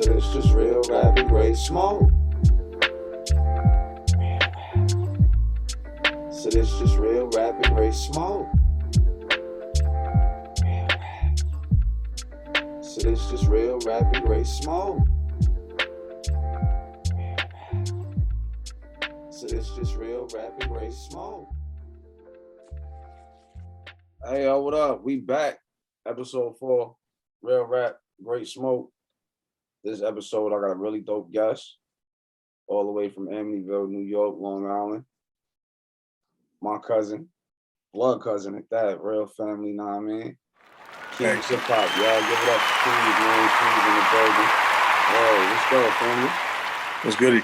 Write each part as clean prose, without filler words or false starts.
So this just real rapid great smoke. So this just real rapid great smoke. So this just real rapid great smoke. So this just real rapid great smoke. Hey yo, what up? We back. Episode 4, Real Rap, Great Smoke. This episode, I got a really dope guest, all the way from Amityville, New York, Long Island. My cousin, blood cousin at that, real family, know what I mean? Keez hip hop, y'all. Give it up to Keez, man. Keez in the building. Whoa, let's go, family. What's goody?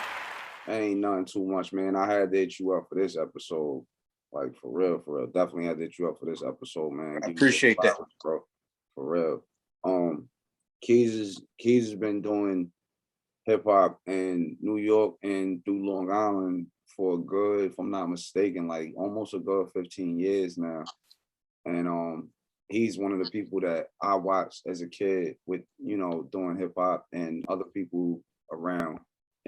Ain't nothing too much, man. I had to hit you up for this episode. Like, for real. Definitely had to hit you up for this episode, man. I appreciate that, bro. For real. Keez has been doing hip hop in New York and through Long Island for a good, if I'm not mistaken, like almost a good 15 years now. And he's one of the people that I watched as a kid with, you know, doing hip hop, and other people around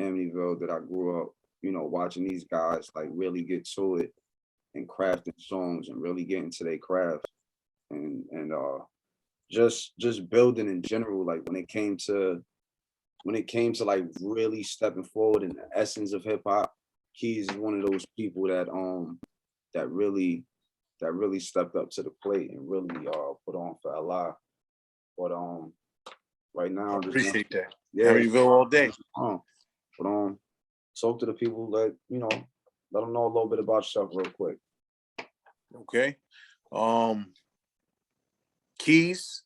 Amityville that I grew up, you know, watching these guys like really get to it and crafting songs and really get into their craft and just building in general. Like when it came to like really stepping forward in the essence of hip hop, Keez is one of those people that really stepped up to the plate and really put on for Allah. But right now, I appreciate that. Yeah, Amityville all day. But talk to the people, let them know a little bit about yourself real quick. Okay. Keez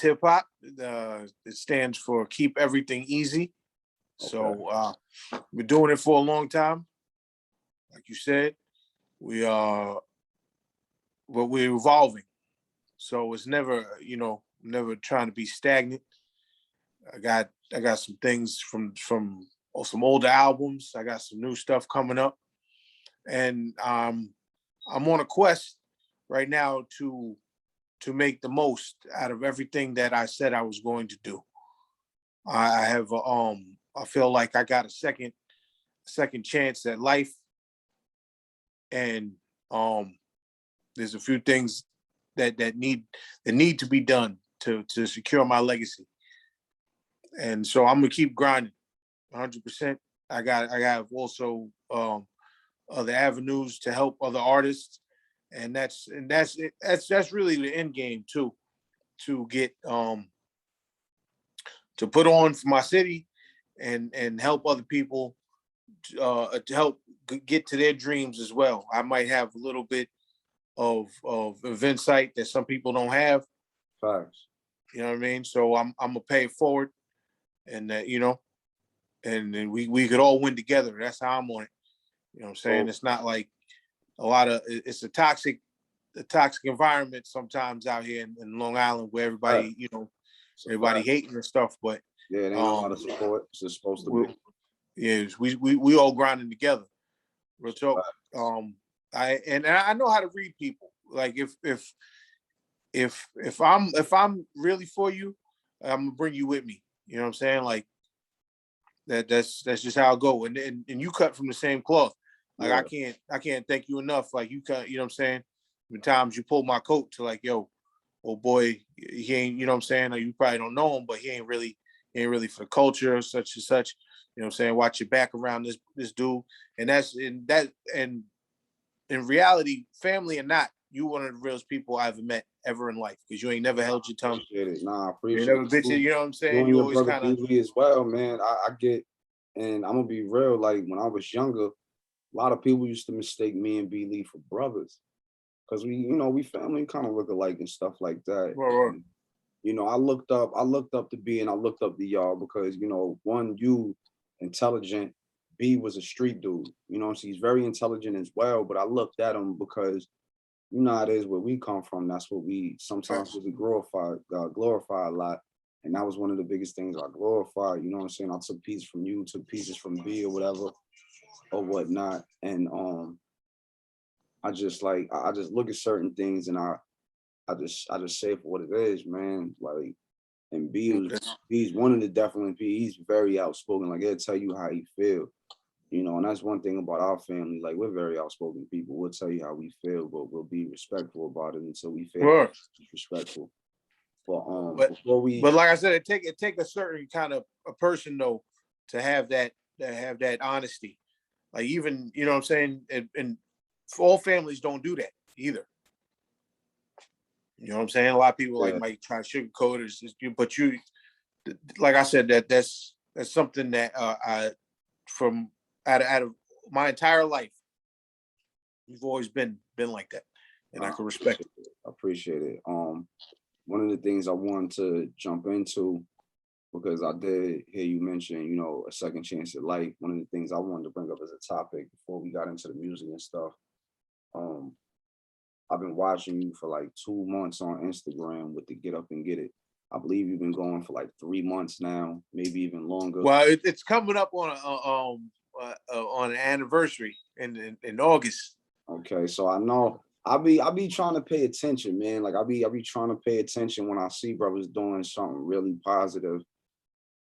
hip hop. It stands for Keep Everything Easy. Okay. So we're doing it for a long time. Like you said, but we're evolving. So it's never trying to be stagnant. I got some things from some older albums. I got some new stuff coming up, and I'm on a quest right now to make the most out of everything that I said I was going to do. I have I feel like I got a second chance at life, and there's a few things that need to be done to secure my legacy. And so I'm gonna keep grinding 100%. I got also other avenues to help other artists, and that's really the end game too, to get to put on for my city and help other people to help get to their dreams as well. I might have a little bit of insight that some people don't have. Facts. You know what I mean? So I'm gonna pay it forward, and and then we could all win together. That's how I'm on it. You know what I'm saying? It's not like it's a toxic environment sometimes out here in Long Island, where everybody, everybody hating and stuff. But yeah, they know how to support. It's just supposed to be. Yeah, we all grinding together. So I know how to read people. Like if I'm really for you, I'm gonna bring you with me. You know what I'm saying? Like that's just how I go. And you cut from the same cloth. Like yeah. I can't thank you enough. Like you cut, you know what I'm saying? The times you pulled my coat to like, yo, oh boy, he ain't, you know what I'm saying? Or you probably don't know him, but he ain't really for the culture, such and such. You know what I'm saying? Watch your back around this dude. And in reality, family or not, you one of the realest people I ever met ever in life, because you ain't never held your tongue. Appreciate it. Nah, I appreciate you never bitch it. You know what I'm saying? You always kind of as well, man. I get, and I'm gonna be real. Like when I was younger, a lot of people used to mistake me and B Lee for brothers, because we family kind of look alike and stuff like that. Right. And, I looked up to B and I looked up to y'all because one, you intelligent. B was a street dude. So he's very intelligent as well. But I looked at him because how it is where we come from. That's what we sometimes we glorify a lot. And that was one of the biggest things I glorified. You know what I'm saying? I took pieces from you, took pieces from B or whatever or whatnot. And I just look at certain things and I just say it for what it is, man. Like, And B's one of the definitely he's very outspoken. Like he'll tell you how he feel. And that's one thing about our family. Like we're very outspoken people. We'll tell you how we feel, but we'll be respectful about it until we feel Sure. disrespectful. But But before we, but like I said, it take a certain kind of a person though to have that honesty. Like even you know what I'm saying, and all families don't do that either. You know what I'm saying? A lot of people like might try to sugarcoat it, but you, like I said, that's something that I from out of my entire life, you've always been like that, and I can respect it. I appreciate it. One of the things I wanted to jump into, because I did hear you mention, a second chance at life. One of the things I wanted to bring up as a topic before we got into the music and stuff. I've been watching you for like 2 months on Instagram with the Get Up and Get It. I believe you've been going for like 3 months now, maybe even longer. Well, it's coming up on an anniversary in August. Okay, so I know I be trying to pay attention, man. Like I be trying to pay attention when I see brothers doing something really positive.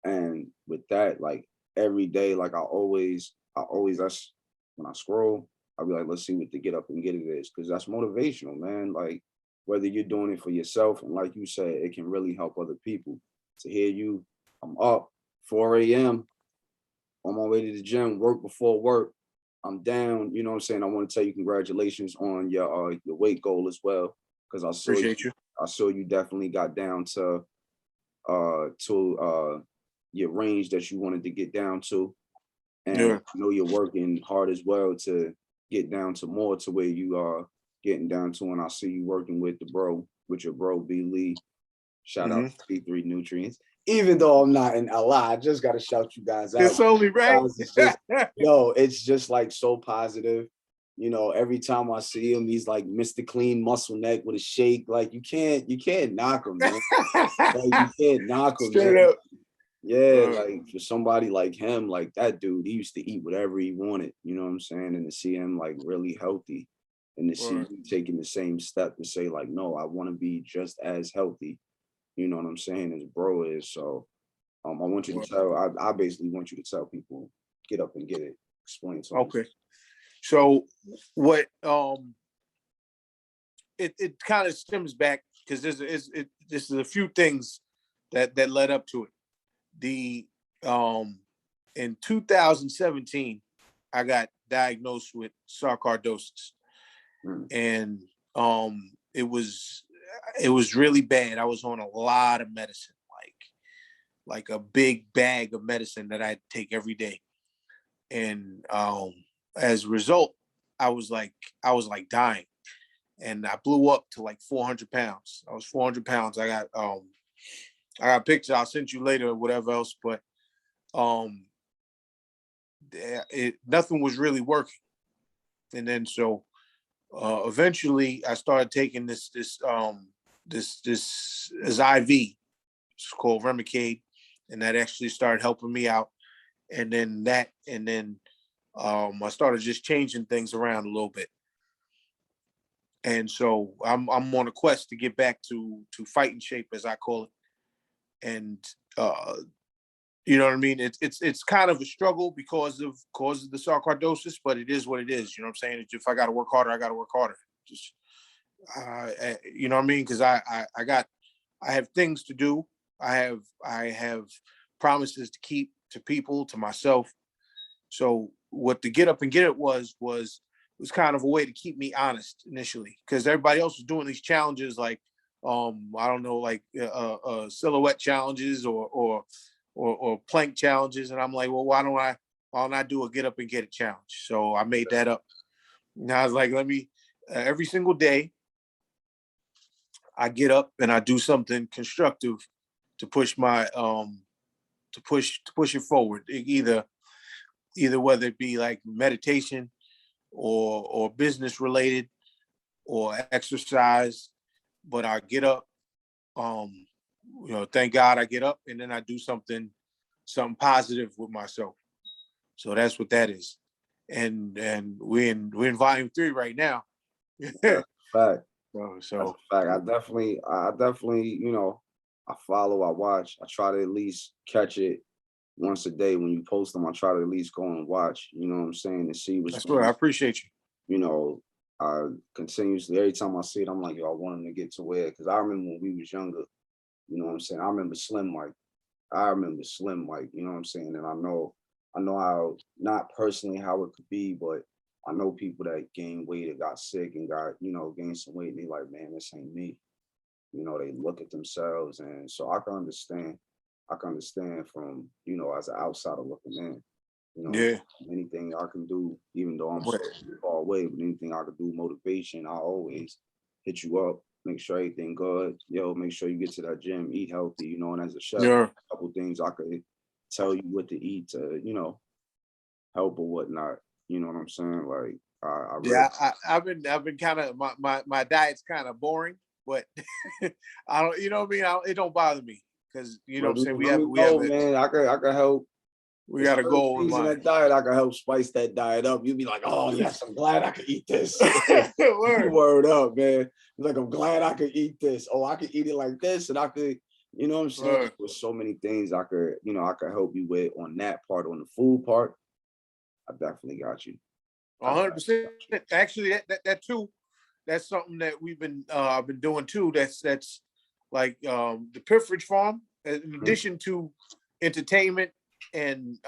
And with that, like every day, like I always that's when I scroll, I'll be like, let's see what the Get Up and Get It is, because that's motivational, man. Like whether you're doing it for yourself, and like you said, it can really help other people. To hear you, I'm up 4 a.m. on my way to the gym, work before work. I'm down, you know what I'm saying? I want to tell you congratulations on your weight goal as well. Because Appreciate you. I saw you definitely got down to your range that you wanted to get down to. And I know you're working hard as well to get down to more to where you are getting down to. And I see you working with your bro B Lee. Shout out to C3 Nutrients. Even though I'm not in LA, I just gotta shout you guys out. It's only right. It's just like so positive. Every time I see him, he's like Mr. Clean muscle neck with a shake. Like you can't knock him, man. Like you can't knock him, Straight man. up. Yeah, like for somebody like him, like that dude, he used to eat whatever he wanted, you know what I'm saying? And to see him like really healthy and to see you taking the same step to say like, no, I want to be just as healthy, you know what I'm saying, as bro is. So I want you to tell, I basically want you to tell people, Get Up and Get It. Explain to them. Okay. So what it kind of stems back because this is a few things that led up to it. In 2017, I got diagnosed with sarcoidosis, and it was really bad. I was on a lot of medicine, like a big bag of medicine that I take every day, and as a result, I was like dying, and I blew up to like 400 pounds. I was 400 pounds. I got pictures. I'll send you later or whatever else, but nothing was really working. And then so eventually I started taking this IV. It's called Remicade, and that actually started helping me out. And then I started just changing things around a little bit. And so I'm on a quest to get back to fighting shape, as I call it. And you know what I mean? It's kind of a struggle because of the sarcoidosis, but it is what it is. You know what I'm saying? If I got to work harder, I got to work harder. Just you know what I mean? Because I have things to do. I have promises to keep to people, to myself. So what the Get Up and Get It was kind of a way to keep me honest initially, because everybody else was doing these challenges like I don't know, like silhouette challenges or plank challenges, and I'm like, well, why don't I do a Get Up and Get It challenge? So I made that up. And I was like, let me every single day I get up and I do something constructive to push my to push it forward. Either whether it be like meditation or business related or exercise, but I get up, thank God I get up and then I do something positive with myself. So that's what that is. And we're in volume 3 right now. Fact. So Fact. I definitely, I follow, I watch, I try to at least catch it once a day when you post them. I try to at least go and watch, you know what I'm saying, and see what's That's going what I on. appreciate you. You know, I continuously, every time I see it, I'm like, yo, I want him to get to where, because I remember when we was younger, you know what I'm saying? I remember Slim Mike. I remember Slim Mike, you know what I'm saying? And I know how, not personally how it could be, but I know people that gained weight and got sick and got, you know, gained some weight and they like, man, this ain't me. You know, they look at themselves. And so I can understand. I can understand from, you know, as an outsider looking in, you know, Yeah. anything I can do, even though I'm so What? far away, but anything I could do, motivation, I always hit you up, make sure everything good. Yo, make sure you get to that gym, eat healthy, you know, and as a chef, Yeah. a couple things I could tell you what to eat to, you know, help or whatnot. You know what I'm saying? Like I really, Yeah, I've been kind of my diet's kind of boring, but I don't, you know what I mean? It don't bother me because you know what I'm saying, let me know, man. I could help. we It's got a certain goal in things in mind. that diet I can help spice that diet up. You'd be like, oh yes, I'm glad I could eat this. Word. Word up, man. Like I'm glad I could eat this. Oh, I could eat it like this, and I could, you know what I'm saying? Word. There's so many things I could, you know, I could help you with on that part, on the food part. I definitely got you. I definitely 100%. got you. Actually, that too, that's something that we've been I've been doing too. That's like the Piffridge Farm. In Mhm. addition to entertainment and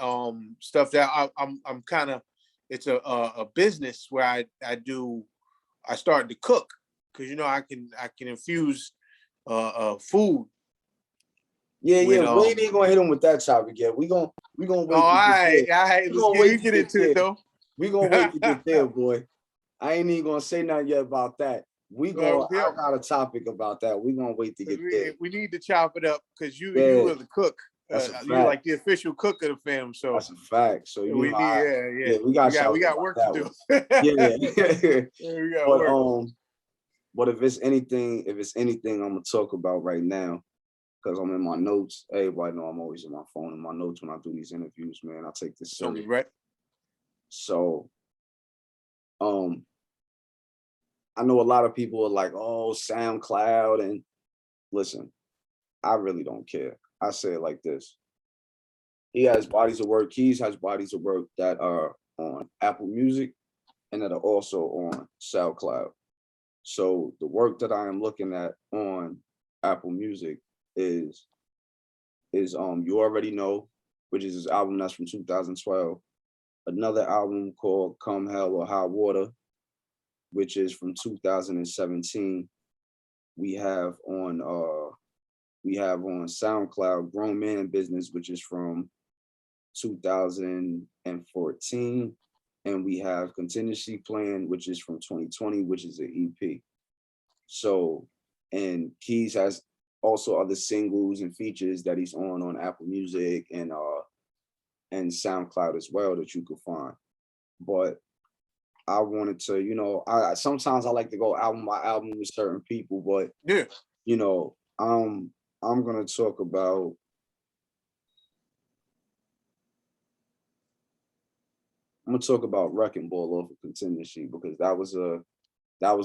stuff that I'm kind of, it's a business where I started to cook because you know I can infuse food Yeah, yeah. with We ain't even gonna hit them with that topic yet. We gonna Oh, wait to get there. all right, We let's gonna get, wait we to get get into it there. though. We gonna wait to get there, boy. I ain't even gonna say nothing yet about that. I Yeah, got a topic about that. We gonna wait to get there. we need to chop it up because you Yeah, are the cook. that's a You fact. like the official cook of the fam. So That's a fact. So you we know, need, yeah, we got to we talk got about work to that do. one. Yeah. Yeah, we got but work. but if it's anything I'm gonna talk about right now, because I'm in my notes. Everybody know I'm always in my phone in my notes when I do these interviews, man. I take this Okay, serious. right. So um I know a lot of people are like, oh, SoundCloud, and listen, I really don't care. I say it like this. He has bodies of work. Keez has bodies of work that are on Apple Music and that are also on SoundCloud. So the work that I am looking at on Apple Music is You Already Know, which is his album that's from 2012. Another album called Come Hell or High Water, which is from 2017. We have on SoundCloud Grown Man Business, which is from 2014. And we have Contingency Plan, which is from 2020, which is an EP. So, and Keez has also other singles and features that he's on Apple Music and SoundCloud as well that you could find. But I wanted to, you know, I sometimes I like to go album by album with certain people, but Yeah. you know, I'm gonna talk about Wrecking Ball off of Contingency because that was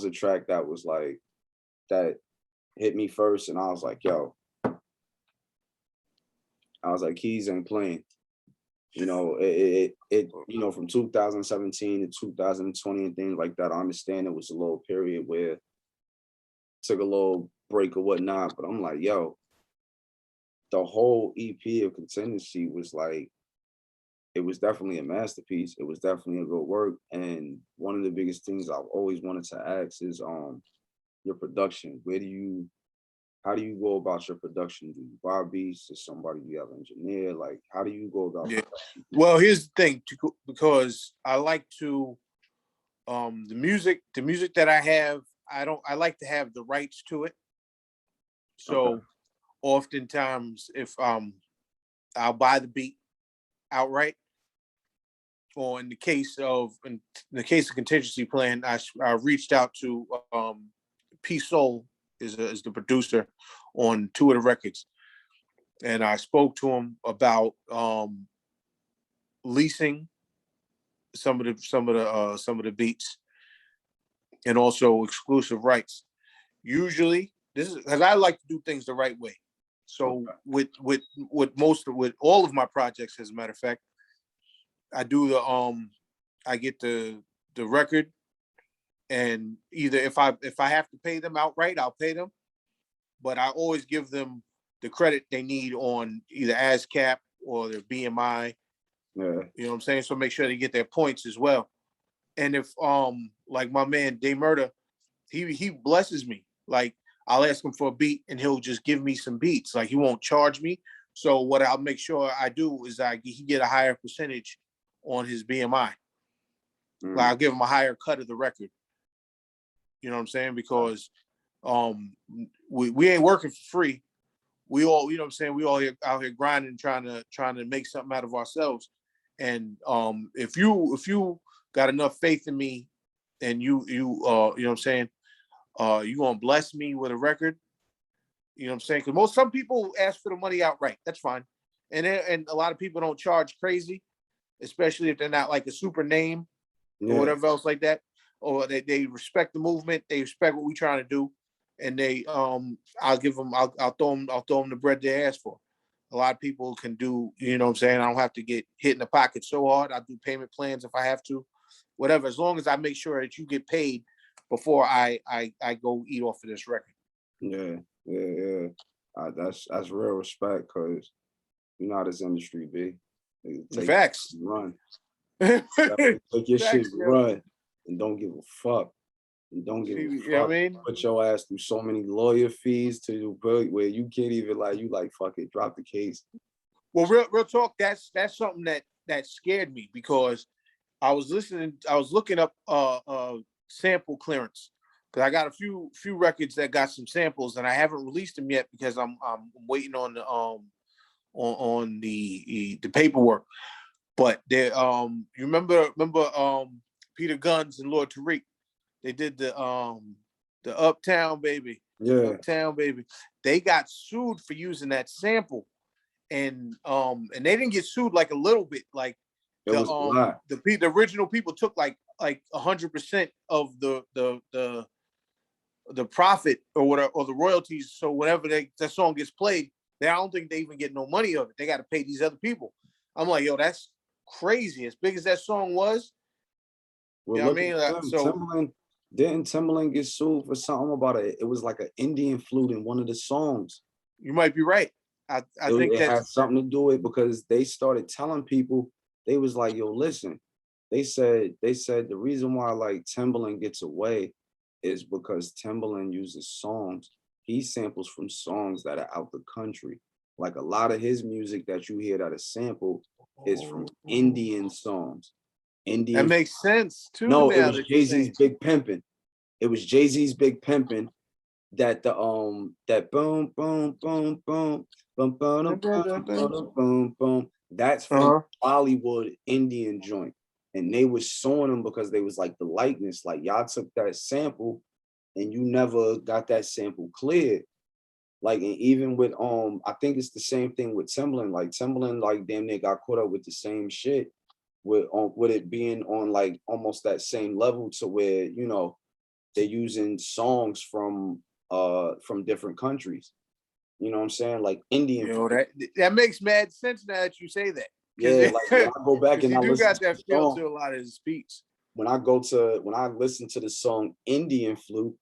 a track that was like that hit me first, and I was like, yo, Keys ain't playing. You know, you know, from 2017 to 2020 and things like that. I understand it was a little period where took a little break or whatnot, but I'm like, yo, the whole EP of Contingency was like, it was definitely a masterpiece. It was definitely a good work. And one of the biggest things I've always wanted to ask is your production. How do you go about your production? Do you buy beats? Is somebody you have an engineer? Like, how do you go about Yeah. production? Well, here's the thing, because I like to the music that I have, I like to have the rights to it. Okay. So oftentimes if I'll buy the beat outright, or in the case of Contingency Plan, I reached out to P Soul is the producer on two of the records, and I spoke to him about leasing some of the beats and also exclusive rights. Usually, this is because I like to do things the right way. So with all of my projects, as a matter of fact, I do I get the record, and either if I have to pay them outright, I'll pay them, but I always give them the credit they need on either ASCAP or their BMI. Yeah. You know what I'm saying? So make sure they get their points as well. And if like my man Day Murder, he blesses me. Like I'll ask him for a beat and he'll just give me some beats. Like he won't charge me. So what I'll make sure I do is he get a higher percentage on his BMI. Like I'll give him a higher cut of the record. You know what I'm saying? Because we ain't working for free. We all, you know what I'm saying, we all out here grinding, trying to make something out of ourselves. And if you got enough faith in me and you know what I'm saying, you gonna bless me with a record, you know what I'm saying? Because some people ask for the money outright. That's fine. And a lot of people don't charge crazy, especially if they're not like a super name or whatever else like that. Or they respect the movement, they respect what we're trying to do, and they I'll throw them the bread they ask for. A lot of people can do, you know what I'm saying? I don't have to get hit in the pocket so hard. I'll do payment plans if I have to, whatever, as long as I make sure that you get paid before I go eat off of this record. Yeah. That's real respect, because you know how this industry be. The facts. Run. Take your shit, run, and don't give a fuck. And don't give a fuck. You know what I mean? Put your ass through so many lawyer fees to the point where you can't even fuck it, drop the case. Well, real talk, that's something that scared me, because I was looking up sample clearance, because I got a few records that got some samples and I haven't released them yet because I'm waiting on the paperwork. But they you remember Peter Guns and Lord Tariq? They did the Uptown Baby. Yeah. Uptown Baby. They got sued for using that sample. And they didn't get sued like a little bit. Like the original people took like 100% of the profit or whatever, or the royalties. So whenever that song gets played, I don't think they even get no money of it. They got to pay these other people. I'm like, yo, that's crazy. As big as that song was, well, you know what I mean? So didn't Timbaland get sued for something about it? It was like an Indian flute in one of the songs. You might be right. I think it had something to do with it, because they started telling people, they was like, yo, listen, they said the reason why like Timbaland gets away is because Timbaland uses songs. He samples from songs that are out the country. Like a lot of his music that you hear that is sampled is from Indian songs. That makes sense too. No, it was Jay-Z's Big Pimpin'. It was Jay-Z's Big Pimpin' that that boom boom boom boom boom boom boom boom boom. That's from Bollywood Indian joint, and they was suing them because they was like the likeness, like y'all took that sample and you never got that sample cleared. Like, and even with I think it's the same thing with Timbaland. Like Timbaland, like damn near got caught up with the same shit with it being on like almost that same level to where, you know, they're using songs from different countries. You know what I'm saying? Like Indian. You know, that makes mad sense now that you say that. Yeah, like when I go back and I listen got that to feel song, to a lot of his speech. When I listen to the song Indian Flute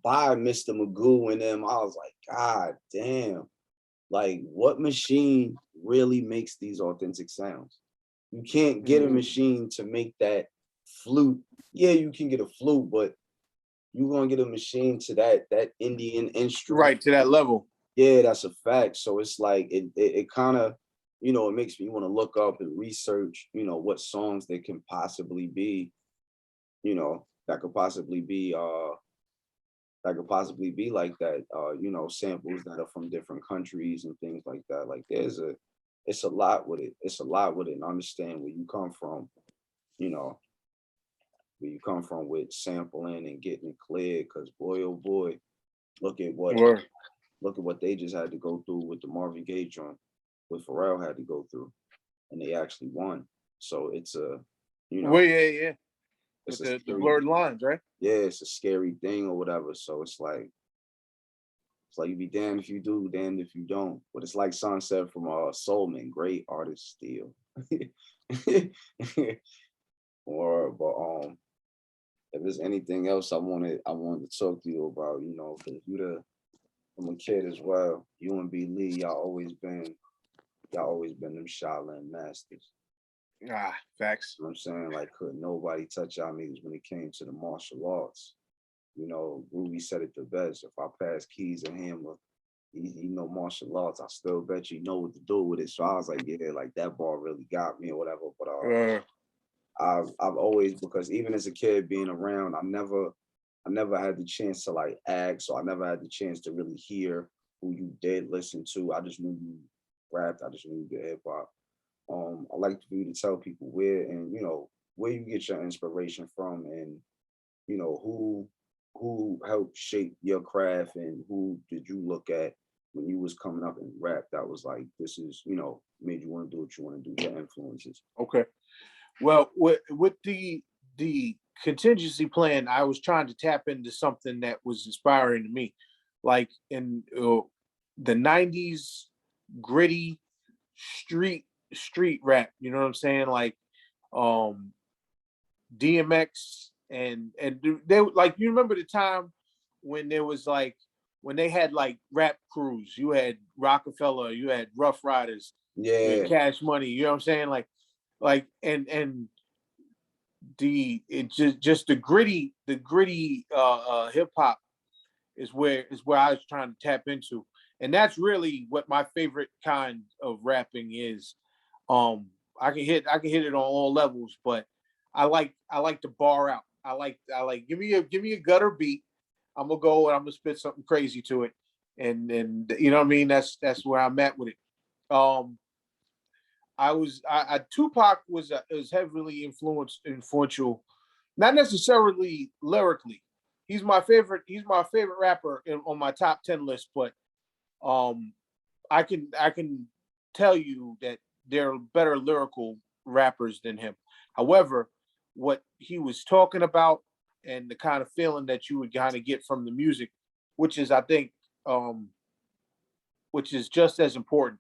by Mr. Magoo and them, I was like, God damn, like what machine really makes these authentic sounds? You can't get a machine to make that flute. Yeah, you can get a flute, but you're gonna get a machine to that Indian instrument. Right, to that level. Yeah, that's a fact. So it's like it kind of, you know, it makes me want to look up and research, you know, what songs they can possibly be, you know, that could possibly be like that, you know, samples that are from different countries and things like that. Like it's a lot with it. It's a lot with it, and understand where you come from, you know, where you come from with sampling and getting it cleared. Because boy, oh boy, look at what they just had to go through with the Marvin Gaye joint, what Pharrell had to go through, and they actually won. So it's a, you know, well, yeah. With the blurred lines, right? Yeah, it's a scary thing or whatever. So it's like, It's like you be damned if you do, damned if you don't. But it's like Son said from Soulman, great artist still. Or but if there's anything else I wanted to talk to you about, because you from a kid as well, you and B Lee, y'all always been them Shaolin masters. Ah, facts. You know what I'm saying? Like, could nobody touch y'all niggas when it came to the martial arts? Ruby said it the best. If I pass Keys and Hammer, he know martial arts. I still bet you know what to do with it. So I was like, yeah, like that ball really got me or whatever. But I've always, because even as a kid being around, I never had the chance to like ask, so I never had the chance to really hear who you did listen to. I just knew you rapped. I just knew you did hip hop. I like for you to tell people where you get your inspiration from, and who helped shape your craft, and who did you look at when you was coming up in rap that was like, this is made you want to do what you want to do, your influences. Okay. Well, with the contingency plan, I was trying to tap into something that was inspiring to me, like in the '90s gritty street rap. You know what I'm saying? Like DMX and they like, you remember the time when there was like, when they had like rap crews. You had Rockefeller, you had Rough Riders, you had Yeah, Cash Money. You know what I'm saying? Like and just the gritty hip hop is where I was trying to tap into, and that's really what my favorite kind of rapping is. Um, I can hit it on all levels, but I like to bar out. I like give me a gutter beat. I'm gonna go and I'm gonna spit something crazy to it, and you know what I mean. That's where I'm at with it. I Tupac was heavily influential, not necessarily lyrically. He's my favorite rapper on my top 10 list, but um, I can tell you that there are better lyrical rappers than him. However, what he was talking about and the kind of feeling that you would kind of get from the music, which is, I think, um, which is just as important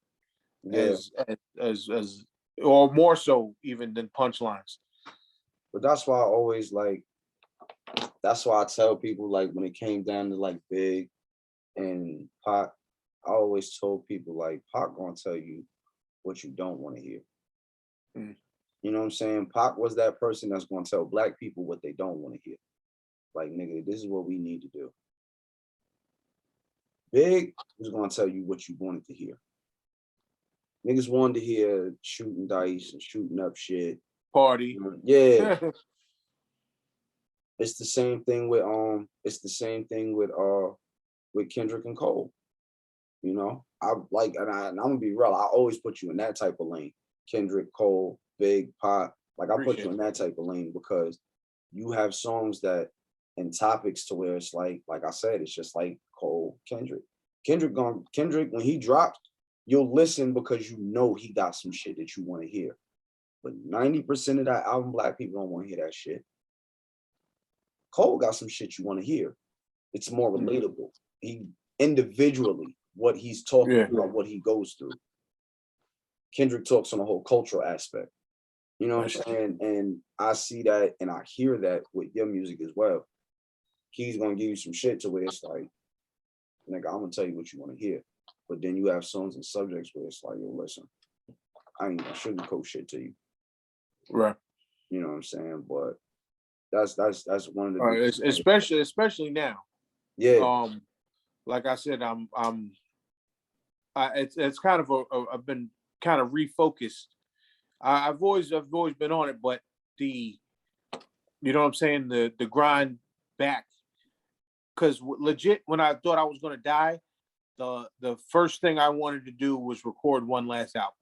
yeah. as or more so even than punchlines. But that's why I always like. That's why I tell people, like, when it came down to like Big and Pac, I always told people like, Pac gonna tell you what you don't want to hear. Mm. You know what I'm saying? Pac was that person that's gonna tell black people what they don't want to hear. Like, nigga, this is what we need to do. Big was gonna tell you what you wanted to hear. Niggas wanted to hear shooting dice and shooting up shit. Party. Yeah, it's the same thing with Kendrick and Cole. I like, and I'm gonna be real. I always put you in that type of lane. Kendrick, Cole, Big, Pop. Like, I put you Appreciate in that type of lane because you have songs that and topics to where it's like I said, it's just like Cole, Kendrick. Kendrick, when he drops, you'll listen because you know he got some shit that you want to hear. But 90% of that album, black people don't want to hear that shit. Cole got some shit you want to hear. It's more it. relatable. He individually, what he's talking Yeah. about, what he goes through. Kendrick talks on the whole cultural aspect. You know what I'm saying? And I see that and I hear that with your music as well. He's gonna give you some shit to where it's like, nigga, I'm gonna tell you what you want to hear. But then you have songs and subjects where it's like, yo, listen, I ain't gonna sugarcoat shit to you. Right. You know what I'm saying? But that's one of the Especially now. yeah. Like I said, it's kind of I've been kind of refocused. I've always been on it, but you know what I'm saying, the grind back, because legit, when I thought I was gonna die, the first thing I wanted to do was record one last album.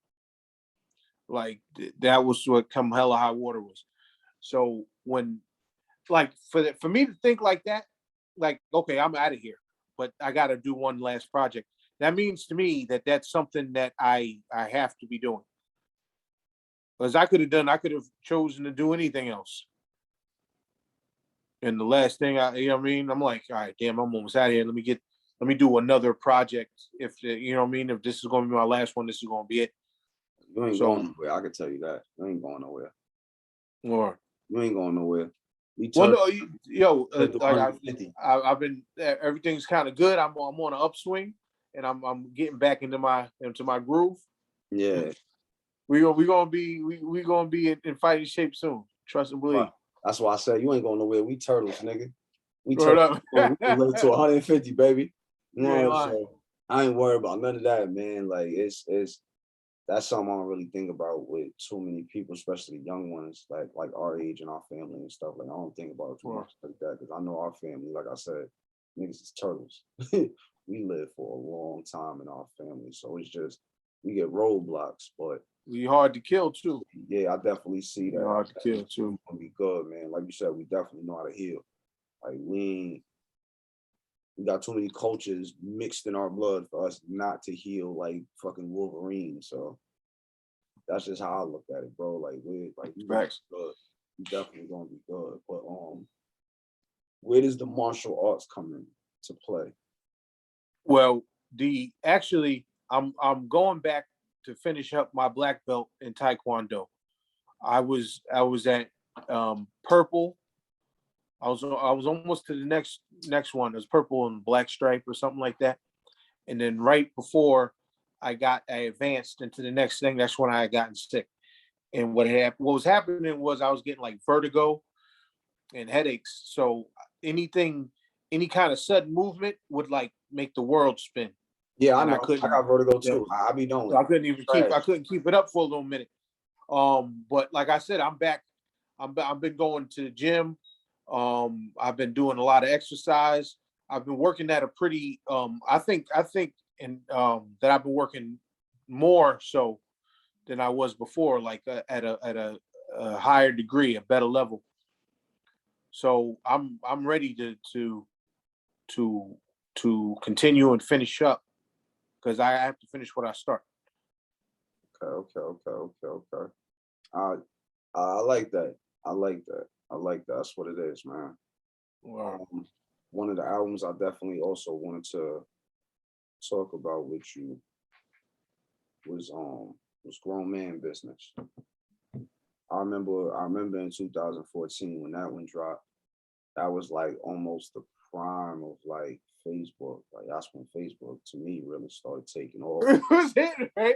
Like that was what Come Hella High Water was. So when, like, for me to think like that, like, okay, I'm out of here, but I got to do one last project. That means to me that that's something that I have to be doing. Because I could have chosen to do anything else. And the last thing you know what I mean? I'm like, all right, damn, I'm almost out of here. Let me get let me do another project. If you know what I mean, if this is going to be my last one, this is going to be it. You ain't So- going nowhere. I can tell you that. You ain't going nowhere. Or You ain't going nowhere. We well, took no, yo, took the like 150. I've been everything's kind of good. I'm on an upswing, and I'm getting back into my groove. Yeah. We gonna be in fighting shape soon. Trust and believe. That's why I said you ain't going nowhere. We turtles, nigga. We Word turtles. up. We live to 150, baby. You You ain't know, lying. so I ain't worried about none of that, man. Like it's that's something I don't really think about with too many people, especially young ones, like our age and our family and stuff. Like I don't think about it too much like that because I know our family, like I said, niggas is turtles. We live for a long time in our family, so it's just we get roadblocks, but We hard to kill too. yeah, I definitely see We that. hard to kill too. We gonna be good, man. Like you said, we definitely know how to heal. Like we got too many cultures mixed in our blood for us not to heal like fucking Wolverine. So that's just how I look at it, bro. Like we Facts. good. We definitely gonna be good. But where does the martial arts come in to play? Well, I'm going back to finish up my black belt in Taekwondo. I was at purple. I was almost to the next one. It was purple and black stripe or something like that. And then right before I advanced into the next thing, that's when I had gotten sick. And what was happening was I was getting like vertigo and headaches. So any kind of sudden movement would like make the world spin. Yeah, I And know. I got vertigo too. I be doing. So I couldn't keep it up for a little minute. But like I said, I'm back. I've been going to the gym. I've been doing a lot of exercise. I've been working at a pretty I think and that I've been working more so than I was before, like at a higher degree, a better level. So I'm ready to continue and finish up because I have to finish what I start. Okay. I like that. I like that. That's what it is, man. Wow. One of the albums I definitely also wanted to talk about with you was Grown Man Business. I remember in 2014 when that one dropped, that was like almost the prime of like Facebook. Like that's when Facebook to me really started taking off. Was it right?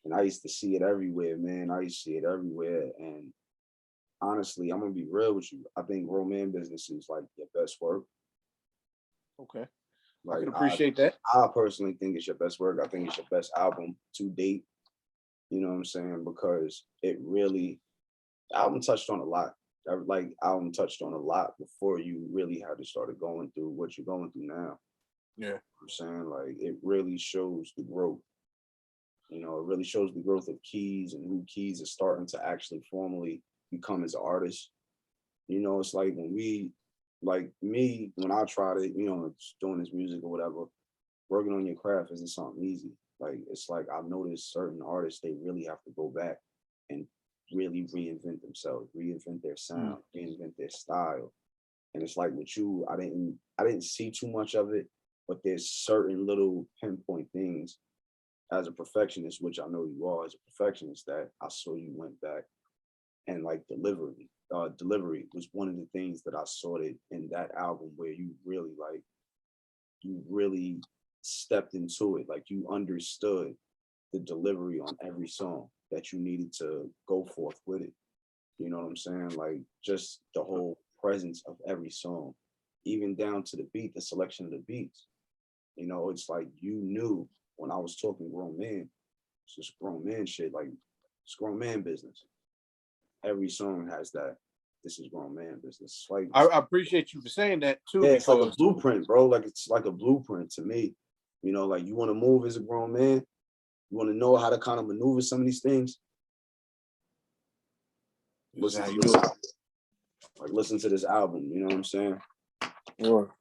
And I used to see it everywhere, man. I used to see it everywhere. And honestly, I'm gonna be real with you. I think Grown Man Business is like your best work. Okay. Like I can appreciate that. I personally think it's your best work. I think it's your best album to date. You know what I'm saying? Because it really, the album touched on a lot. Album touched on a lot before you really had to start going through what you're going through now. Yeah. You know what I'm saying? Like it really shows the growth. You know, it really shows the growth of Keez and who Keez is starting to actually formally become as an artist. You know, it's like when I tried it, you know, doing this music or whatever, working on your craft isn't something easy. Like it's like I've noticed certain artists, they really have to go back and really reinvent themselves, reinvent their sound, reinvent their style. And it's like with you, I didn't see too much of it, but there's certain little pinpoint things as a perfectionist, which I know you are as a perfectionist, that I saw you went back and like delivery was one of the things that I saw it in that album where you really stepped into it. Like you understood the delivery on every song that you needed to go forth with it. You know what I'm saying? Like just the whole presence of every song, even down to the beat, the selection of the beats. You know, it's like you knew when I was talking grown man, it's just grown man shit, like it's grown man business. Every song has that. This is grown man business. Like I appreciate you for saying that too. yeah, it's like a blueprint, bro. Like it's like a blueprint to me. You know, like you want to move as a grown man, you want to know how to kind of maneuver some of these things. Listen to this album. Like listen to this album. You know what I'm saying? Sure.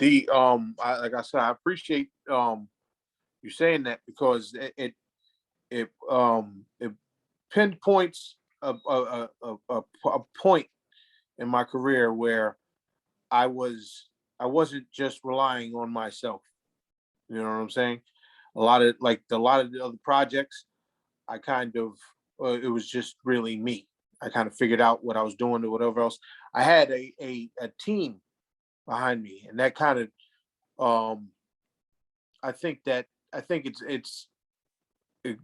Like I said, I appreciate you saying that because it pinpoints a point in my career where I was I wasn't just relying on myself. You know what I'm saying? A lot of the other projects, I kind of it was just really me. I kind of figured out what I was doing or whatever else. I had a team behind me, and that kind of I think that I think it's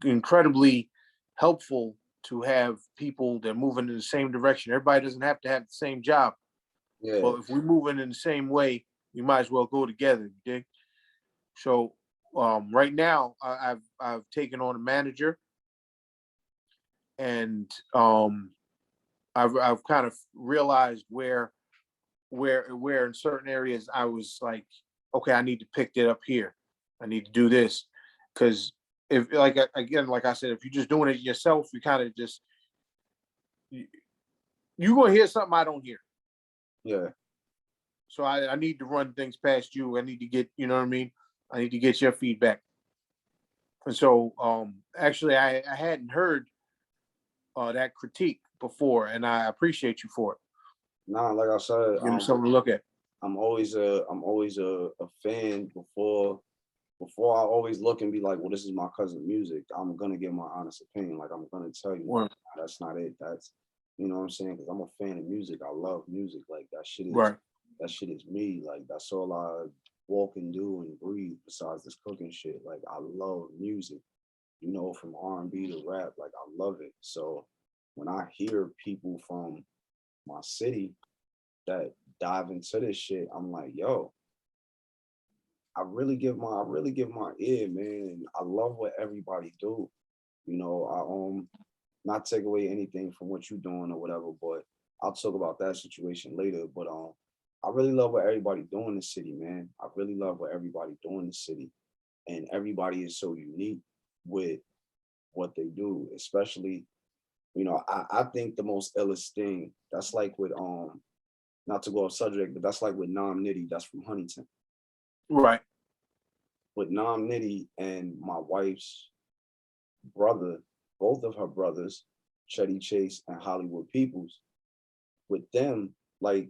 incredibly helpful to have people that are moving in the same direction. Everybody doesn't have to have the same job, Yeah, but if we're moving in the same way, we might as well go together. You dig? So right now, I've taken on a manager, and I've kind of realized where in certain areas I was like, okay, I need to pick it up here. I need to do this because if like again, like I said, if you're just doing it yourself, you kind of just you gonna hear something I don't hear. yeah. So I need to run things past you. I need to get, you know what I mean? I need to get your feedback. And so actually I hadn't heard that critique before, and I appreciate you for it. Nah, like I said, Give me something to look at. I'm always a fan before I always look and be like, well, this is my cousin music. I'm gonna give my honest opinion. Like I'm gonna tell you, Right. nah, that's not it. That's you know what I'm saying? Because I'm a fan of music. I love music. Like Right. that shit is me. Like that's all I walk and do and breathe besides this cooking shit. Like I love music, from R&B to rap. Like I love it. So when I hear people from my city that dive into this shit, I'm like, yo, I really give my ear, man. And I love what everybody do. I not take away anything from what you're doing or whatever, but I'll talk about that situation later. But I really love what everybody doing in the city, man. I really love what everybody doing in the city. And everybody is so unique with what they do, especially, I think the most illest thing that's like with not to go off subject, but that's like with Nam Nitty, that's from Huntington. Right. With Nam Nitty and my wife's brother, both of her brothers, Chetty Chase and Hollywood Peoples, with them, like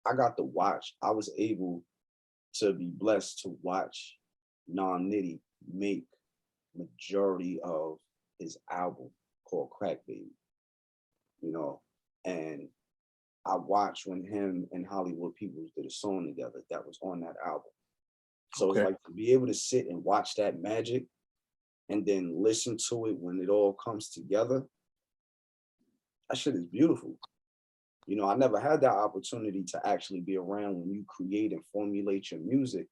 I got to watch, I was able to be blessed to watch Nam Nitty make majority of his album called Crack Baby, you know, and I watched when him and Hollywood Peoples did a song together that was on that album. So it's Okay. like to be able to sit and watch that magic and then listen to it when it all comes together. That shit is beautiful. I never had that opportunity to actually be around when you create and formulate your music,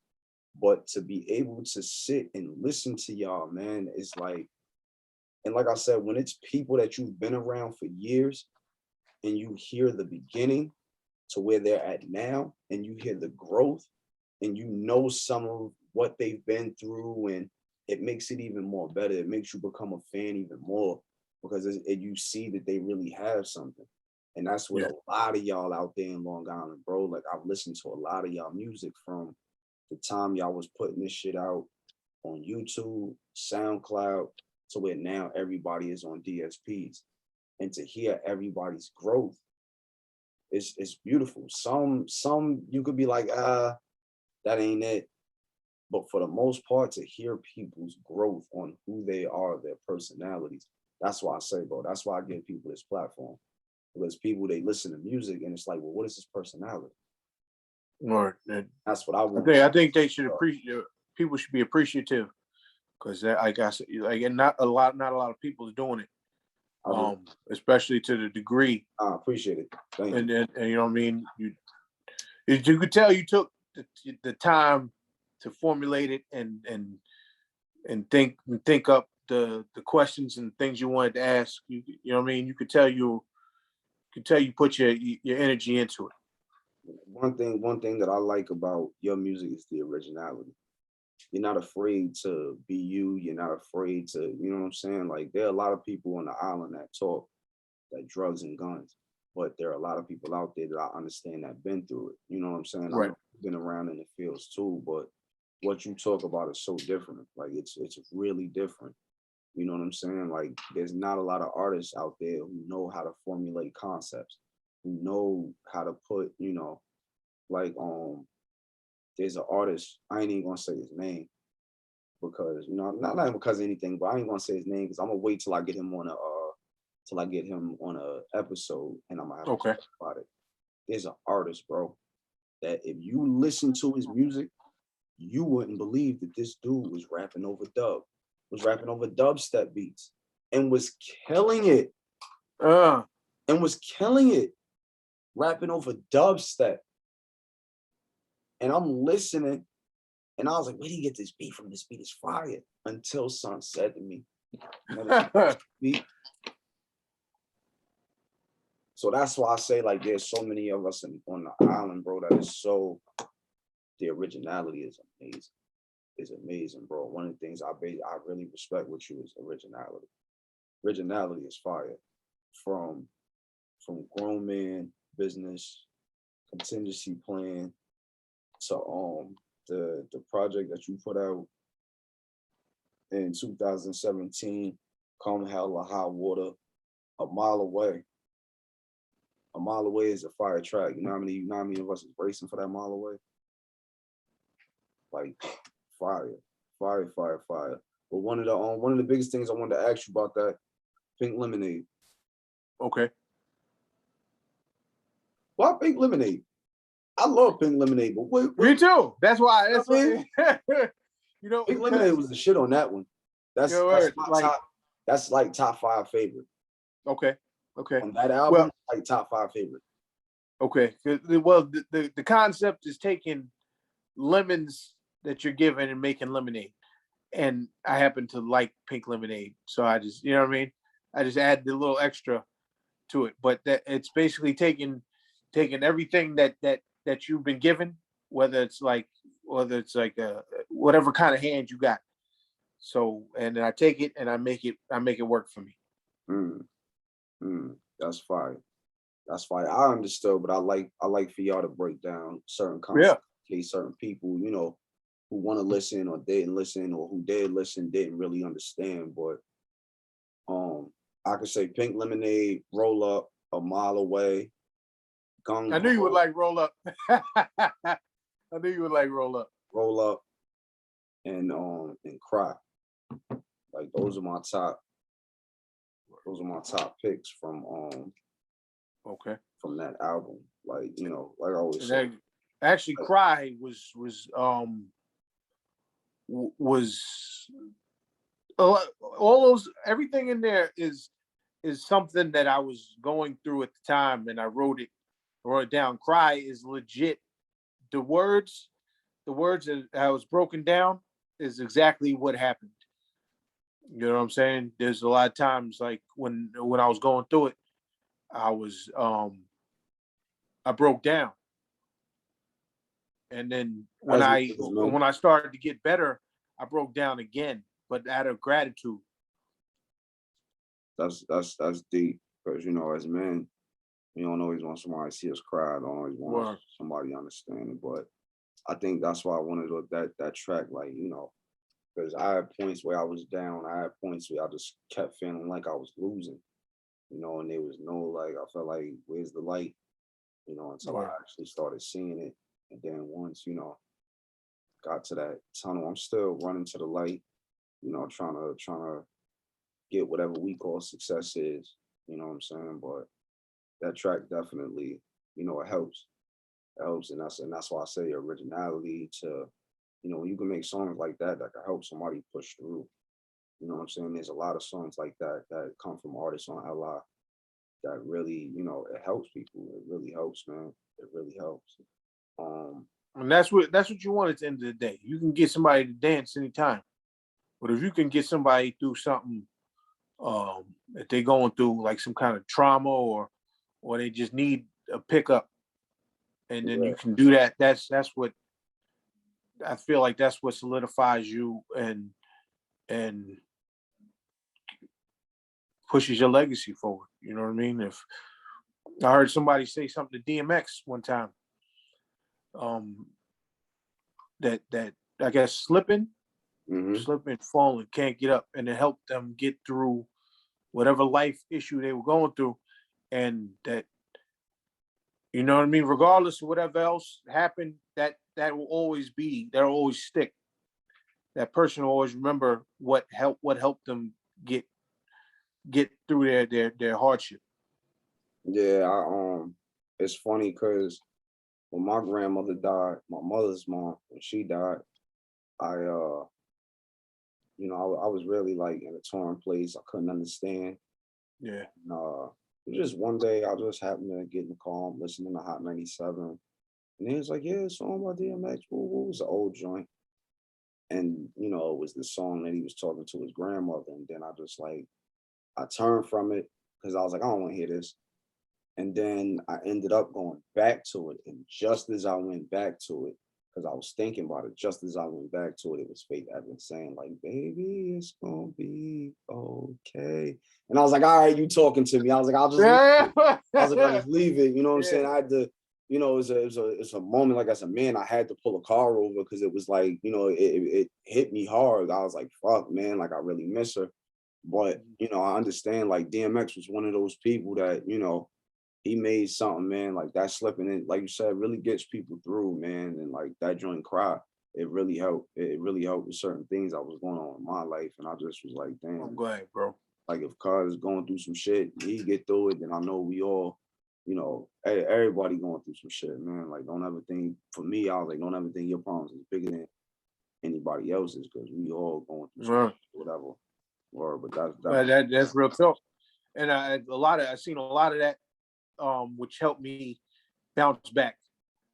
but to be able to sit and listen to y'all, man, is like, and like I said, when it's people that you've been around for years and you hear the beginning to where they're at now and you hear the growth and some of what they've been through, and it makes it even more better. It makes you become a fan even more because you see that they really have something. And that's what Yeah. a lot of y'all out there in Long Island, bro. Like I've listened to a lot of y'all music from the time y'all was putting this shit out on YouTube, SoundCloud, to where now everybody is on DSPs. And to hear everybody's growth, it's beautiful. Some you could be like, that ain't it. But for the most part, to hear people's growth on who they are, their personalities, that's why I say, bro, that's why I give people this platform. Because people, they listen to music and it's like, well, what is his personality? Right. That's what I want. I think they should appreciate. People should be appreciative because, like I said, like, and not a lot of people are doing it. Especially to the degree. I appreciate it. Thank and, you. and you know what I mean. You could tell you took the time to formulate it and think up the questions and things you wanted to ask. You know what I mean. You could tell you put your energy into it. One thing that I like about your music is the originality. You're not afraid to be you. You're not afraid to, you know what I'm saying? Like there are a lot of people on the island that talk like drugs and guns, but there are a lot of people out there that I understand that been through it. You know what I'm saying? Right. I've been around in the fields too, but what you talk about is so different. Like it's really different. You know what I'm saying? Like there's not a lot of artists out there who know how to formulate concepts, who know how to put, like there's an artist. I ain't even gonna say his name because not even because of anything, but I ain't gonna say his name because I'm gonna wait till I get him on a episode, and I'm gonna have to Okay. talk about it. There's an artist, bro, that if you listen to his music, you wouldn't believe that this dude was rapping over dubstep beats, and was killing it, rapping over dubstep. And I'm listening, and I was like, where do you get this beat from? This beat is fire. Until son said to me, beat. So that's why I say, like, there's so many of us on the island, bro, that is so, the originality is amazing. It's amazing, bro. One of the things I really respect with you is originality. Originality is fire. From grown man business, contingency plan, to the project that you put out in 2017, Come Hell or High Water, A Mile Away. A Mile Away is a fire track. You know how many of us is bracing for that Mile Away? Like fire. But one of the biggest things I wanted to ask you about that, Pink Lemonade. Okay. Why Pink Lemonade? I love Pink Lemonade, but what Me too. That's why. That's I what, Pink Lemonade was the shit on that one. That's like top 5 favorite. Okay. On that album, like top 5 favorite. Okay. Well, the concept is taking lemons that you're given and making lemonade. And I happen to like Pink Lemonade. So I just, you know what I mean? I just add the little extra to it. But that it's basically taking everything that you've been given, whether it's like whatever kind of hand you got. So, and then I take it and I make it work for me. That's fire. That's fire. I understood, but I like for y'all to break down certain concepts in case certain people, who want to listen or didn't listen, or who did listen didn't really understand. But I could say Pink Lemonade, Roll Up, A Mile Away, Gung I knew you would Ho, like Roll Up. I knew you would like Roll Up. Roll Up, and Cry. Like those are my picks from from that album. Like, like I always say. Actually, Cry was all those, everything in there is something that I was going through at the time, and I wrote it down. Cry is legit. The words that I was broken down is exactly what happened. You know what I'm saying? There's a lot of times like when I was going through it, I was I broke down. And then when I started to get better, I broke down again, but out of gratitude. That's deep, because as men, we don't always want somebody to see us cry. I don't always want somebody understanding. But I think that's why I wanted that track, like, because I had points where I was down. I had points where I just kept feeling like I was losing, and there was no, like, I felt like, where's the light? Until I actually started seeing it. And then once, got to that tunnel, I'm still running to the light, trying to get whatever we call success is, you know what I'm saying? But that track definitely, it helps. It helps, and that's why I say originality to, when you can make songs like that can help somebody push through. You know what I'm saying? There's a lot of songs like that come from artists on LI that really, it helps people. It really helps, man. It really helps. And that's what you want at the end of the day. You can get somebody to dance anytime, but if you can get somebody through something that they're going through, like some kind of trauma, or they just need a pickup, and then you can do that. That's what I feel like. That's what solidifies you and pushes your legacy forward. You know what I mean? If I heard somebody say something to DMX one time, that I guess slipping, falling, can't get up, and it helped them get through whatever life issue they were going through, and that, you know what I mean, regardless of whatever else happened, that that will always be, that'll always stick. That person will always remember what helped them get through their hardship. Yeah, it's funny because when my grandmother died, my mother's mom, when she died, I I was really like in a torn place. I couldn't understand. Yeah. And, it was just one day I just happened to get in the car, I'm listening to Hot 97. And he was like, yeah, it's on by DMX. Woo, it was an old joint. And it was the song that he was talking to his grandmother. And then I turned from it because I was like, I don't want to hear this. And then I ended up going back to it. And just as I went back to it, because I was thinking about it, just as I went back to it, it was Faith Evans saying, like, baby, it's gonna be okay. And I was like, all right, you talking to me. I was like, I'll just leave it. I was like, I'll just leave it. You know what I'm saying? I had to, it's a moment, like as a man, I had to pull a car over because it was like, it hit me hard. I was like, fuck, man, like I really miss her. But, I understand like DMX was one of those people that, he made something, man, like that slipping in, like you said, really gets people through, man. And like that joint Cry, it really helped. It really helped with certain things that was going on in my life. And I just was like, damn. I'm glad, bro. Like if Cuz is going through some shit, he get through it, then I know we all, everybody going through some shit, man. Like don't ever think, for me, I was like, don't ever think your problems is bigger than anybody else's because we all going through some shit, whatever. But that's real talk. And I've seen a lot of that, which helped me bounce back.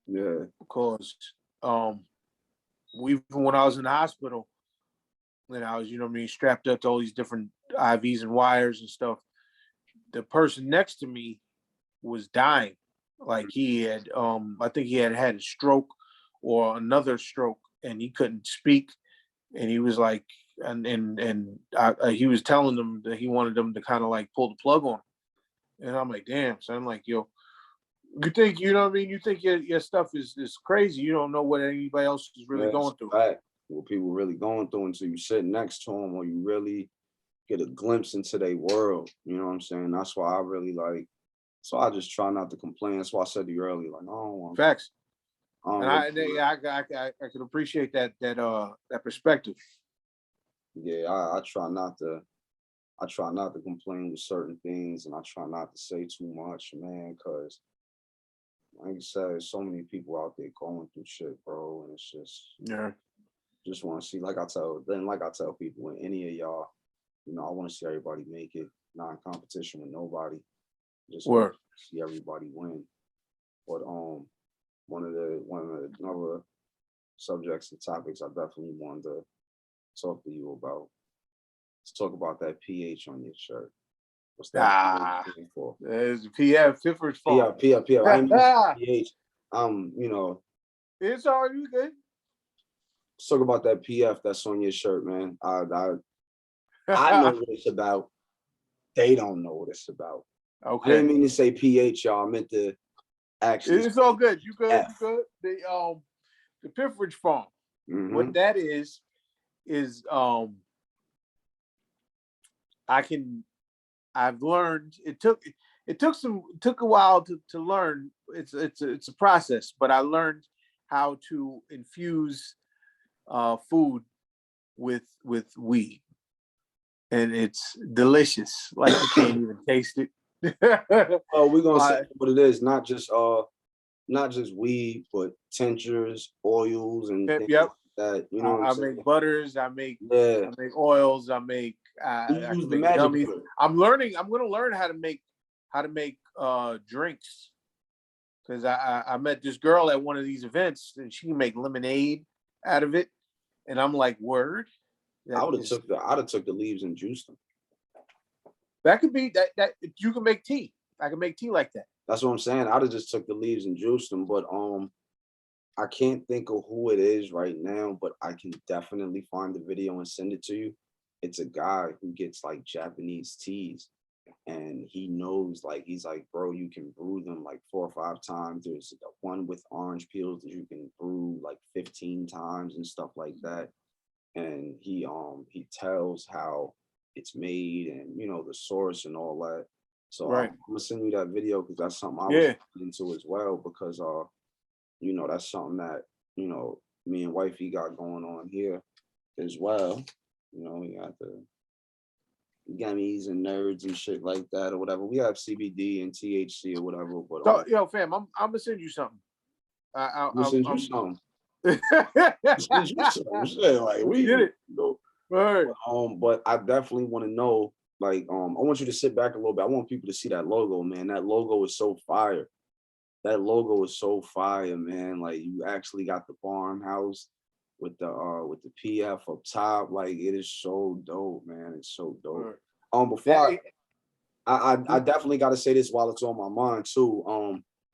Yeah. Because even when I was in the hospital and I was, strapped up to all these different IVs and wires and stuff, the person next to me was dying. Like he had, I think he had a stroke or another stroke, and he couldn't speak. And he was like, he was telling them that he wanted them to kind of like pull the plug on him. And I'm like, damn. So I'm like, yo, you think, you think your stuff is crazy. You don't know what anybody else is really going through. Right. What people really going through until you sit next to them or you really get a glimpse into their world. You know what I'm saying? That's why I really so I just try not to complain. That's why I said to you earlier, like, I don't want facts. And I can appreciate that perspective. Yeah, I try not to complain with certain things, and I try not to say too much, man, because like you said, there's so many people out there going through shit, bro, and it's just want to see, like I tell people, and any of y'all, I want to see everybody make it, not in competition with nobody, just want to see everybody win. But one of the other subjects and topics I definitely wanted to talk to you about. Let's talk about that PH on your shirt. What's that for? It's PF, Pifford Farm. PF. I mean PH. It's all you good. Let's talk about that PF that's on your shirt, man. I know what it's about. They don't know what it's about. Okay. I didn't mean to say PH, y'all. I meant to actually. It's all good. You good? F. You good? The Piffridge Farm. Mm-hmm. What that is I've learned. It took a while to learn. It's a process, but I learned how to infuse food with weed, and it's delicious. Like you can't even taste it. Oh, we're gonna say what it is. Not just weed, but tinctures, oils, and things like that. You know, I make butters. I make oils. I make gummies. Butter. I'm going to learn how to make drinks, because I met this girl at one of these events, and she can make lemonade out of it, and I'm like, word. I'd have took the leaves and juiced them. That could be that you can make tea. I can make tea like that. That's what I'm saying. I'd have just took the leaves and juiced them, but I can't think of who it is right now, but I can definitely find the video and send it to you. It's a guy who gets like Japanese teas, and he knows, like, he's like, bro, you can brew them like 4 or 5 times. There's one with orange peels that you can brew like 15 times and stuff like that. And he tells how it's made and the source and all that. So I'm gonna send you that video because that's something I was into as well, because that's something that me and wifey got going on here as well. We got the gummies and nerds and shit like that or whatever. We have CBD and THC or whatever. But So, yo, fam, I'm gonna send you something. we'll send you some. Get Send you some shit. Like it. Right. But I definitely want to know, like, I want you to sit back a little bit. I want people to see that logo, man. That logo is so fire. That logo is so fire, man. Like, you actually got the farmhouse with the PF up top. Like, it is so dope, man. It's so dope. Right. Before I definitely got to say this while it's on my mind too.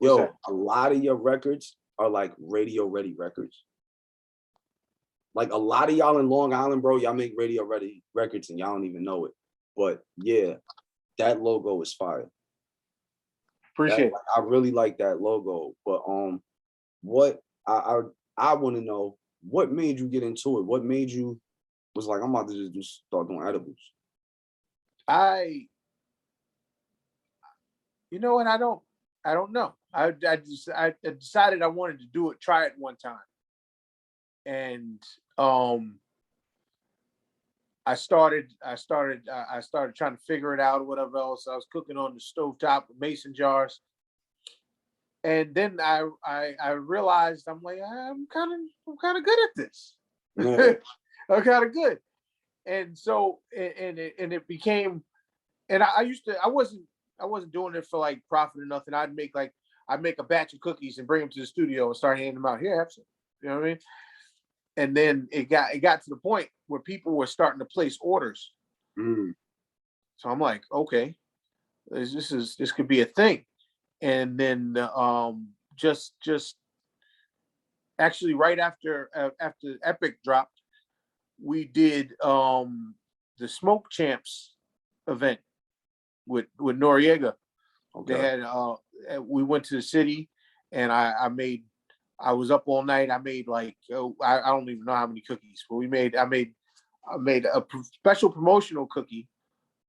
A lot of your records are like radio ready records. Like a lot of y'all in Long Island, bro, y'all make radio ready records and y'all don't even know it. But yeah, that logo is fire. Appreciate it. I really like that logo. But what I want to know, what made you get into it? What made you was like, I'm about to just start doing edibles? You know what? I don't know. I decided I wanted to do it, try it one time. And I started trying to figure it out or whatever else. I was cooking on the stovetop with mason jars. And then I realized I'm like, I'm kind of good at this. Yeah. I'm kind of good. And so it became, and I wasn't doing it for like profit or nothing. I'd make a batch of cookies and bring them to the studio and start handing them out. Here, have some. You know what I mean? And then it got to the point where people were starting to place orders. So I'm like, okay, this could be a thing. And then just actually right after Epic dropped, we did the Smoke Champs event with Noriega. Okay. They had we went to the city, and I was up all night. I made like I don't even know how many cookies, but I made a special promotional cookie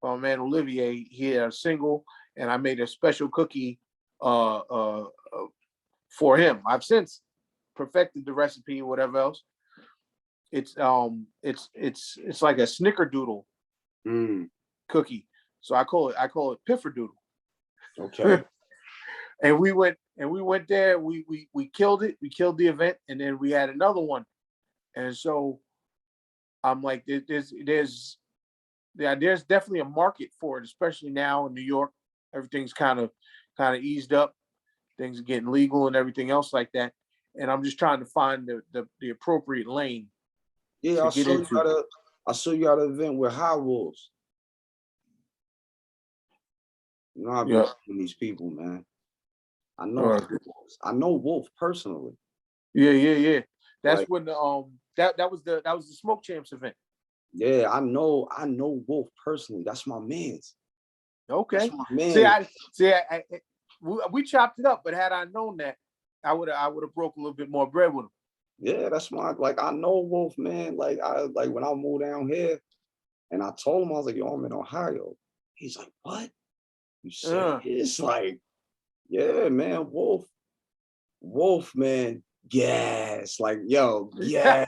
for my man Olivier. He had a single, and I made a special cookie for him. I've since perfected the recipe or whatever else. It's like a snickerdoodle cookie. So I call it pifferdoodle. Okay. And we went there. We killed it. We killed the event, and then we had another one. And so I'm like, there's definitely a market for it, especially now in New York. Everything's kind of eased up. Things are getting legal and everything else like that. And I'm just trying to find the appropriate lane. Yeah, I saw you at an event with High Wolves. You know, I've been seeing these people, man. I know Wolf personally. Yeah. That's like, when that was the Smoke Champs event. Yeah, I know Wolf personally. That's my man's. Okay. That's my man. We chopped it up, but had I known that, I would have broke a little bit more bread with him. Yeah, that's I know Wolf, man. Like when I moved down here, and I told him, I was like, yo, I'm in Ohio. He's like, what? You serious? Like, yeah, man, Wolf, man, gas. Like, yo, yeah.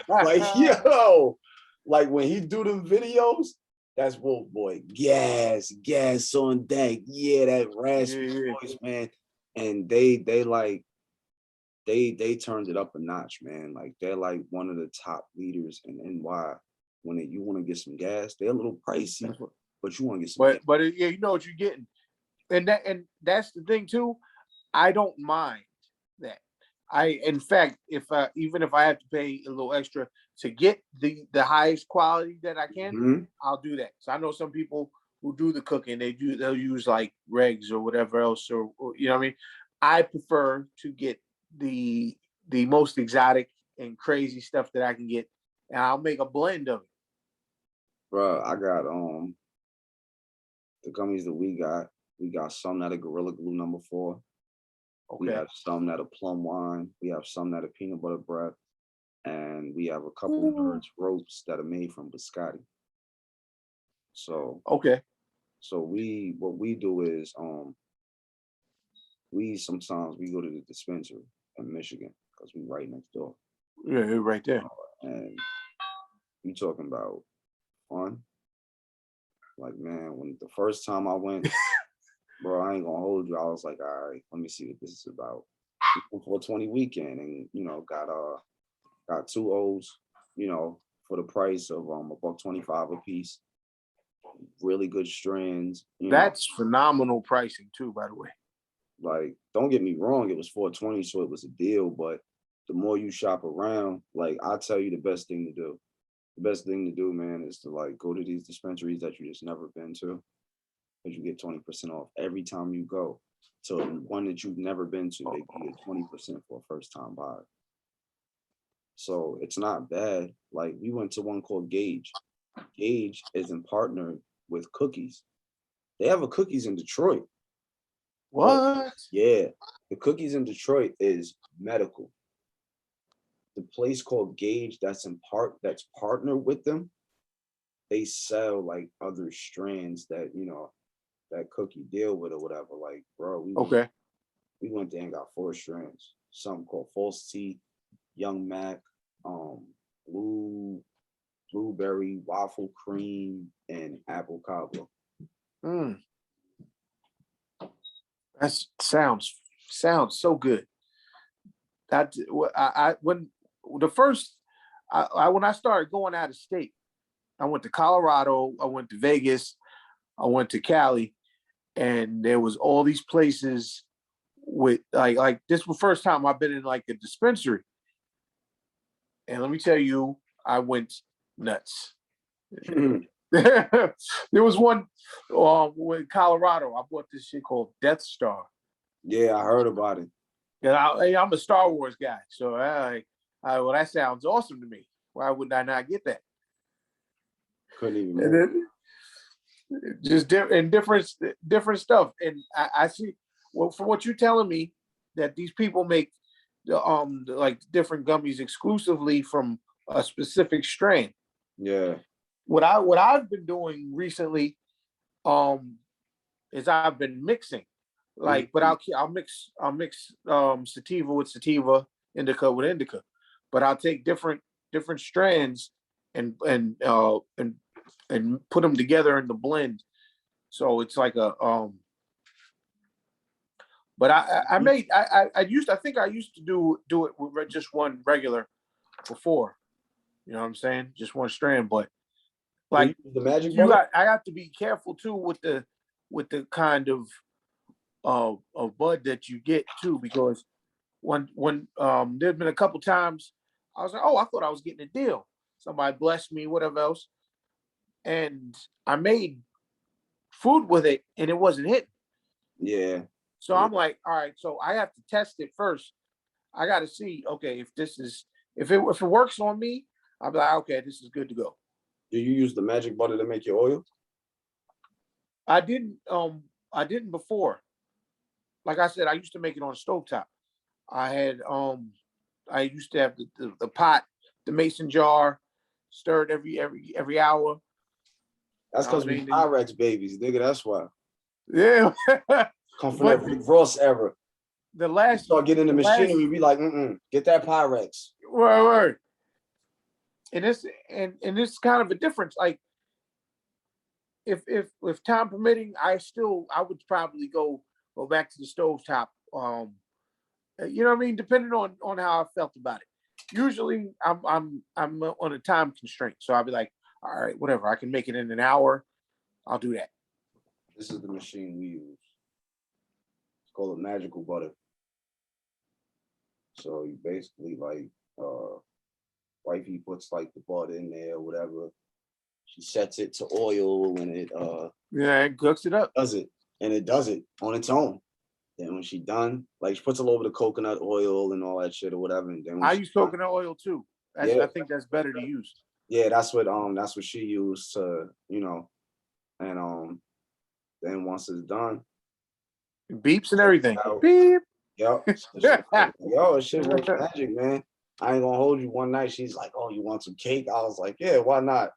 Like, yo, like when he do them videos, that's Wolf Boy. Gas on deck. Yeah, that raspy voice, man. And they turned it up a notch, man. Like, they're like one of the top leaders in NY. When you want to get some gas, they're a little pricey, but you want to get some gas. But yeah, you know what you're getting. And that's the thing too. I don't mind that. In fact, even if I have to pay a little extra to get the highest quality that I can, I'll do that. So I know some people who do the cooking, they'll use like regs or whatever else, or you know what I mean. I prefer to get the most exotic and crazy stuff that I can get, and I'll make a blend of it. Bro, I got the gummies that we got some that are Gorilla Glue number 4. Okay. We have some that are plum wine. We have some that are peanut butter bread. And we have a couple of nerds ropes that are made from biscotti. So okay. So what we do is sometimes we go to the dispensary in Michigan because we right next door. Yeah, right there. And you talking about fun? Like, man, when the first time I went, bro, I ain't gonna hold you. I was like, all right, let me see what this is about. 420 weekend, and got two O's, for the price of $1.25 a piece. Really good strands. That's phenomenal pricing too, by the way. Like, don't get me wrong, it was 420, so it was a deal. But the more you shop around, like, I tell you, the best thing to do. The best thing to do, man, is to like go to these dispensaries that you just never been to, because you get 20% off every time you go. So one that you've never been to, they give you 20% for a first time buyer. So it's not bad. Like, we went to one called Gage. Gage is in partner with Cookies. They have a Cookies in Detroit. What? Yeah, the Cookies in Detroit is medical. The place called Gage that's partnered with them, they sell like other strands that that Cookie deal with or whatever. Like, bro, we went there and got 4 strands. Something called False Tea, Young Mac, blueberry, waffle cream, and apple cobbler. That sounds so good. That when I started going out of state, I went to Colorado, I went to Vegas, I went to Cali, and there was all these places with like this was the first time I've been in like a dispensary. And let me tell you, I went nuts. There was one in Colorado. I bought this shit called Death Star. Yeah, I heard about it. And I'm a Star Wars guy, so well, that sounds awesome to me. Why would I not get that? Couldn't even. And then, just different stuff. And I see. Well, from what you're telling me, that these people make like different gummies exclusively from a specific strain. Yeah. What I've been doing recently, is I've been mixing, like, but I'll mix sativa with sativa, indica with indica, but I'll take different strands and put them together in the blend, so it's like a But I think I used to do it with just one regular before, you know what I'm saying, just one strand, but. Like the magic butter? I have to be careful too with the kind of bud that you get too, because when there's been a couple times I was like, oh, I thought I was getting a deal. Somebody blessed me, whatever else, and I made food with it and it wasn't hitting. Yeah. So I'm like, all right, so I have to test it first. I got to see, okay, if it works on me, I'll be like, okay, this is good to go. Do you use the magic butter to make your oil? I didn't before. Like I said, I used to make it on a stovetop. I used to have the pot, the mason jar, stirred every hour. That's because we Pyrex babies, nigga. That's why. Yeah. Come from that Rick Ross era. The last start getting the machinery, we like, get that Pyrex. Right. And it's kind of a difference. Like, if time permitting, I would probably go back to the stovetop. You know what I mean? Depending on how I felt about it. Usually, I'm on a time constraint, so I'll be like, all right, whatever. I can make it in an hour. I'll do that. This is the machine we use. It's called a magical butter. So you basically like, wifey puts like the butter in there or whatever. She sets it to oil and it cooks it up. Does it on its own. Then when she done, like, she puts it over the coconut oil and all that shit or whatever. And then I use coconut oil too. I think that's better to use. Yeah, that's what she used to, and then once it's done, it beeps and everything. Beep. Yo, shit was magic, man. I ain't gonna hold you. One night she's like, "Oh, you want some cake?" I was like, "Yeah, why not?"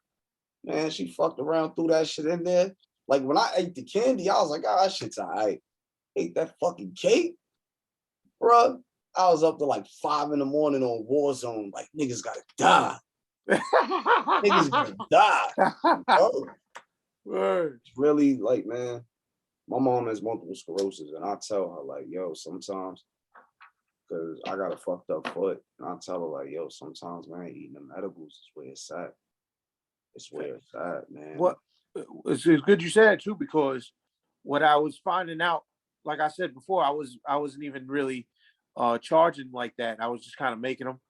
Man, she fucked around, threw that shit in there. Like, when I ate the candy, I was like, "Oh, that shit's all right." Ate that fucking cake, bruh. I was up to like 5 in the morning on Warzone. Like niggas gotta die. Niggas gotta die. Oh, Word. it's really like, man, my mom has multiple sclerosis, and I tell her like, yo, sometimes, because I got a fucked up foot, and I tell her like, yo, sometimes, man, eating the medicals is where it's at. It's where it's at, man. What it's good you said too, because what I was finding out, like I said before, I wasn't even really charging like that. I was just kind of making them,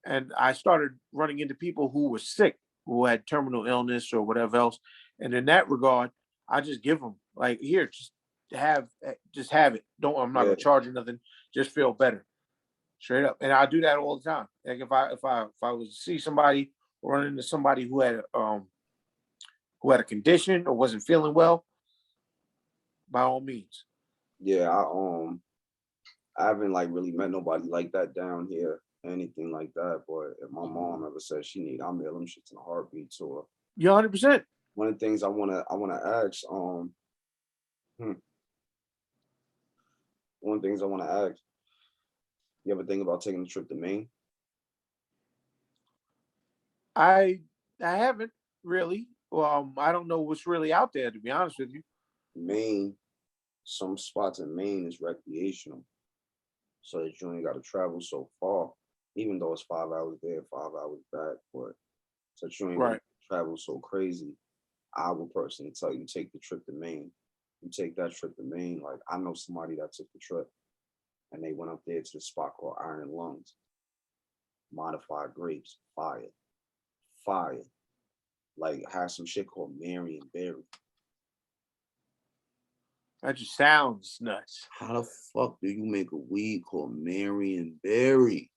and I started running into people who were sick, who had terminal illness or whatever else, and in that regard, I just give them like, here, just have it. Don't I'm not Yeah, gonna charge you nothing. Just feel better, straight up, and I do that all the time. Like if I was to see somebody or run into somebody who had a condition or wasn't feeling well, by all means. yeah. I haven't like really met nobody like that down here, anything like that. But if my mom ever says she need, I'll mail them shits in a heartbeat to her. You 100%. One of the things I wanna ask, hmm, one of the things I wanna ask, you ever think about taking a trip to Maine? I I haven't really. I don't know what's really out there, to be honest with you. Maine, some spots in Maine is recreational, so that you ain't gotta travel so far, even though it's 5 hours there, 5 hours back, but so that you ain't gonna Right. travel so crazy. I would personally tell you take the trip to Maine. You take that trip to Maine, like I know somebody that took the trip and they went up there to the spot called Iron Lungs, modified grapes, fire, fire. Like has some shit called Marion Berry. That just sounds nuts. How the fuck do you make a weed called Marion Berry?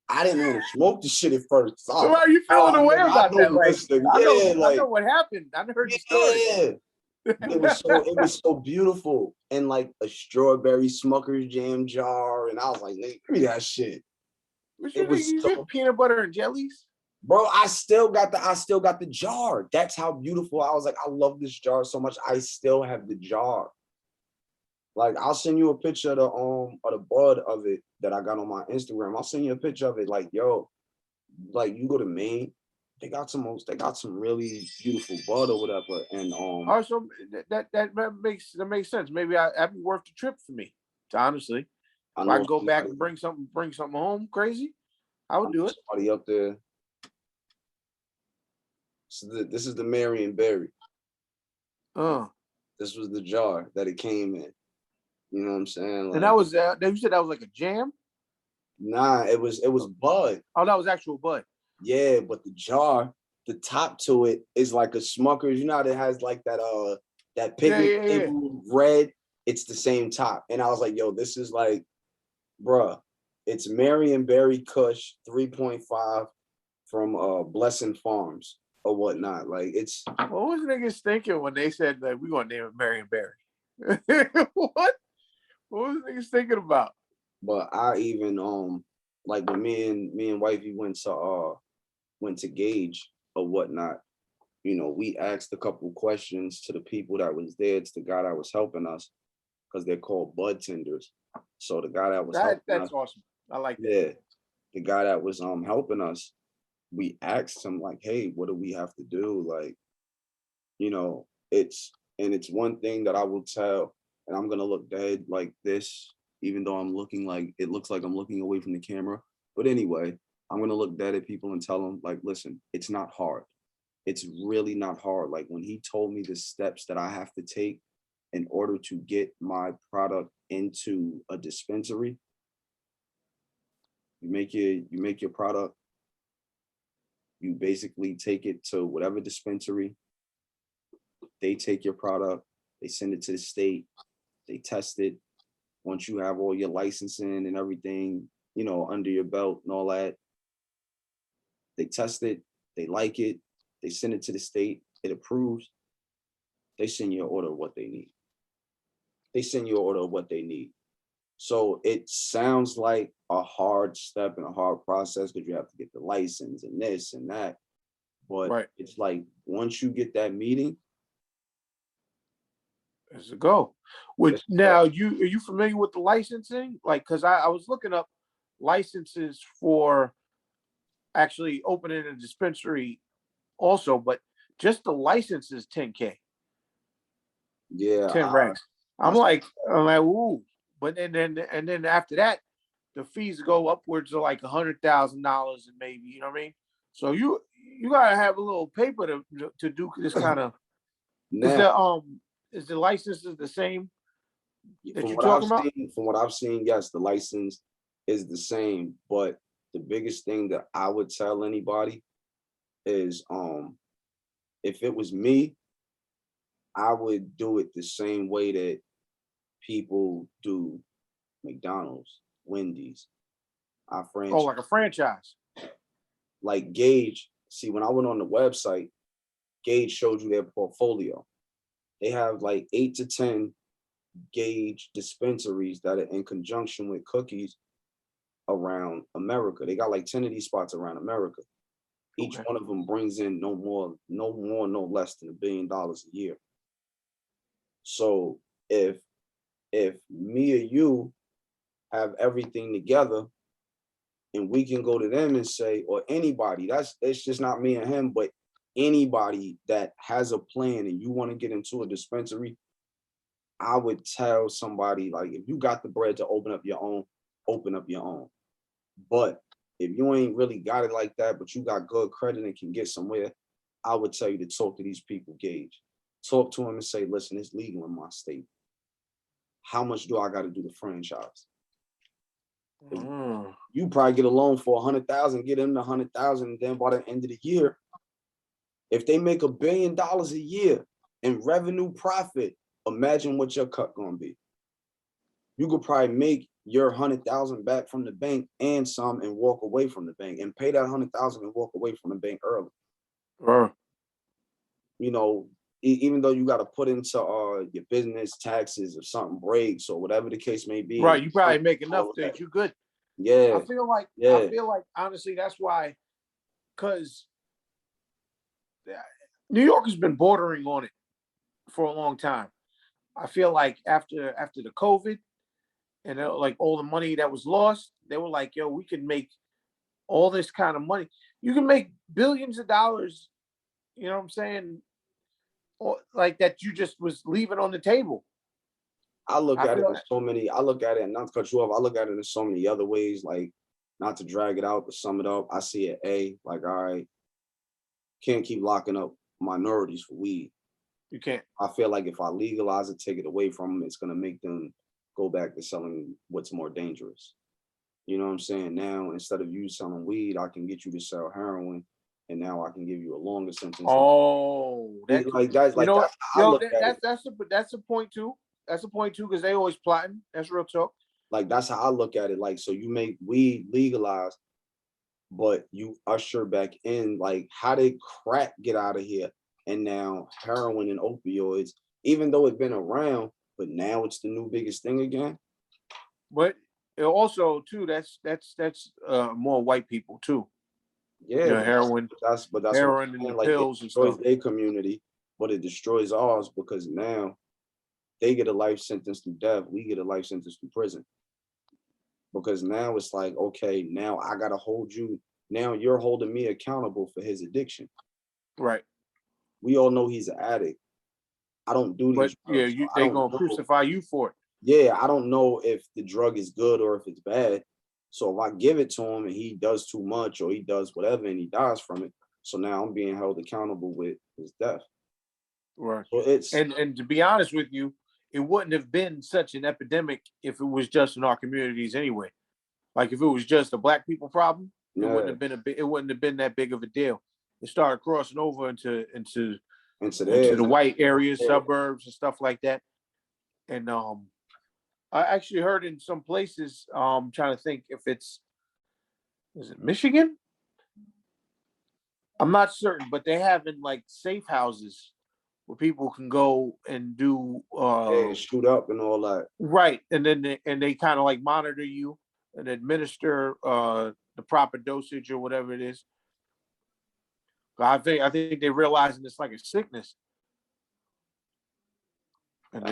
I didn't want to smoke the shit at first. So how are you feeling Nah, away nigga, I about know that? you Like, listening. I know, Yeah, I know like, what happened. I heard the story. yeah. It was so beautiful. And like a strawberry Smucker's jam jar. And I was like, nigga, give me that shit. What It you think was you so, get? Peanut butter and jellies? bro, I still got the jar. That's how beautiful. I was like, I love this jar so much. I still have the jar. Like I'll send you a picture of the bud of it that I got on my Instagram. I'll send you a picture of it. Like, yo, like you go to Maine, they got some really beautiful bud or whatever. And Also, that makes sense. Maybe that'd be worth the trip for me. Honestly, I if I know can go back somebody, and bring something home crazy, I I would know do it. somebody up there. So this is the Marion Berry. Uh, This was the jar that it came in. You know what I'm saying? and Like, that was you said that was like a jam. nah, it was bud. Oh, that was actual bud. Yeah, but the jar, the top to it is like a Smucker's. You know how it has like that Yeah, picnic yeah, yeah. table red. It's the same top. And I was like, yo, this is like, bruh, it's Marion Berry Kush 3.5 from Blessing Farms or whatnot. Like it's What was niggas thinking when they said that we gonna name it Marion Barry? What? What was niggas thinking about? but I even like when me and wifey went to Gauge or whatnot, we asked a couple questions to the people that was there, to the guy that was helping us, because they're called bud tenders. So the guy that was helping us, That's awesome. I like that. yeah, the guy that was helping us, we asked him like, hey, what do we have to do? Like, it's one thing that I will tell, and I'm gonna look dead like this, even though I'm looking like it looks like I'm looking away from the camera. But anyway, I'm gonna look dead at people and tell them, like, listen, it's not hard. It's really not hard. Like when he told me the steps that I have to take in order to get my product into a dispensary, you make your product, you basically take it to whatever dispensary, they take your product, they send it to the state, they test it. Once you have all your licensing and everything, under your belt and all that, they test it, they like it, they send it to the state, it approves, they send you an order of what they need. They send you an order of what they need. So it sounds like a hard step and a hard process because you have to get the license and this and that. But Right. it's like once you get that meeting, There's a go. Which now are you familiar with the licensing? Like, because I was looking up licenses for actually opening a dispensary also, but just the license is 10K, Yeah, 10 racks. I I'm like, ooh. But then after that, the fees go upwards of like $100,000 and maybe, you know what I mean? So you gotta have a little paper to do this kind of. now Is the licenses the same that from you're what I've talking about? seen, yes, the license is the same. But the biggest thing that I would tell anybody is, if it was me, I would do it the same way that people do McDonald's, Wendy's. I Oh, franchise like a franchise. like Gage. See, when I went on the website, Gage showed you their portfolio. They have like 8 to 10 Gage dispensaries that are in conjunction with Cookies around America. They got like 10 of these spots around America. Each Okay. one of them brings in no less than $1 billion a year. So if me or you have everything together and we can go to them and say, or anybody, it's just not me and him, but anybody that has a plan and you want to get into a dispensary, I would tell somebody, like, if you got the bread to open up your own, open up your own. But if you ain't really got it like that, but you got good credit and can get somewhere, I would tell you to talk to these people, Gage. Talk to them and say, listen, it's legal in my state. How much do I got to do the franchise? You probably get a loan for 100,000, get them the 100,000, and then by the end of the year, if they make $1 billion a year in revenue profit, imagine what your cut gonna be. You could probably make your 100,000 back from the bank and some, and walk away from the bank and pay that 100,000 and walk away from the bank early. You know, even though you got to put into your business taxes if something breaks or whatever the case may be. Right, you probably make enough that you good. Yeah. I feel like honestly that's why, because New York has been bordering on it for a long time. I feel like after the COVID and like all the money that was lost, they were like, yo, we can make all this kind of money. You can make billions of dollars, you know what I'm saying? Or like that you just was leaving on the table. I look at it in so many, I look at it, and not to cut you off, I look at it in so many other ways, like, not to drag it out, to sum it up, I see it, like, all right, can't keep locking up minorities for weed. You can't. I feel like if I legalize it, take it away from them, it's going to make them go back to selling what's more dangerous. You know what I'm saying? Now, instead of you selling weed, I can get you to sell heroin, and now I can give you a longer sentence. Oh, that's a point too. That's a point too, because they always plotting. That's real talk. Like, that's how I look at it. Like, so you make weed legalized, but you usher back in, like, how did crack get out of here? And now heroin and opioids, even though it's been around, but now it's the new biggest thing again. But also too, that's more white people too. Yeah, you know, heroin. That's heroin and the like, pills and stuff. It destroys their community, but it destroys ours, because now they get a life sentence through death. We get a life sentence through prison. Because now it's like, okay, now I gotta hold you. Now you're holding me accountable for his addiction. Right. We all know he's an addict. I don't do these. But drugs, yeah, they gonna crucify you for it. Yeah, I don't know if the drug is good or if it's bad. So if I give it to him and he does too much or he does whatever and he dies from it, so now I'm being held accountable with his death. Right. So it's and to be honest with you, it wouldn't have been such an epidemic if it was just in our communities anyway. Like if it was just a black people problem, it wouldn't have been that big of a deal. It started crossing over into the white areas, suburbs, and stuff like that. And I actually heard in some places, trying to think if is it Michigan? I'm not certain, but they have in like safe houses where people can go and do shoot up and all that. Right. And then they kind of like monitor you and administer the proper dosage or whatever it is. I think they're realizing it's like a sickness. And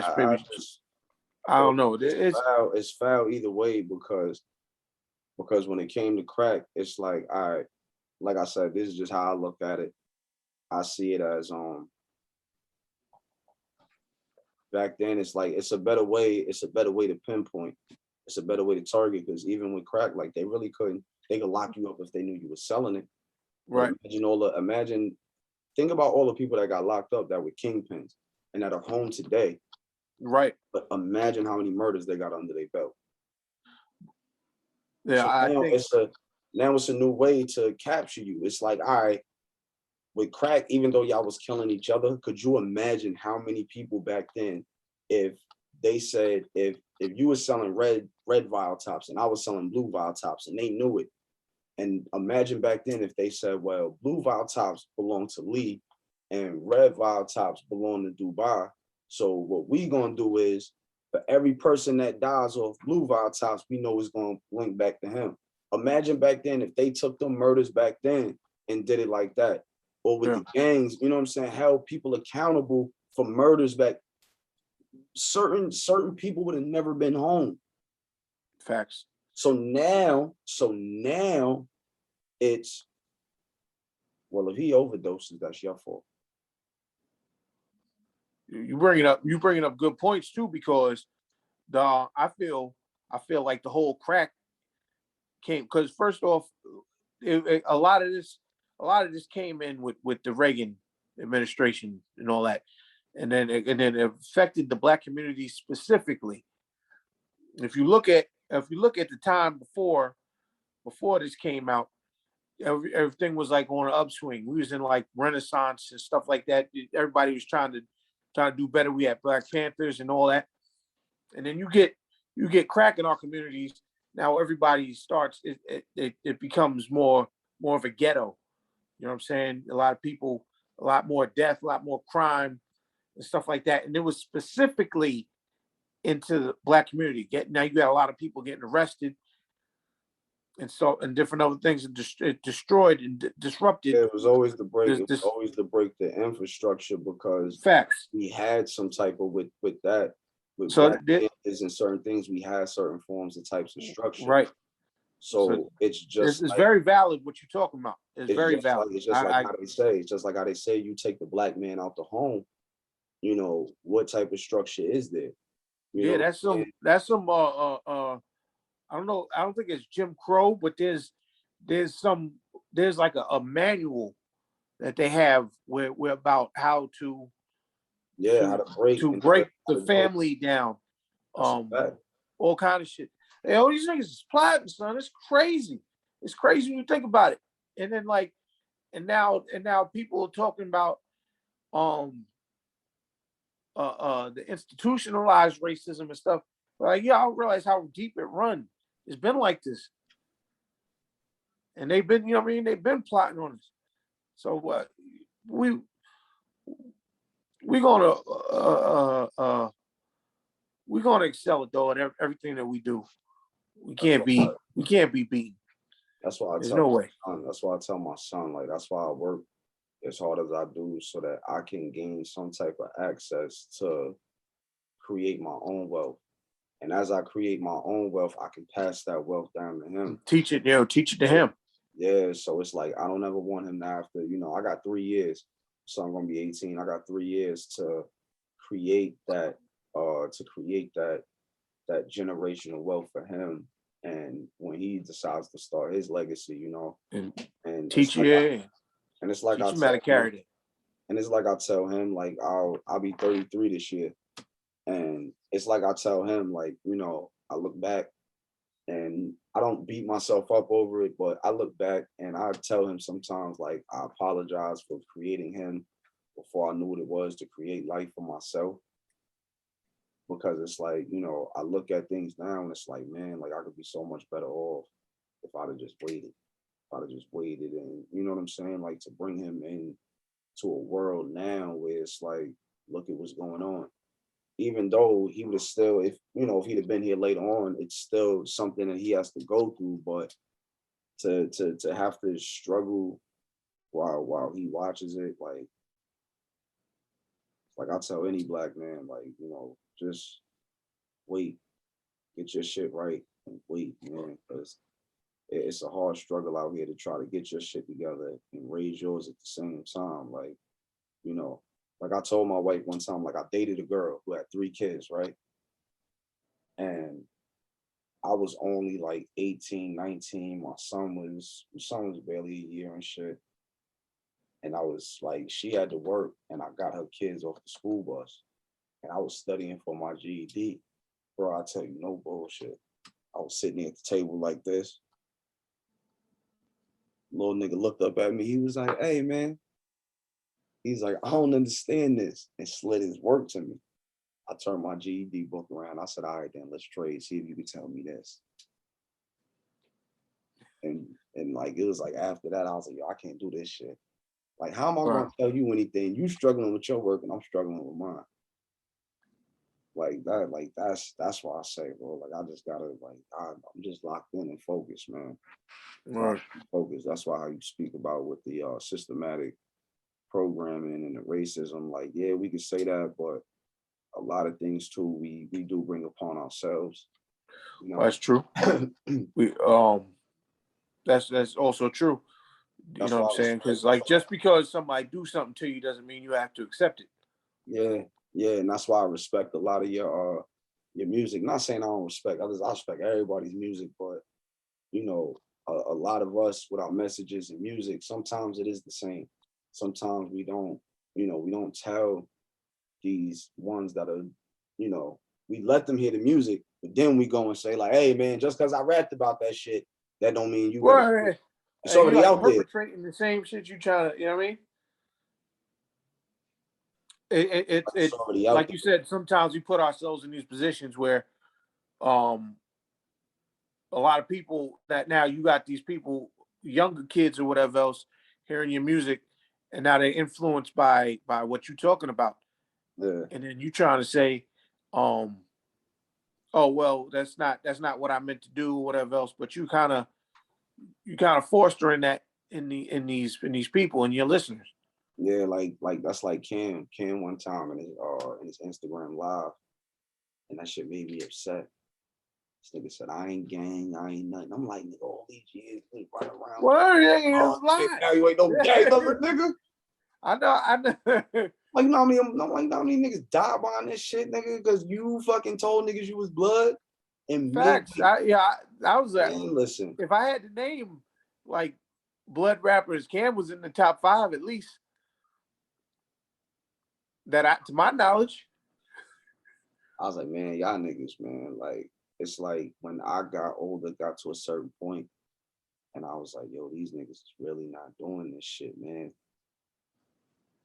I don't know. It's foul either way because when it came to crack, it's like, all right, like I said, this is just how I look at it. I see it as back then it's like it's a better way to pinpoint. It's a better way to target because even with crack, like they could lock you up if they knew you were selling it. But right, think about all the people that got locked up that were kingpins and that are home today. right. But imagine how many murders they got under their belt. Yeah, So I think now it's a new way to capture you. It's like, all right, with crack, even though y'all was killing each other, could you imagine how many people back then, if they said if you were selling red vial tops and I was selling blue vial tops and they knew it, and imagine back then if they said, well, blue vial tops belong to Lee and red vial tops belong to Dubai. So what we gonna do is for every person that dies off blue vial tops, we know it's gonna link back to him. Imagine back then if they took them murders back then and did it like that. Or with yeah, the gangs, you know what I'm saying, held people accountable for murders back. Certain people would have never been home. facts. So now it's, well, if he overdoses, that's your fault. You bringing up good points too, because I feel like the whole crack came because first off, a lot of this came in with the Reagan administration and all that, and then it affected the Black community specifically. If you look at the time before this came out, everything was like on an upswing. We was in like Renaissance and stuff like that. Everybody was trying to do better. We had Black Panthers and all that, and then you get crack in our communities. Now everybody starts it becomes more of a ghetto. You know what I'm saying? A lot of people, a lot more death, a lot more crime and stuff like that. And it was specifically into the Black community. Now you got a lot of people getting arrested and different other things, and it destroyed and disrupted It was always the break. It was this always to break the infrastructure because facts. we had some type of with that with So Black Panthers and certain things. We had certain forms of types of structure. right. So So it's just it's like very valid what you're talking about. It's very valid. it's just like how they say. It's just like how they say you take the Black man out the home. You know what type of structure is there? You Yeah, know, that's some I don't know. I don't think it's Jim Crow, but there's some there's like a manual that they have where about how yeah, how to to break and break how the to do it. family down, That's a um, fact. all kind of shit. Hey, all these niggas is plotting, son. It's crazy. It's crazy when you think about it. And then like, and now people are talking about um the institutionalized racism and stuff. Like, yeah, I don't realize how deep it runs. It's been like this, and they've been, you know what I mean? They've been plotting on us. So we we gonna we're gonna excel at though at everything that we do. We That's can't why be we can't be beaten. that's why I There's tell no my way. son. That's why I tell my son, like that's why I work as hard as I do so that I can gain some type of access to create my own wealth. And as I create my own wealth, I can pass that wealth down to him. Teach it to So, him. yeah, so it's like I don't ever want him to have to, I got 3 years, so I'm gonna be 18. I got 3 years to create that generational wealth for him. And when he decides to start his legacy, And and teach you, it's like I teach him how to tell him, carry it. and it's like I tell him, like I'll be 33 this year. And it's like I tell him, like, I look back and I don't beat myself up over it, but I look back and I tell him sometimes, like, I apologize for creating him before I knew what it was to create life for myself. Because it's like, I look at things now and it's like, man, like I could be so much better off if I'd have just waited. If I'd have just waited and you know what I'm saying? Like to bring him in to a world now where it's like, look at what's going on. Even though he would have still, if he'd have been here later on, it's still something that he has to go through. But to have to struggle while he watches it, like I tell any Black man, like, just wait, get your shit right and wait, man, because it's a hard struggle out here to try to get your shit together and raise yours at the same time. Like, you know, like I told my wife one time, like I dated a girl who had 3 kids, right? And I was only like 18, 19. My son was barely a year and shit. And I was like, she had to work and I got her kids off the school bus. And I was studying for my GED. Bro, I tell you, no bullshit. I was sitting at the table like this. Little nigga looked up at me. He was like, hey, man. He's like, I don't understand this. And slid his work to me. I turned my GED book around. I said, all right, then let's trade. See if you can tell me this. And like, it was like after that, I was like, yo, I can't do this shit. Like, how am I Right. going to tell you anything? You struggling with your work and I'm struggling with mine. Like that's why I say, bro, like I just gotta I'm just locked in and focused, man. Right. Focused. That's why how you speak about with the systematic programming and the racism, like, yeah, we can say that, but a lot of things too, we do bring upon ourselves, you know. That's true. We that's also true. You That's know what why I'm I saying? respect. Because like just because somebody do something to you doesn't mean you have to accept it. Yeah, yeah, and that's why I respect a lot of your music. Not saying I don't respect others, I respect everybody's music, but you know, a lot of us with our messages and music, sometimes it is the same. Sometimes we don't, we don't tell these ones that are, you know, we let them hear the music, but then we go and say, like, hey man, just because I rapped about that shit, that don't mean you better. Well, It's you already like out there. perpetrating the same shit you trying to, you know what I mean? It's It already out like there. you said, sometimes we put ourselves in these positions where um a lot of people that now you got these people, younger kids or whatever else, hearing your music, and now they're influenced by what you're talking about, Yeah. and then you trying to say, um, oh well, that's not what I meant to do, or whatever else. But you kind of fostering that in these people and your listeners. Yeah, like that's like Cam one time in his Instagram live, and that shit made me upset. This nigga said, I ain't gang, I ain't nothing. I'm like, nigga, all these years we run around. Well, yeah, Oh it's shit, lies. now you ain't no gang number, nigga. I know. Like, you know how many, I'm like, you know how many niggas die behind this shit, nigga, because you fucking told niggas you was blood and made Facts. I was man, listen. if I had to name like blood rappers, Cam was in the top 5 at least to my knowledge. I was like, man, y'all niggas, man. Like, it's like when I got older, got to a certain point, and I was like, yo, these niggas is really not doing this shit, man.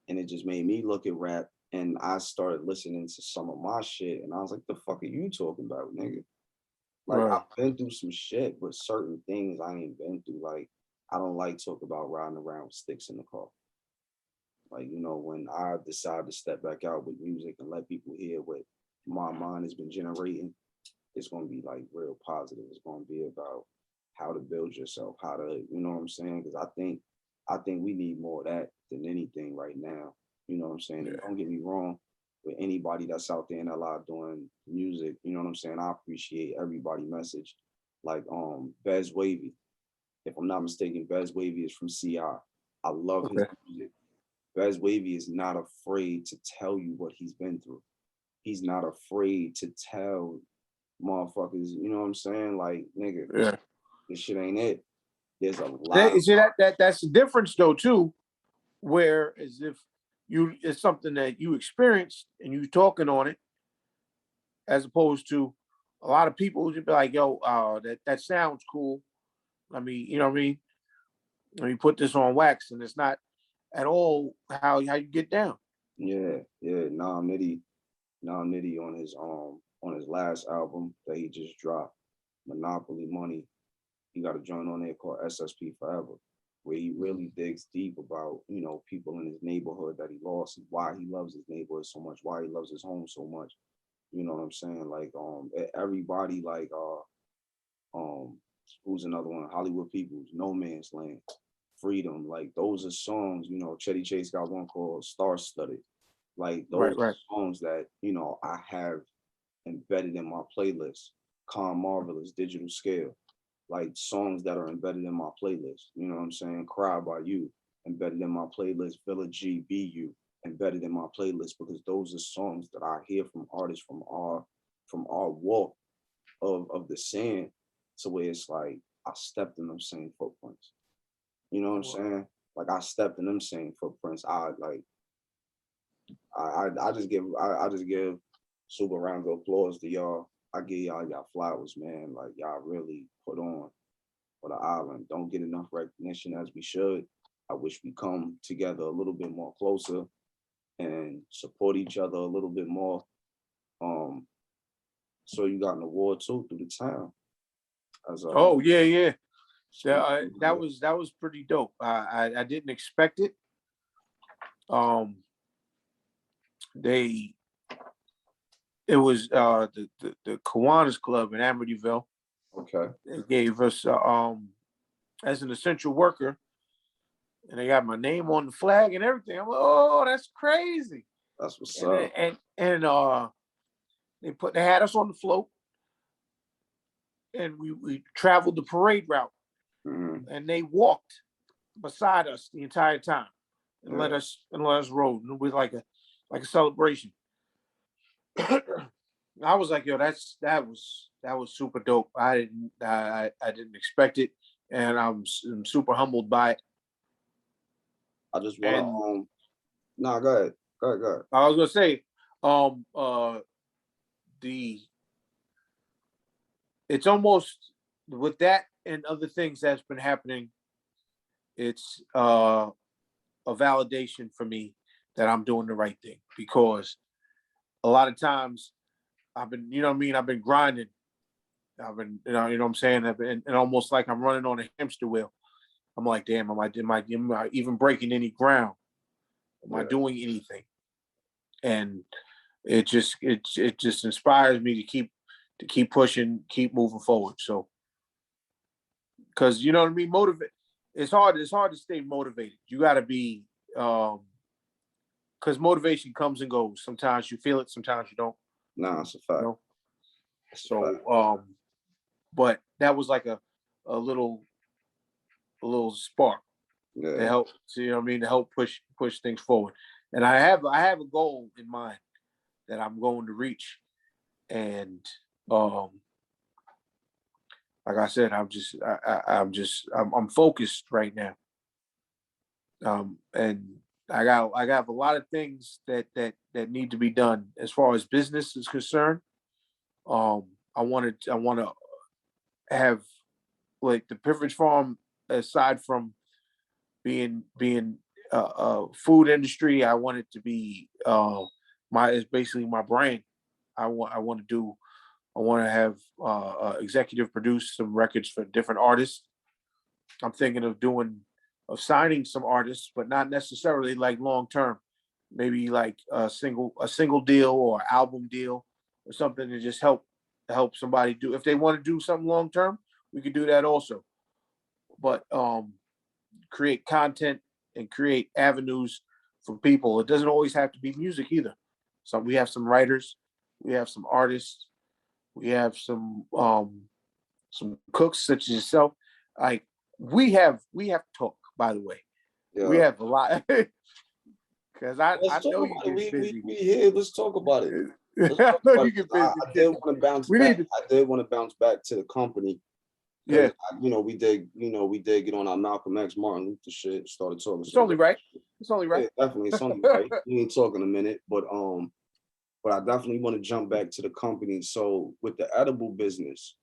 And it just made me look at rap, and I started listening to some of my shit, and I was like, the fuck are you talking about, nigga? Like, Right. I've been through some shit, but certain things I ain't been through. Like, I don't like talk about riding around with sticks in the car. Like, when I decide to step back out with music and let people hear what my mind has been generating, it's gonna be like real positive. It's gonna be about how to build yourself, how to, you know what I'm saying? Because I think we need more of that than anything right now. You know what I'm saying? And Yeah. don't get me wrong, with anybody that's out there in LA doing music, you know what I'm saying? I appreciate everybody message. Like Bez Wavy. If I'm not mistaken, Bez Wavy is from CI. I love his Okay. music. Bez Wavy is not afraid to tell you what he's been through. He's not afraid to tell motherfuckers, you know what I'm saying? Like, nigga, Yeah. this shit ain't it. There's a lot of See that's the difference though too, where as if it's something that you experienced and you talking on it, as opposed to a lot of people who just be like, yo, that sounds cool. Let me, you know what I mean? Let me put this on wax, and it's not at all how you get down. yeah. Nitty on his last album that he just dropped, Monopoly Money. He got a joint on there called SSP Forever, where he really digs deep about, people in his neighborhood that he lost and why he loves his neighborhood so much, why he loves his home so much. You know what I'm saying? Like everybody like um who's another one? Hollywood Peoples, No Man's Land, Freedom. Like those are songs, Chetty Chase got one called Star Studded. Like those Right. songs that, I have embedded in my playlist. Calm Marvelous, Digital Scale, like songs that are embedded in my playlist. You know what I'm saying? Cry by You, embedded in my playlist. Villa G, Be You, embedded in my playlist, because those are songs that I hear from artists from our walk of the scene, to where it's like I stepped in them same footprints. You know what I'm saying? Like I stepped in them same footprints. I just give super round of applause to y'all. I give y'all flowers, man. Like y'all really put on for the island. Don't get enough recognition as we should. I wish we come together a little bit more closer and support each other a little bit more. So you got an award too through the town. As Oh yeah. That was pretty dope. I didn't expect it. It was the Kiwanis Club in Amityville. Okay. They gave us as an essential worker, and they got my name on the flag and everything. I'm like, oh, that's crazy. That's what's up. And they had us on the float, and we traveled the parade route, and they walked beside us the entire time and let us roll. And it was like a celebration. I was like, yo, that was super dope. I didn't expect it, and I'm super humbled by it. I just want to no, go ahead. Go ahead. I was gonna say, it's almost with that and other things that's been happening, it's a validation for me that I'm doing the right thing, because a lot of times I've been, you know what I mean, I've been grinding. I've been, you know what I'm saying? I've been, and almost like I'm running on a hamster wheel. I'm like, damn, am I even breaking any ground? Am I doing anything? And it just inspires me to keep pushing, keep moving forward. So, because you know what I mean, it's hard to stay motivated. You got to be, because motivation comes and goes. Sometimes you feel it, sometimes you don't. Nah, it's a fact. You know? So, but that was like a little spark to help. So, you know what I mean, to help push things forward. And I have a goal in mind that I'm going to reach, and like I said, I'm focused right now, and I got a lot of things that need to be done as far as business is concerned. I want to have, like, the Pivot Farm, aside from being a food industry, I want it to be it's basically my brand. I want to have executive produce some records for different artists. I'm thinking of signing some artists, but not necessarily like long term. Maybe like a single deal or album deal or something to just help somebody do. If they want to do something long term, we could do that also. But create content and create avenues for people. It doesn't always have to be music either. So we have some writers, we have some artists, we have some cooks such as yourself. Like we have to talk, by the way. Yeah. We have a lot. Because I know you get busy. We here. Let's talk about it. I did want to bounce back. I did want to bounce back to the company. Yeah, we did get on our Malcolm X, Martin Luther shit. Started talking. It's only right. It's only right. Yeah, definitely, it's only right. We ain't talking a minute, but I definitely want to jump back to the company. So with the edible business,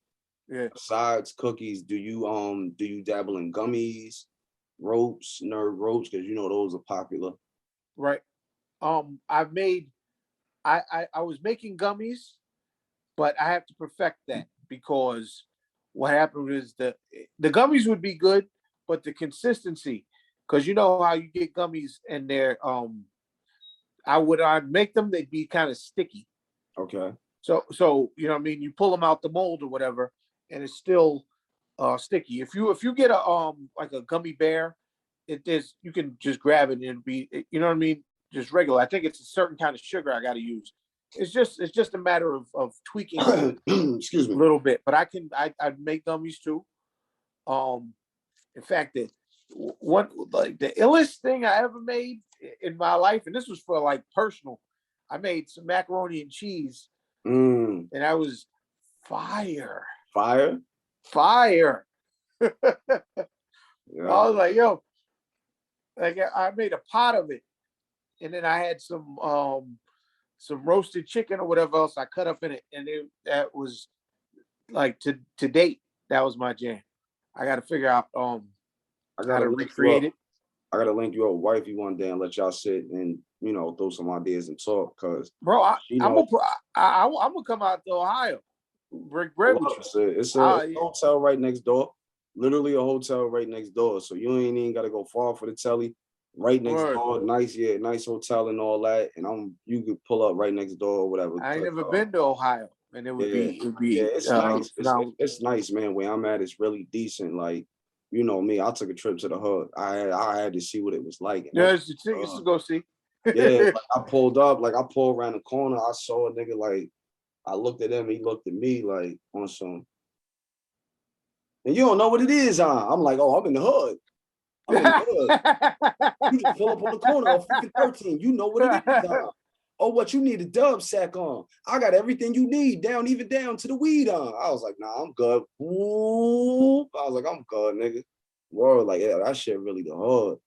besides cookies, do you dabble in gummies, ropes, nerd ropes? Because those are popular. Right. I was making gummies, but I have to perfect that, because what happened is the gummies would be good, but the consistency, because you know how you get gummies and they're I'd make them, they'd be kind of sticky. Okay. So you know what I mean, you pull them out the mold or whatever, and it's still sticky. If you get a like a gummy bear, you can just grab it and it'd be, you know what I mean, just regular. I think it's a certain kind of sugar I got to use it's just a matter of tweaking it Excuse a me. little bit. But I make gummies too. In fact, like the illest thing I ever made in my life, and this was for like personal. I made some macaroni and cheese, and I was fire. Fire. Yeah. I was like, yo, like I made a pot of it, and then I had some roasted chicken or whatever else I cut up in it, and that was like to date, that was my jam. I got to figure out how to recreate it. I gotta link you up with wifey one day and let y'all sit and throw some ideas and talk. Cause bro, I'm gonna come out to Ohio, break bread with you. It's a hotel right next door, literally a hotel right next door. So you ain't even gotta go far for the telly. Right next door, nice hotel and all that. And you could pull up right next door or whatever. I ain't never been to Ohio, and it would be it's nice. It's nice, man. Where I'm at, it's really decent. Like, you know me, I took a trip to the hood. I had to see what it was like. Yeah, it's the tickets to go see. Yeah, like I pulled around the corner. I saw a nigga, like, I looked at him, he looked at me like on some. And you don't know what it is, huh? I'm like, oh, I'm in the hood. I'm in the hood. You just pull up on the corner of 13. You know what it is, huh? Oh, what you need a dub sack on. I got everything you need, even down to the weed on. I was like, nah, I'm good. Ooh. I was like, I'm good, nigga. Word, like, yeah, that shit really the hood.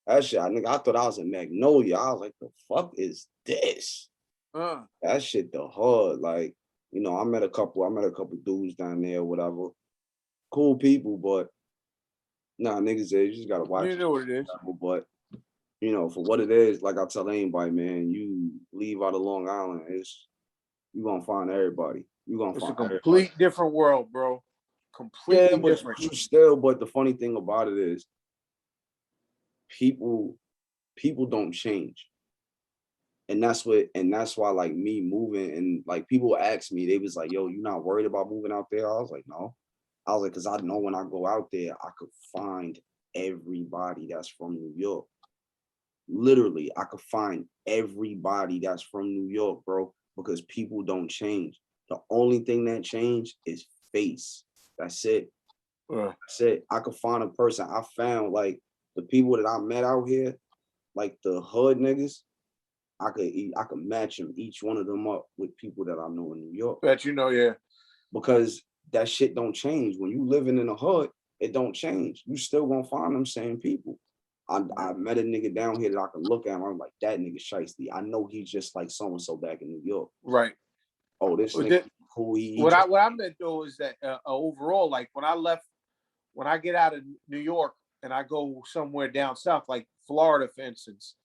That shit, nigga, I thought I was in Magnolia. I was like, the fuck is this? That shit the hood. Like, I met a couple dudes down there, whatever. Cool people, but nah, niggas, you just gotta watch. You know what it is. But for what it is, like I tell anybody, man, you leave out of Long Island, you gonna find everybody. It's a complete different world, bro. Completely different. But the funny thing about it is, people don't change. And that's why, like, me moving, and like people ask me, they was like, yo, you not worried about moving out there? I was like, no. I was like, because I know when I go out there, I could find everybody that's from New York. Literally, I could find everybody that's from New York, bro, because people don't change. The only thing that changed is face. That's it. That's it. I could find a person. I found, like, the people that I met out here, like the hood niggas, I could match them, each one of them up with people that I know in New York. Yeah. Because that shit don't change. When you living in the hood, it don't change. You still gonna find them same people. I met a nigga down here that I can look at him. I'm like, that nigga shiesty. I know he's just like so-and-so back in New York. Right. Oh, this nigga cool. What I meant though is that overall, like when I get out of New York and I go somewhere down south, like Florida, for instance,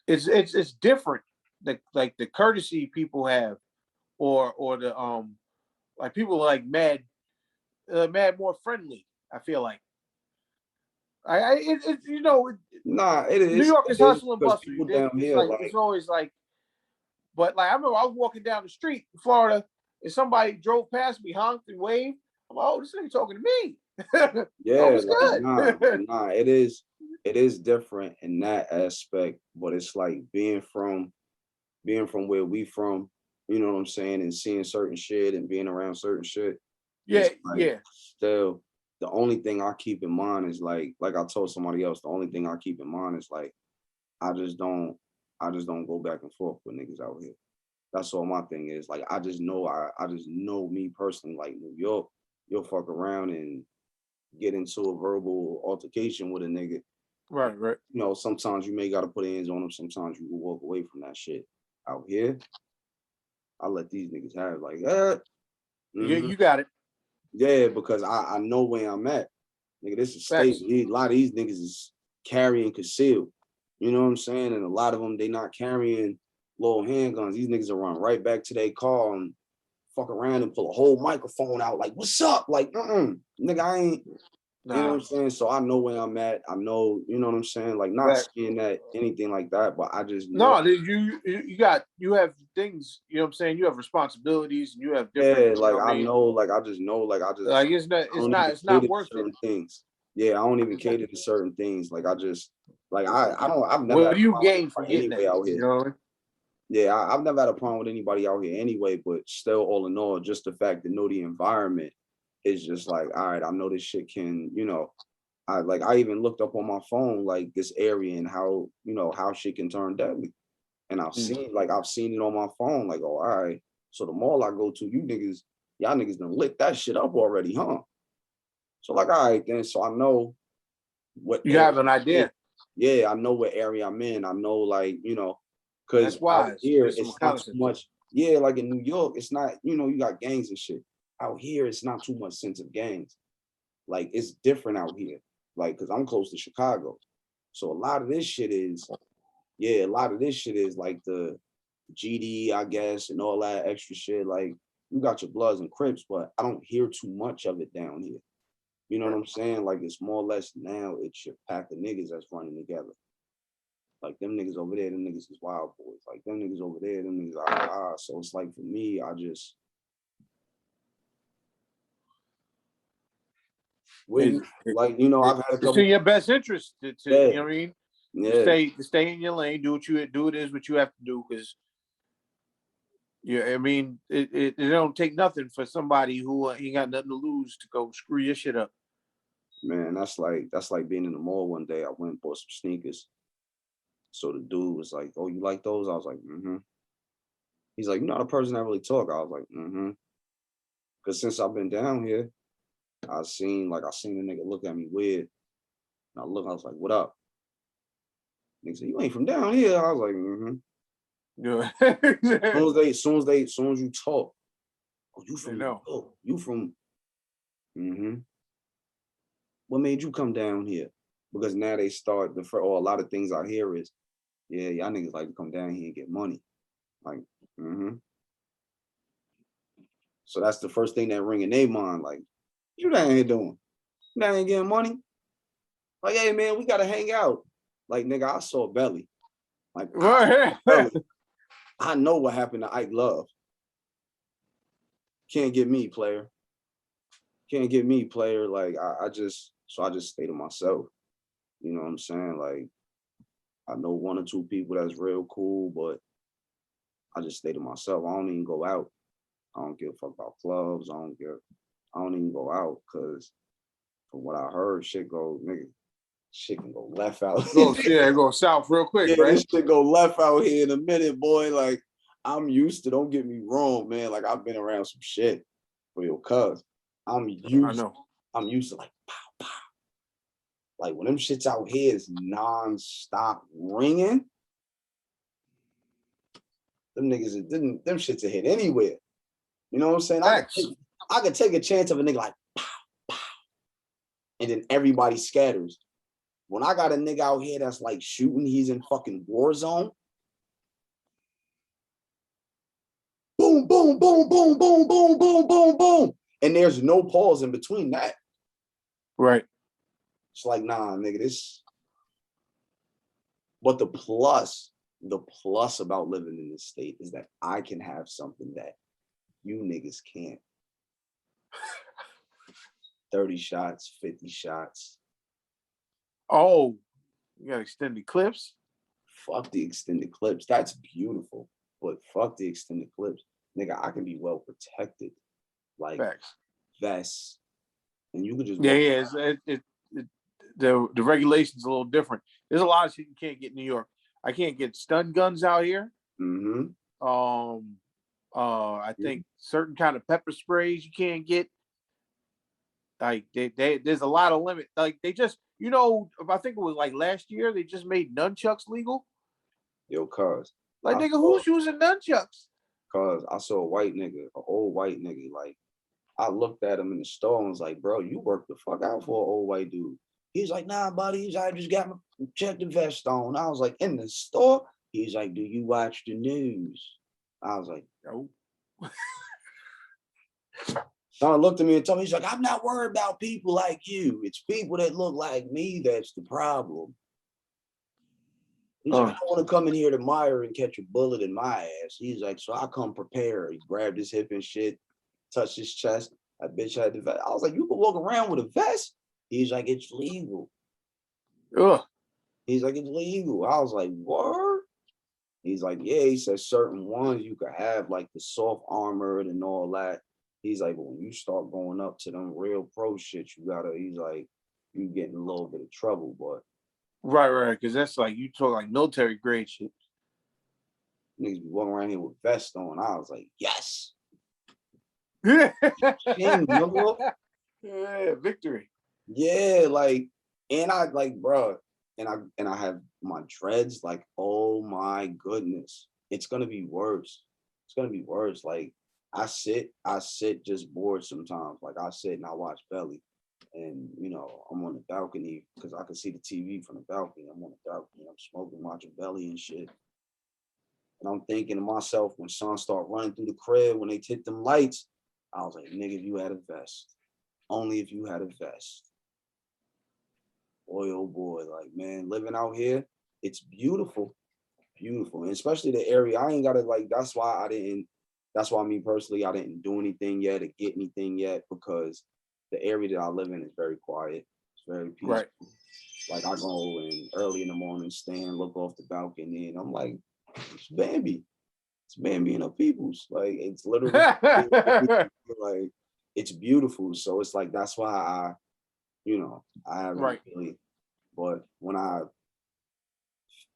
it's different. Like the courtesy people have, or the like people are like mad more friendly. I feel like. It is. New York is hustle and bustle. It's always like, but like I remember I was walking down the street in Florida and somebody drove past me, honked and waved. I'm like, oh, this nigga talking to me. Yeah, it's good. Nah, it is different in that aspect, but it's like being from where we from, you know what I'm saying, and seeing certain shit and being around certain shit. Yeah, Still, the only thing I keep in mind is like I told somebody else, the only thing I keep in mind is like, I just don't go back and forth with niggas out here. That's all my thing is. Like, I just know me personally, like New York, you'll fuck around and get into a verbal altercation with a nigga. Right. Sometimes you may gotta put hands on them, sometimes you will walk away from that shit. Out here, I let these niggas have like You got it. Yeah, because I know where I'm at. Nigga, this is state. A lot of these niggas is carrying concealed. You know what I'm saying? And a lot of them, they not carrying little handguns. These niggas will run right back to their car and fuck around and pull a whole microphone out like, what's up? Like, nigga, I ain't, you know what I'm saying? So I know where I'm at. I know, you know what I'm saying? Like, not saying that anything like that, but I just know. No, you have things, you know what I'm saying? You have responsibilities and you have different. Yeah, like I just know, like it's not worth certain things. Yeah, I don't even cater to certain things. Like I just, like I don't, I've never. What do you gain from getting anyway out here? You know what I mean? Yeah, I've never had a problem with anybody out here anyway, but still, all in all, just the fact to know the environment is just like, all right, I know this shit can, I even looked up on my phone like this area and how, how shit can turn deadly. And I've seen it on my phone, like, oh, all right. So the mall I go to, y'all niggas done lit that shit up already, huh? So like, all right, then. So I know what You area have an I'm in. idea. Yeah, I know what area I'm in. I know, like, because That's out wise. here Do some it's not too reconnaissance. much. Yeah, like in New York, it's not, you got gangs and shit. Out here, it's not too much sense of gangs. Like it's different out here. Like, cause I'm close to Chicago. So a lot of this shit is, yeah, a lot of this shit is like the GD, I guess, and all that extra shit. Like you got your Bloods and Crips, but I don't hear too much of it down here. You know what I'm saying? Like it's more or less now it's your pack of niggas that's running together. Like them niggas over there, them niggas is wild boys. Like them niggas over there, them niggas So it's like for me, I just wouldn't I've had a It's couple. in your best interest to Yeah, you know what I mean. yeah, To stay in your lane, do it is what you have to do because I mean it don't take nothing for somebody who ain't got nothing to lose to go screw your shit up. man. That's like being in the mall one day. I went and bought some sneakers. So the dude was like, "Oh, you like those?" I was like, "Mm-hmm." He's like, "You're not a person that really talk." I was like, "Mm-hmm." Because since I've been down here, I seen a nigga look at me weird. And I was like, "What up?" Nigga said, "You ain't from down here." I was like, "Mm-hmm." Yeah. Soon as you talk, oh, you You from New know. York? You from? Mm-hmm. What made you come down here? Because now they start or a lot of things I hear is, yeah, y'all niggas like to come down here and get money. Like, mm-hmm. So that's the first thing that ring in their mind. Like, you down here doing? You down here getting money? Like, hey man, we gotta hang out. Like, nigga, I saw Belly. Like, Belly. I know what happened to Ike Love. Can't get me, player. Can't get me, player. Like, I just stay to myself. You know what I'm saying? Like, I know one or two people that's real cool, but I just stay to myself. I don't even go out. I don't give a fuck about clubs. I don't even go out because from what I heard, shit can go left out. Go south real quick, Yeah, right? this shit go left out here in a minute, boy. Like I'm used to. Don't get me wrong, man. Like I've been around some shit for your cuz. I'm I used. know. I'm used to like pow pow. Like when them shits out here is non-stop ringing. Them niggas, them shits are hit anywhere. You know what I'm saying? Facts. I could take a chance of a nigga like pow pow, and then everybody scatters. When I got a nigga out here that's like shooting, he's in fucking war zone. Boom, boom, boom, boom, boom, boom, boom, boom, boom. And there's no pause in between that. Right. It's like, nah, nigga, this. But the plus about living in this state is that I can have something that you niggas can't. 30 shots, 50 shots. Oh, you got extended clips? Fuck the extended clips. That's beautiful. But fuck the extended clips. Nigga, I can be well protected. Like Facts. vests. And you could just Yeah, walk. yeah. The regulations a little different. There's a lot of shit you can't get in New York. I can't get stun guns out here. Mm-hmm. I think certain kind of pepper sprays you can't get. Like there's a lot of limit. Like they just, I think it was like last year they just made nunchucks legal. Yo, cuz. Like nigga, who's using nunchucks? Cuz I saw a white nigga, an old white nigga. Like I looked at him in the store and was like, bro, you work the fuck out for an old white dude. He's like, nah, buddy. I just got my check the vest on. I was like, in the store? He's like, do you watch the news? I was like, no. Son looked at me and told me, he's like, I'm not worried about people like you. It's people that look like me that's the problem. He's like, I don't want to come in here to Meyer and catch a bullet in my ass. He's like, so I come prepared. He grabbed his hip and shit, touched his chest. That bitch had the vest. I was like, you can walk around with a vest? He's like, it's legal. Ugh. He's like, it's legal. I was like, what? He's like, yeah, he said certain ones you could have like the soft armored and all that. He's like, but when you start going up to them real pro shit, you gotta, he's like, you get in a little bit of trouble, but Right. Because that's like you talk like military grade shit. niggas be walking around here with vests on. I was like, yes. Yeah, King, nigga. victory. Yeah, like, and I like, bro, and I have my dreads, like, oh my goodness. It's gonna be worse. It's gonna be worse. Like, I sit just bored sometimes. Like I sit and I watch Belly. And I'm on the balcony because I can see the TV from the balcony. I'm on the balcony, I'm smoking, watching Belly and shit. And I'm thinking to myself, when Sean start running through the crib, when they hit them lights, I was like, nigga, if you had a vest. Only if you had a vest. Boy, oh boy, like, man, living out here, it's beautiful. Beautiful. And especially the area. I ain't gotta like, that's why me personally, I didn't do anything yet or get anything yet, because the area that I live in is very quiet. It's very peaceful. Right. Like I go in early in the morning, stand, look off the balcony, and I'm like, it's Bambi. It's Bambi and her peoples. Like it's literally like it's beautiful. So it's like that's why I haven't Right. really, but when I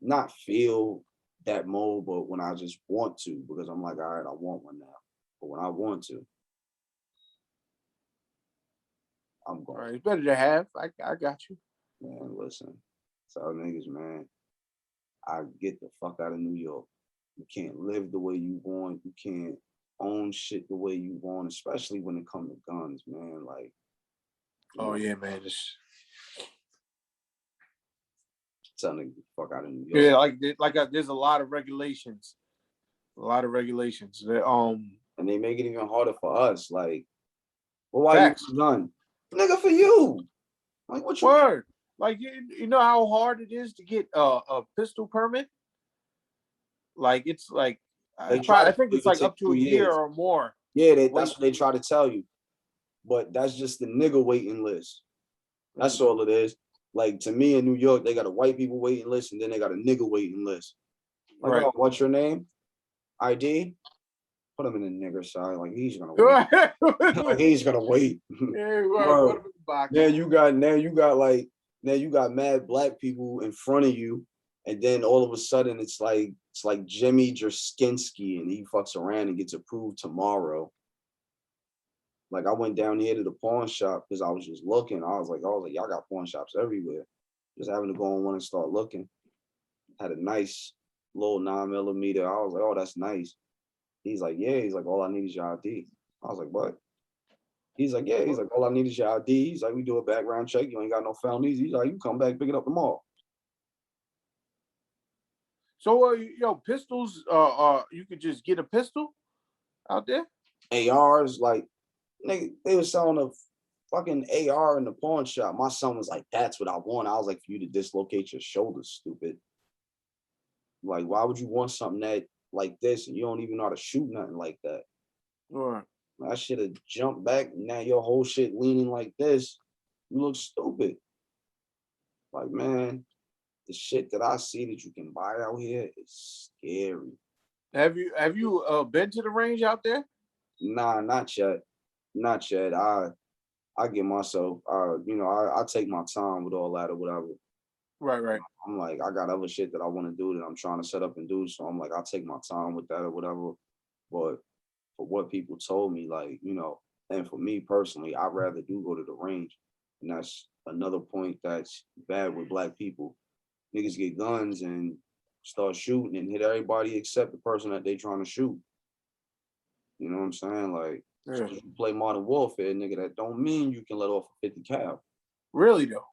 not feel that mode, but when I just want to, because I'm like, all right, I want one now. But when I want to, I'm going. Right. It's better to have. I got you. Man, listen. Tell niggas, man, I get the fuck out of New York. You can't live the way you want. You can't own shit the way you want, especially when it comes to guns, man. Like, Yeah, man. tell niggas the fuck out of New York. Yeah, there's a lot of regulations. A lot of regulations. And they make it even harder for us. Like, well, why Facts. you gun? Nigga, for you. Like, what you Word. Like you know how hard it is to get a pistol permit? Like it's like I think it's like up to a year or more. Yeah, that's what they try to tell you. But that's just the nigga waiting list. That's all it is. Like to me in New York, they got a white people waiting list and then they got a nigga waiting list. Like, right. Oh, what's your name? ID? Put him in the nigger side. Like he's gonna wait. Like he's gonna wait. Yeah, right. Now you got mad black people in front of you, and then all of a sudden it's like Jimmy Jerskinsky and he fucks around and gets approved tomorrow. Like I went down here to the pawn shop because I was just looking. I was like, y'all got pawn shops everywhere. Just having to go on one and start looking. Had a nice little 9mm. I was like, oh, that's nice. He's like, yeah. He's like, all I need is your ID. I was like, what? He's like, yeah. He's like, all I need is your ID. He's like, we do a background check. You ain't got no felonies. He's like, you come back, pick it up tomorrow. So, pistols. You could just get a pistol out there. ARs, like, nigga, they were selling a fucking AR in the pawn shop. My son was like, that's what I want. I was like, for you to dislocate your shoulders, stupid. Like, why would you want something that like this and you don't even know how to shoot nothing like that? Right. I should have jumped back. Now your whole shit leaning like this. You look stupid. Like, man, the shit that I see that you can buy out here is scary. Have you been to the range out there? Nah, not yet. Not yet. I give myself, I take my time with all that or whatever. Right. I'm like, I got other shit that I want to do that I'm trying to set up and do. So I'm like, I'll take my time with that or whatever. But for what people told me, like, and for me personally, I'd rather do go to the range. And that's another point that's bad with black people. Niggas get guns and start shooting and hit everybody except the person that they trying to shoot. You know what I'm saying? Like, so you play Modern Warfare, nigga, that don't mean you can let off a 50 cal. Really though?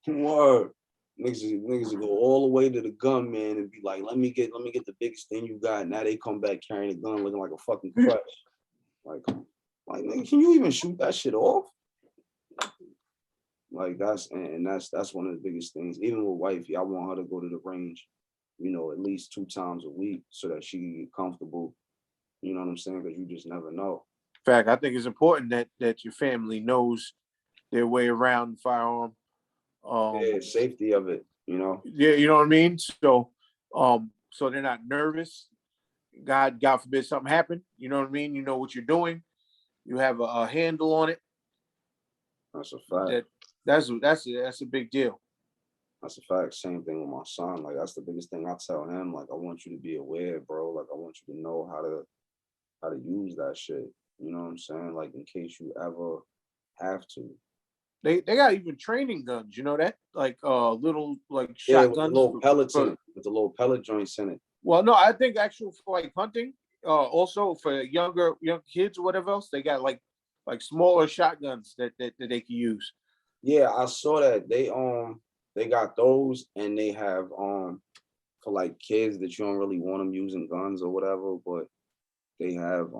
Word. Niggas will go all the way to the gunman and be like, let me get the biggest thing you got. Now they come back carrying a gun looking like a fucking crutch. like nigga, can you even shoot that shit off? Like that's one of the biggest things. Even with wifey, I want her to go to the range, at least 2 times a week so that she can get comfortable. You know what I'm saying? Because you just never know. In fact, I think it's important that your family knows their way around the firearm. Safety of it, Yeah, you know what I mean? So So they're not nervous. God forbid something happen. You know what I mean? You know what you're doing. You have a handle on it. That's a fact. That's a big deal. That's a fact. Same thing with my son. Like that's the biggest thing I tell him. Like I want you to be aware, bro. Like I want you to know how to use that shit. You know what I'm saying? Like in case you ever have to. They got even training guns, you know that? Like little like Yeah, with the shotguns little pellets in for it, with the little pellet joints in it. well, no, I think actual for like hunting, also for young kids or whatever else, they got like smaller shotguns that they can use. Yeah, I saw that. They got those and they have for like kids that you don't really want them using guns or whatever, but they have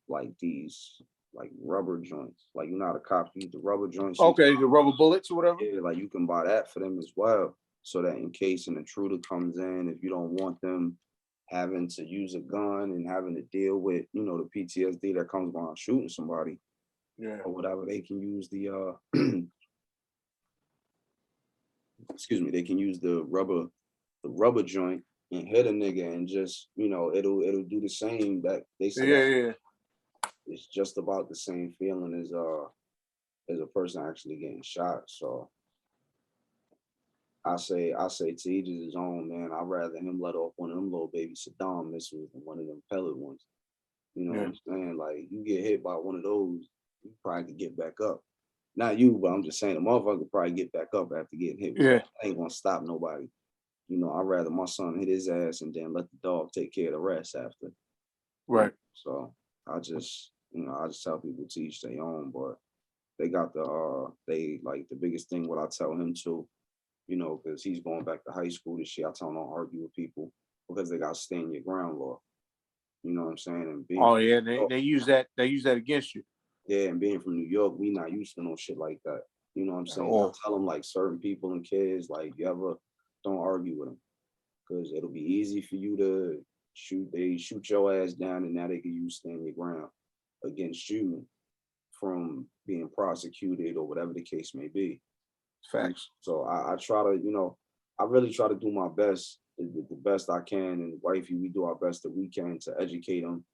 like these like rubber joints. Like you know how the cops use the rubber joints. Okay, the rubber bullets or whatever. Yeah, like you can buy that for them as well. So that in case an intruder comes in, if you don't want them having to use a gun and having to deal with, you know, the PTSD that comes behind shooting somebody Yeah. or whatever, they can use the excuse me, they can use the rubber joint and hit a nigga and just, you know, it'll do the same that they said Yeah. it's just about the same feeling as a person actually getting shot. So I say to each his own, man. I'd rather him let off one of them little baby Saddam missiles than one of them pellet ones. You know what I'm saying? Like you get hit by one of those, you probably could get back up. Not you, but I'm just saying the motherfucker could probably get back up after getting hit. Yeah. I ain't gonna stop nobody. You know, I'd rather my son hit his ass and then let the dog take care of the rest after. Right. So I just, you know, I just tell people to each their own, but they got they like the biggest thing what I tell him to, you know, because he's going back to high school this year. I tell him don't argue with people because they got stand your ground law. You know what I'm saying? And being Oh yeah, they use that against you. yeah, and being from New York, we not used to no shit like that. You know what I'm saying? I tell them like certain people and kids, like you ever don't argue with them because it'll be easy for you to shoot your ass down and now they can use stand your ground against you from being prosecuted or whatever the case may be. Facts. So I try to, you know, I really try to do my best, the best I can, and wifey, we do our best that we can to educate them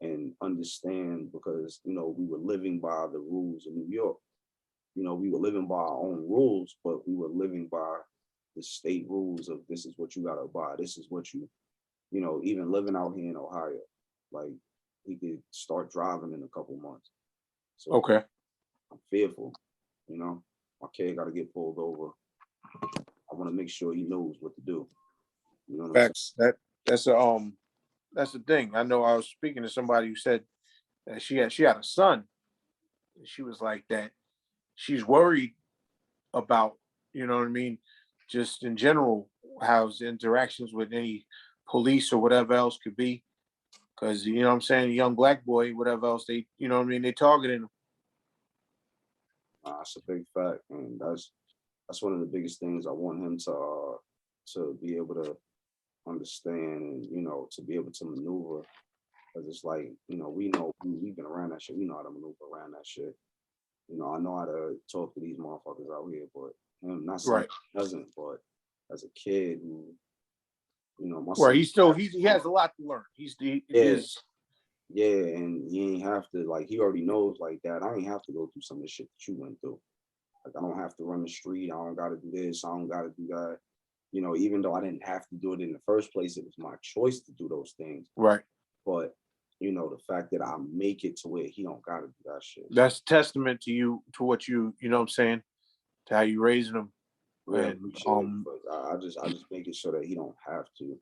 and understand because you know we were living by the rules of New York. You know, we were living by our own rules, but we were living by the state rules of this is what you gotta buy. This is what you know, even living out here in Ohio, like he could start driving in a couple months. So Okay. I'm fearful, you know. My kid got to get pulled over. I want to make sure he knows what to do. You know what Facts. That's that's the thing. I know I was speaking to somebody who said that she had a son. And she was like that. She's worried about, you know what I mean, just in general, how's interactions with any police or whatever else could be. Because you know what I'm saying, a young black boy, whatever else they, you know what I mean, they targeting him. That's a big fact, and that's one of the biggest things I want him to be able to understand, and you know, to be able to maneuver. Because it's like, you know, we've been around that shit. We know how to maneuver around that shit. You know, I know how to talk to these motherfuckers out here, but him not saying Right. he doesn't, but as a kid who, you know, my Where son, he has a lot to learn. yeah, yeah, and he ain't have to like he already knows like that. I ain't have to go through some of the shit that you went through. Like I don't have to run the street. I don't gotta do this. I don't gotta do that. You know, even though I didn't have to do it in the first place, it was my choice to do those things. right. But you know, the fact that I make it to where he don't gotta do that shit. That's testament to you, to what you know what I'm saying, to how you raising them. Yeah, And appreciate it. But I just make it sure that he don't have to.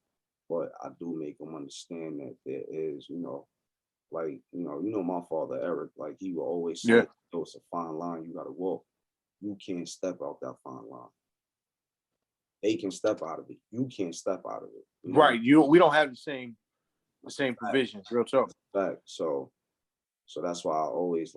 But I do make him understand that there is, you know, like, you know, my father Eric, like he will always yeah, say, "Oh, it's a fine line you gotta walk. You can't step out that fine line. They can step out of it. You can't step out of it. You know, right. We don't have the that's a same fact. provisions, real talk. That's a fact. So that's why I always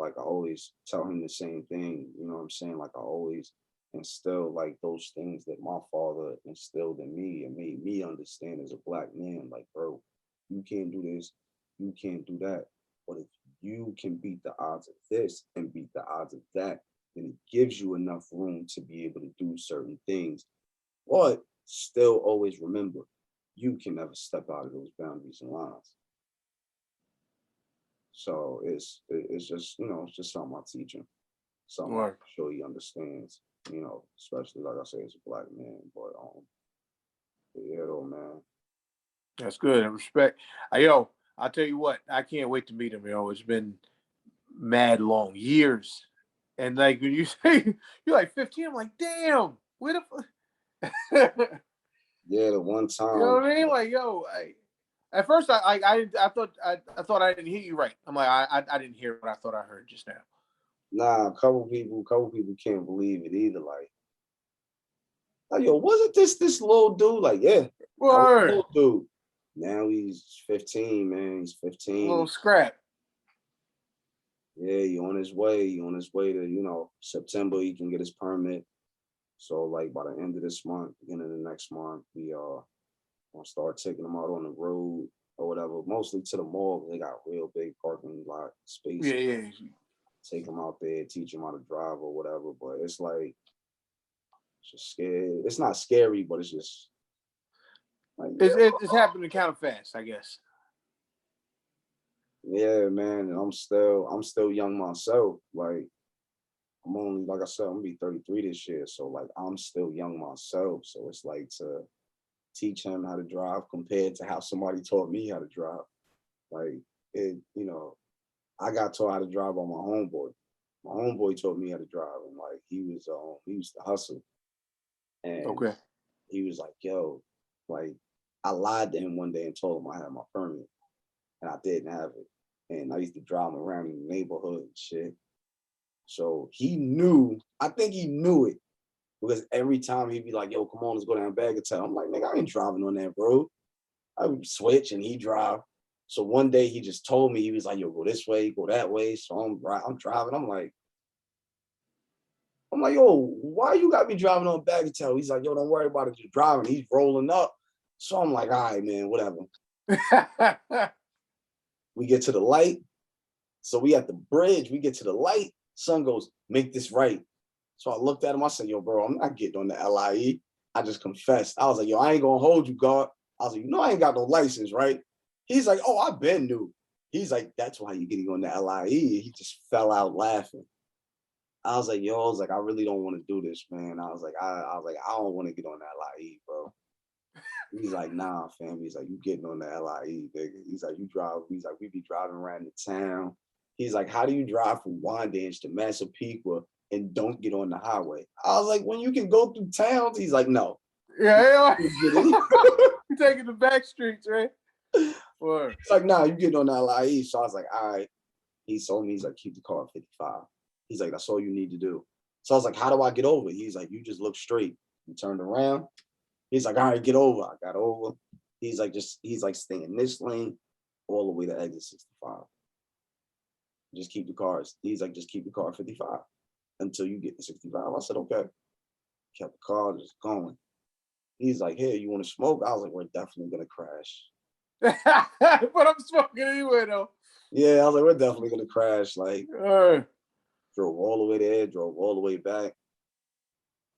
tell him the same thing. You know what I'm saying? Like I always instill like those things that my father instilled in me and made me understand as a black man. Like, bro, you can't do this, you can't do that. But if you can beat the odds of this and beat the odds of that, then it gives you enough room to be able to do certain things. But still always remember, you can never step out of those boundaries and lines. So it's just, it's just something I teach him. Something I'm Right. sure he understands, especially like I say, as a black man. But yeah, though, man. That's good. I respect. Yo, I'll tell you what, I can't wait to meet him, yo. It's been mad long years. And like when you say you're like 15, I'm like, damn, where the fuck? Yeah, the one You know time, what I mean? Like, yo, at first I thought I didn't hear you right. I'm like, I didn't hear what I thought I heard just now. nah, couple people can't believe it either. Like, yo, wasn't this little dude? Like, yeah, I was a Word. little dude. Now he's 15, man. He's A little 15. scrap. Yeah, he on his way. He on his way to, September he can get his permit. So like by the end of this month, beginning of the next month, we gonna start taking them out on the road or whatever, mostly to the mall. They got real big parking lot Yeah, spaces. yeah. Take them out there, teach them how to drive or whatever. But it's like, it's just scary. It's not scary, but it's just like, It's happening kind of fast, I guess. yeah, man. And I'm still young myself. Like I'm only, like I said, I'm gonna be 33 this year. So like I'm still young myself. So it's like to teach him how to drive compared to how somebody taught me how to drive. Like it, I got taught how to drive by my homeboy. My homeboy taught me how to drive, and like he used to hustle, and Okay. he was like, "Yo," like I lied to him one day and told him I had my permit, and I didn't have it, and I used to drive him around in the neighborhood and shit. So he knew. I think he knew it because every time he'd be like, "Yo, come on, let's go down Bagatelle." I'm like, "Nigga, I ain't driving on that road." I would switch and he drive. So one day he just told me, he was like, "Yo, go this way, go that way." So I'm driving. I'm like, "Yo, why you got me driving on Bagatelle?" He's like, "Yo, don't worry about it, just driving." He's rolling up. So I'm like, "All right, man, whatever." We get to the light. So we at the bridge. We get to the light. Son goes, "Make this right." So I looked at him. I said, "Yo, bro, I'm not getting on the LIE." I just confessed. I was like, "Yo, I ain't gonna hold you, God." I was like, "I ain't got no license, right?" He's like, "Oh, I've been new." He's like, "That's why you're getting on the LIE." He just fell out laughing. I was like, "Yo," I was like, "I really don't want to do this, man." I was like, I don't want to get on that LIE, bro." He's like, "Nah, fam." He's like, "You getting on the LIE, nigga." He's like, "You drive." He's like, "We be driving around the town." He's like, "How do you drive from Wyandanch to Massapequa and don't get on the highway?" I was like, "When you can go through towns." He's like, "No." Yeah, Get it? you're taking the back streets, right? Word. He's like, "Nah, you getting on the LIE." So I was like, "All right." He told me, he's like, "Keep the car at 55." He's like, "That's all you need to do." So I was like, "How do I get over?" He's like, "You just look straight." He turned around. He's like, "All right, get over." I got over. He's like, "Stay in this lane all the way to exit 65. Just keep the cars." He's like, "Just keep the car at 55 until you get to 65. I said, "Okay." Kept the car just going. He's like, "Here, you want to smoke?" I was like, "We're definitely gonna crash." But I'm smoking anyway, though. Yeah, I was like, "We're definitely gonna crash." Like, Uh, drove all the way there, drove all the way back.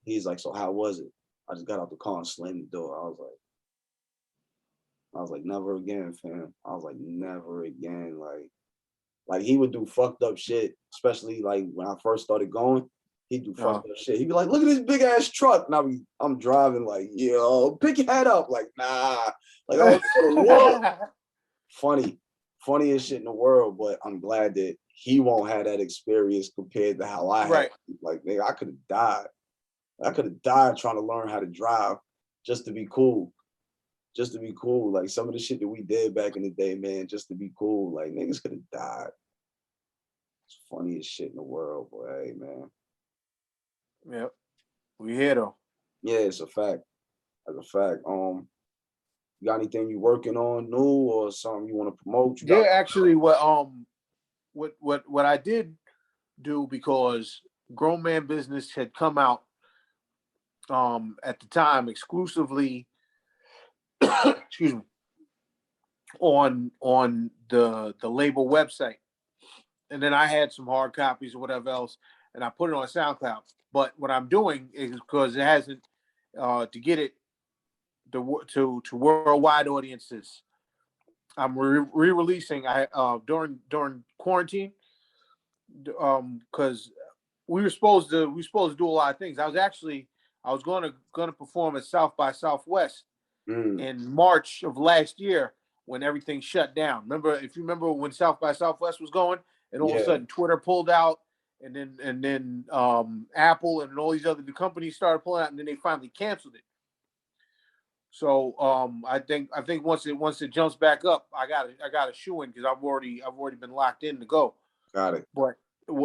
He's like, "So how was it?" I just got out the car and slammed the door. I was like, "Never again, fam." I was like, "Never again." Like he would do fucked up shit, especially like when I first started going. He'd do fucked up shit. He'd be like, "Look at this big ass truck," and I'm driving like, "Yo, pick your head up." Like, nah, like I was gonna look. Funniest shit in the world. But I'm glad that he won't have that experience compared to how I had. right. Like, nigga, I could have died. I could have died trying to learn how to drive just to be cool. Just to be cool. Like some of the shit that we did back in the day, man, just to be cool. Like niggas could have died. It's funniest shit in the world, boy. Hey, man. Yep. We here though. Yeah, it's a fact. That's a fact. You got anything you working on new or something you want to promote? You Yeah, got actually, what I did do, because Grown Man Business had come out at the time exclusively excuse me, on the label website. And then I had some hard copies or whatever else, and I put it on SoundCloud. But what I'm doing is, because it hasn't to get it to worldwide audiences. I'm re-releasing during quarantine, because we were supposed to do a lot of things. I was going to perform at South by Southwest in March of last year when everything shut down. If you remember when South by Southwest was going, and all of a sudden Twitter pulled out, and then Apple and all these other companies started pulling out, and then they finally canceled it. So I think once it jumps back up, I got a shoe in because I've already been locked in to go. Got it. But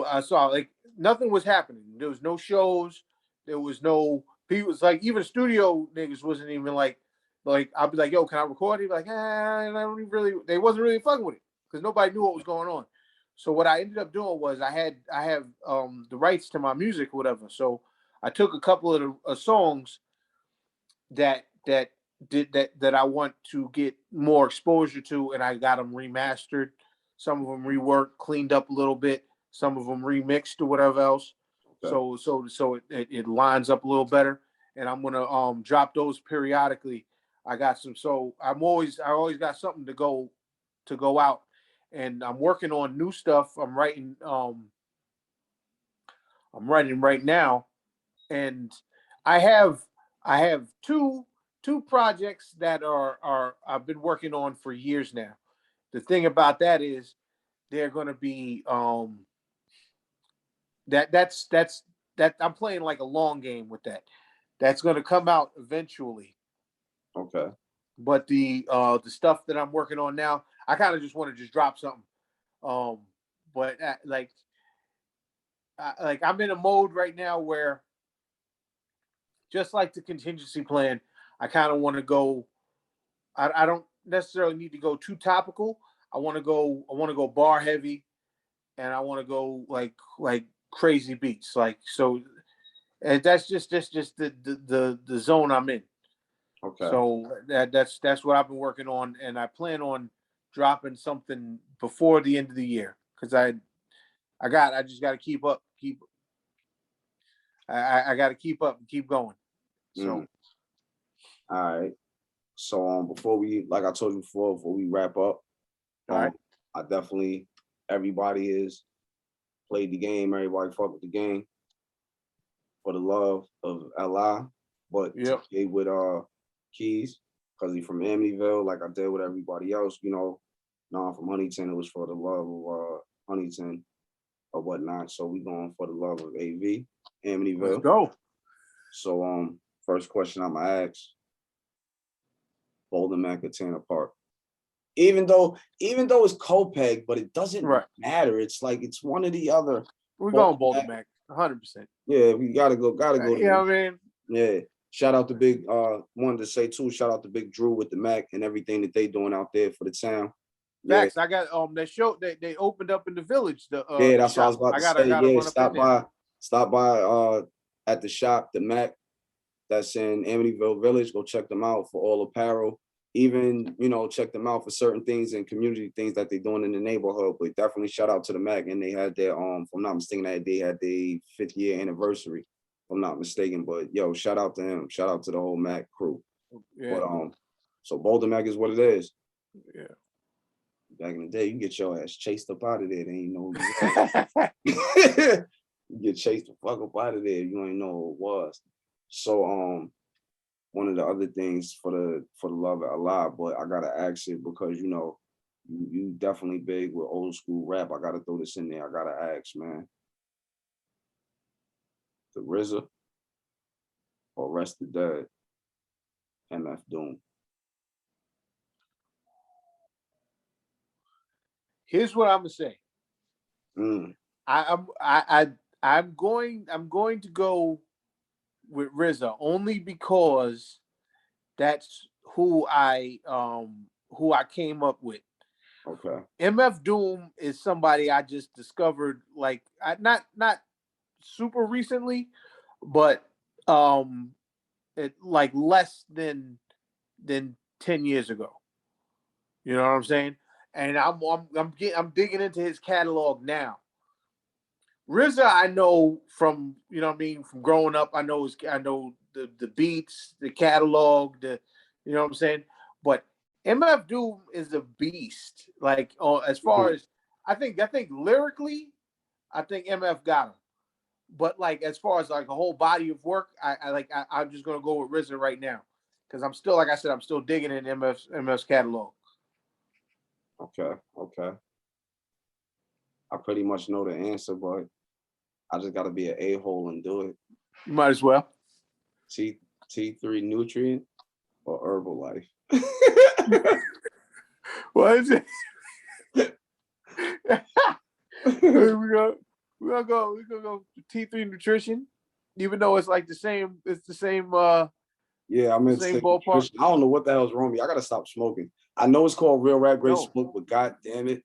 I saw like nothing was happening. There was no shows. There was no people. It's like even studio niggas wasn't even like I'll be like, yo, can I record? He'd be like, I don't really. They wasn't really fucking with it because nobody knew what was going on. So what I ended up doing was I have the rights to my music or whatever. So I took a couple of the songs that I want to get more exposure to, and I got them remastered. Some of them reworked, cleaned up a little bit. Some of them remixed or whatever else. Okay. So it lines up a little better, and I'm gonna drop those periodically. I got some. So I always got something to go out, and I'm working on new stuff. I'm writing right now, and I have two projects that are I've been working on for years now. The thing about that is they're going to be that's I'm playing like a long game with that. That's going to come out eventually. Okay. But the stuff that I'm working on now, I kind of just want to just drop something. But I'm in a mode right now where, just like the contingency plan, I kind of want to go. I don't necessarily need to go too topical. I want to go bar heavy, and I want to go like crazy beats. Like so, and that's just the zone I'm in. Okay. So that's what I've been working on, and I plan on dropping something before the end of the year because I just got to keep up. I got to keep up and keep going. So. All right. So before we, like I told you before we wrap up, All right. I definitely, everybody is played the game. Everybody fuck with the game for the love of Allah, but to play with Keez, because he's from Amityville, like I did with everybody else. No, I'm from Huntington. It was for the love of Huntington or whatnot. So we going for the love of AV, Amityville. Let's go. So first question I'm gonna ask. Bolden Man, Katana Park. Even though it's co-peg, but it doesn't matter. It's like it's one or the other. We're going Bolden Mac, 100%. Yeah, we gotta go. You know what I mean? Yeah. Shout out to Big. Wanted to say too. Shout out to Big Drew with the Mac and everything that they doing out there for the town. Facts. I got that show. They opened up in the village. Yeah, that's what I was about to say. Yeah, stop by at the shop, the Mac. That's in Amityville Village. Go check them out for all apparel. Even, check them out for certain things and community things that they're doing in the neighborhood. But definitely shout out to the Mac. And they had their, if I'm not mistaken, they had their 5th year anniversary, if I'm not mistaken. But yo, shout out to him. Shout out to the whole Mac crew. Yeah. But so Boulder Mac is what it is. Yeah. Back in the day, you get your ass chased up out of there. They ain't know. You get chased the fuck up out of there. You ain't know who it was. So one of the other things for the love of Allah, but I gotta ask it because you definitely big with old school rap. I gotta throw this in there. I gotta ask, man. The RZA or Rest the Dead, MF Doom. Here's what I'm gonna say. I'm going to go with RZA only because that's who I came up with. Okay. MF Doom is somebody I just discovered not super recently, but less than 10 years ago. You know what I'm saying? And I'm digging into his catalog now. RZA, I know from from growing up. I know the beats, the catalog, the You know what I'm saying? But MF Doom is a beast. Like, as far as I think lyrically, I think MF got him. But like, as far as like a whole body of work, I'm just gonna go with RZA right now because I'm still, like I said, I'm still digging in MF's catalog. Okay. I pretty much know the answer, but I just got to be an a-hole and do it. You might as well. T3 Nutrient or Herbalife? What is it? We're gonna go T3 Nutrition, even though it's like the same. It's the same. Yeah, I'm in same ballpark. I don't know what the hell's wrong with me. I gotta stop smoking. I know it's called Real Rap Great No. Smoke, but god damn it.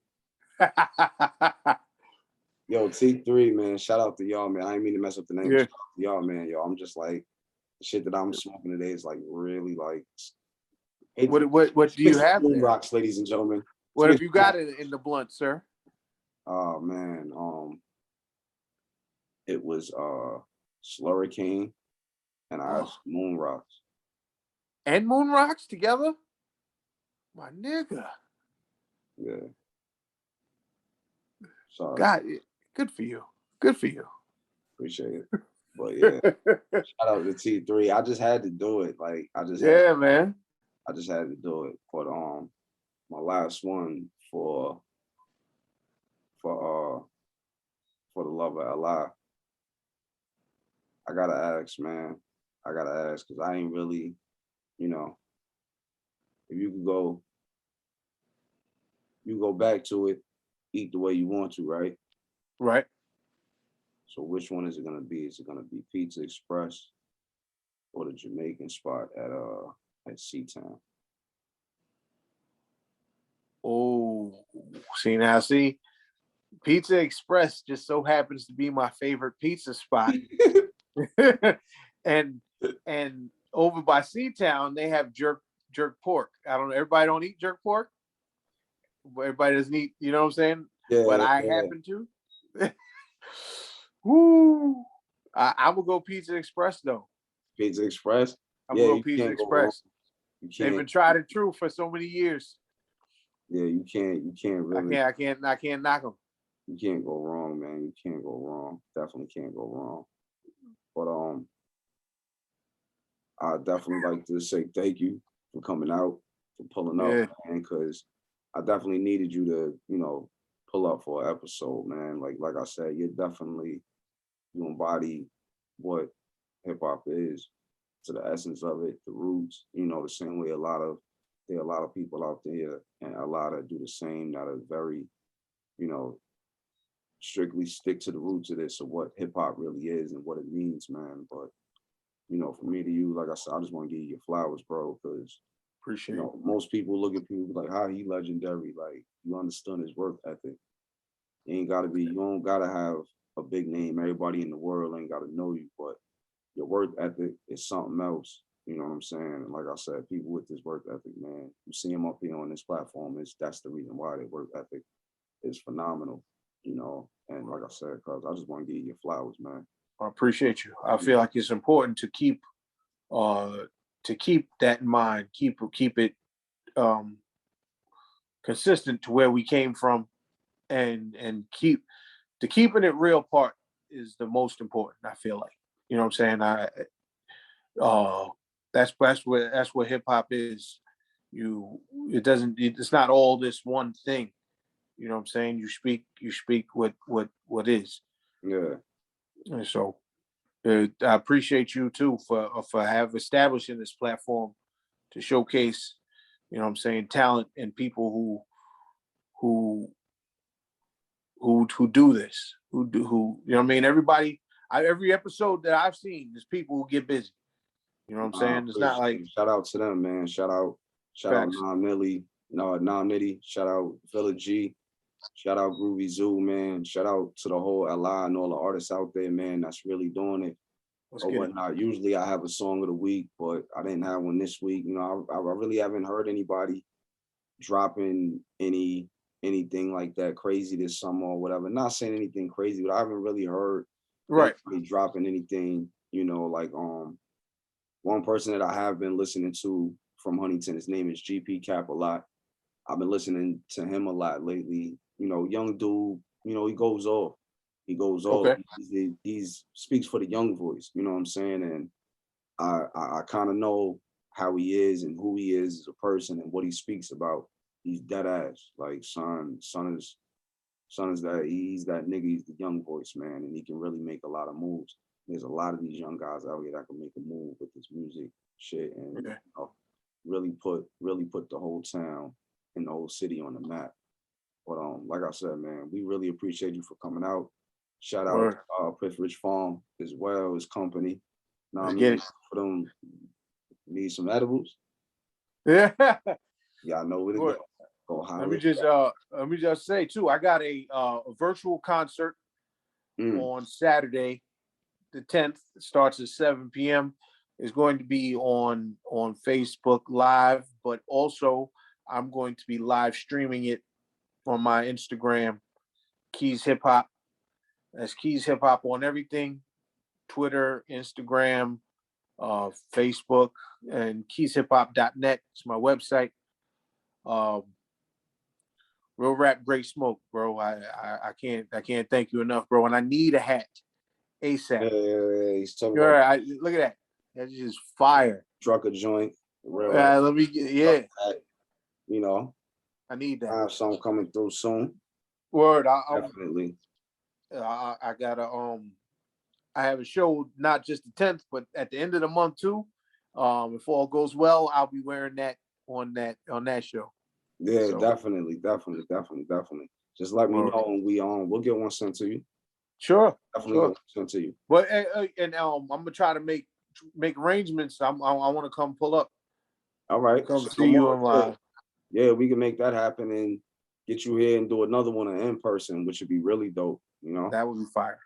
Yo, T3, man. Shout out to y'all, man. I didn't mean to mess up the name. Yeah. Shout out to y'all, man. Yo, I'm just like, the shit that I'm smoking today is like really like. What do you have there? Rocks, ladies and gentlemen. What have you got in the blunt, sir? Oh man, it was Slurricane and Moon Rocks. And Moon Rocks together? My nigga. Yeah. Sorry. God, good for you. Good for you. Appreciate it. But yeah, shout out to T3. I just had to do it. Like I just man. I just had to do it. But my last one for the love of Allah. I gotta ask, man. I gotta ask because I ain't really, you know, if you go back to it, eat the way you want to, right? Right. So which one is it gonna be? Is it gonna be Pizza Express or the Jamaican spot at C-Town? Oh, see, Pizza Express just so happens to be my favorite pizza spot. and over by C-Town, they have jerk pork. I don't know. Everybody don't eat jerk pork. Everybody doesn't eat, you know what I'm saying? Yeah. But I happen to. Woo! I will go Pizza Express though. Pizza Express? I'm gonna go Pizza Express. They've been tried and true for so many years. Yeah, you can't really. I can't knock them. You can't go wrong, man. You can't go wrong. Definitely can't go wrong. But I definitely like to say thank you for coming out, for pulling up, man, because I definitely needed you to, pull up for an episode, man. Like I said, you embody what hip hop is, to the essence of it, the roots, the same way there are a lot of people out there and a lot that do the same, that are very, strictly stick to the roots of this, of what hip hop really is and what it means, man. But for me to you, like I said, I just want to give you your flowers, bro, because appreciate it. Most people look at people like, how he legendary, like you understand his work ethic. You don't gotta have a big name. Everybody in the world ain't gotta know you, but your work ethic is something else. You know what I'm saying? And like I said, people with this work ethic, man, you see them up here on this platform, that's the reason why their work ethic is phenomenal, and like I said, cause I just want to give you your flowers, man. I appreciate you. I feel like it's important to keep that in mind, keep it consistent to where we came from, and keeping it real part is the most important. I feel like, you know what I'm saying? That's what hip hop is. It's not all this one thing. You know what I'm saying? You speak what is. Yeah. And so I appreciate you too for establishing this platform to showcase, you know what I'm saying, talent and people who do this, who you know what I mean? Every episode that I've seen, there's people who get busy. You know what I'm saying? It's not like, shout out to them, man. Shout out Nam Nitty, shout out Villa G, shout out Groovy Zoo, man. Shout out to the whole LI and all the artists out there, man, that's really doing it. Or whatnot. Usually I have a song of the week, but I didn't have one this week. I really haven't heard anybody dropping anything like that crazy this summer or whatever. Not saying anything crazy, but I haven't really heard anybody dropping anything, like one person that I have been listening to from Huntington. His name is GP Cap a lot. I've been listening to him a lot lately. You know, young dude, you know, he goes off. He goes off. Okay. He's speaks for the young voice, you know what I'm saying? And I kind of know how he is and who he is as a person and what he speaks about. He's dead ass. Like son is that he's that nigga, he's the young voice, man, and he can really make a lot of moves. There's a lot of these young guys out here that can make a move with this music shit and Okay. you know, really put the whole town and the whole city on the map. But like I said, man, we really appreciate you for coming out. Shout out Word. Piff Rich Farm as well, his company. Know what I Let's get mean? it. For them, need some edibles. Yeah. Y'all know where to Word. go. Go Let holler. me just say too, I got a virtual concert on Saturday, the 10th. It starts at 7 p.m. It's going to be on Facebook Live, but also I'm going to be live streaming it on my Instagram, Keez Hip Hop. That's Keez Hip Hop on everything: Twitter, Instagram, Facebook, and KeezHipHop.net. It's my website. Um, Real rap, great smoke, bro. I can't thank you enough, bro. And I need a hat ASAP. Yeah, he's talking All about right, look at that. That's just fire. trucker joint. Real rap, Let me get, yeah. you know, I need I that. have something coming through soon. Word. Definitely. I gotta I have a show not just the 10th, but at the end of the month too. If all goes well, I'll be wearing that on that show. Yeah, So, definitely. Just let me word. know and we'll get one sent to you. Sure. Definitely get one sent to you. But and I'm gonna try to make arrangements. I want to come pull up, All right. come So see you in live. yeah, we can make that happen and get you here and do another one in person, which would be really dope, you know? That would be fire.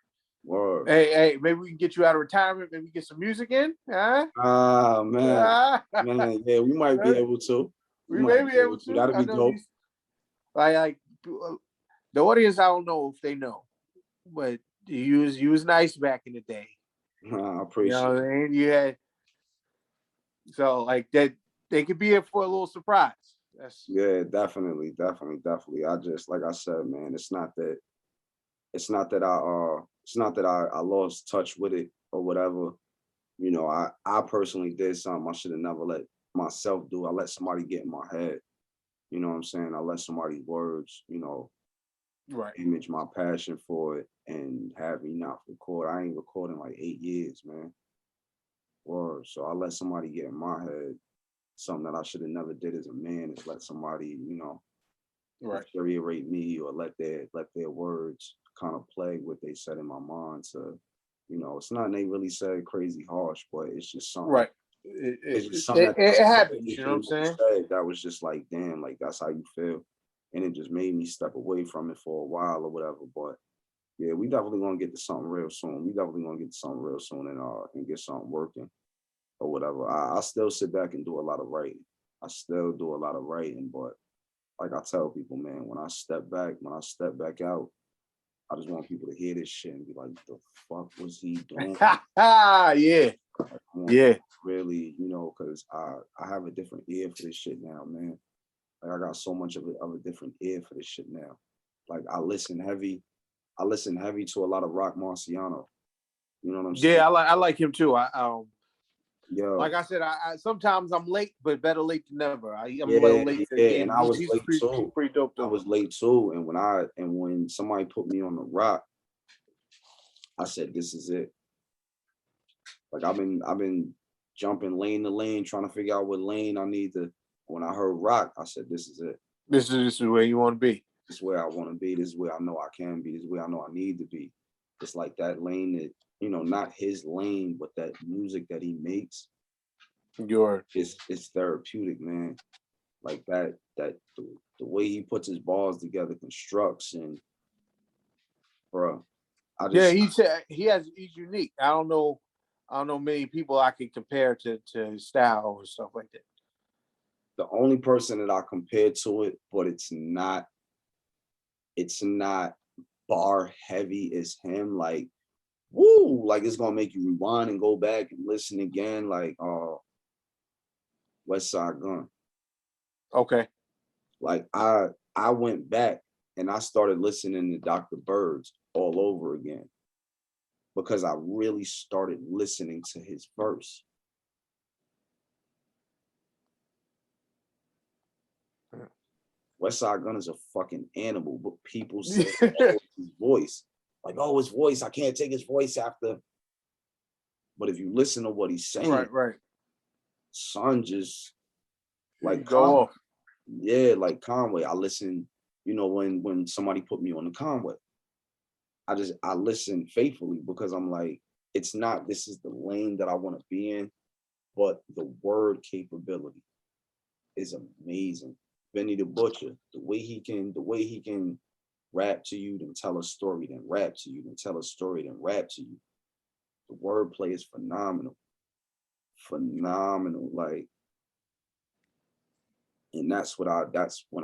Word. Hey, maybe we can get you out of retirement. Maybe get some music in. Huh? Ah, man. Ah, Man, yeah, we might be able to. we may be able to. That'd I be know dope. like the audience. I don't know if they know, but you was nice back in the day. I You appreciate know what I mean? You had so like that. They could be here for a little surprise. That's Yeah, definitely. I just like I said, man, it's not that I lost touch with it or whatever. You know, I personally did something I should have never let myself do. I let somebody get in my head. You know what I'm saying? I let somebody's words, you know, right. image my passion for it and have me not record. I ain't recording like 8 years, man. Word. So I let somebody get in my head. Something that I should have never did as a man is let somebody, you know, Right. deteriorate me or let their words kind of plague what they said in my mind. So, you know, it's not they really said crazy harsh, but it's just something. Right. It's just something It happens. You know what I'm saying? That was just like, damn, like that's how you feel, and it just made me step away from it for a while or whatever. But yeah, we definitely gonna get to something real soon. And get something working or whatever. I still sit back and do a lot of writing. I still do a lot of writing, but like I tell people, man, when I step back out, I just want people to hear this shit and be like, the fuck was he doing? Yeah. Yeah. Really, you know, because I have a different ear for this shit now, man. Like I got so much of a different ear for this shit now. Like I listen heavy to a lot of Rock Marciano. You know what I'm saying? Yeah, I like him too. Yo, Like I said, I sometimes I'm late, but better late than never. I'm a yeah, little late to the yeah, game. and I was He's late too. pretty dope I though. was late too, and when somebody put me on the rock, I said, "This is it." Like I've been jumping lane to lane, trying to figure out what lane I need to. When I heard rock, I said, "This is it. This is where you want to be." This is where I want to be. This is where I know I can be. This is where I know I need to be." It's like that lane that, you know, not his lane, but that music that he makes. It's therapeutic, man. Like the way he puts his balls together, constructs, and bro, Yeah, he's unique. I don't know many people I can compare to his style or stuff like that. the only person that I compare to it, but it's not bar heavy is him. Like, woo, like it's gonna make you rewind and go back and listen again. Like West Side Gun. Okay. Like I went back and I started listening to Dr. Birds all over again because I really started listening to his verse. West Side Gun is a fucking animal, but people say, oh, it's his voice. Like, oh, his voice, I can't take his voice after. But if you listen to what he's saying, Right. son, just like Go off. Yeah, like Conway. I listen, you know, when somebody put me on the Conway, I listen faithfully because I'm like, it's not, this is the lane that I want to be in, but the word capability is amazing. Benny the Butcher, the way he can rap to you, then tell a story, then rap to you, then tell a story, then rap to you. The wordplay is phenomenal. Phenomenal. Like, and that's when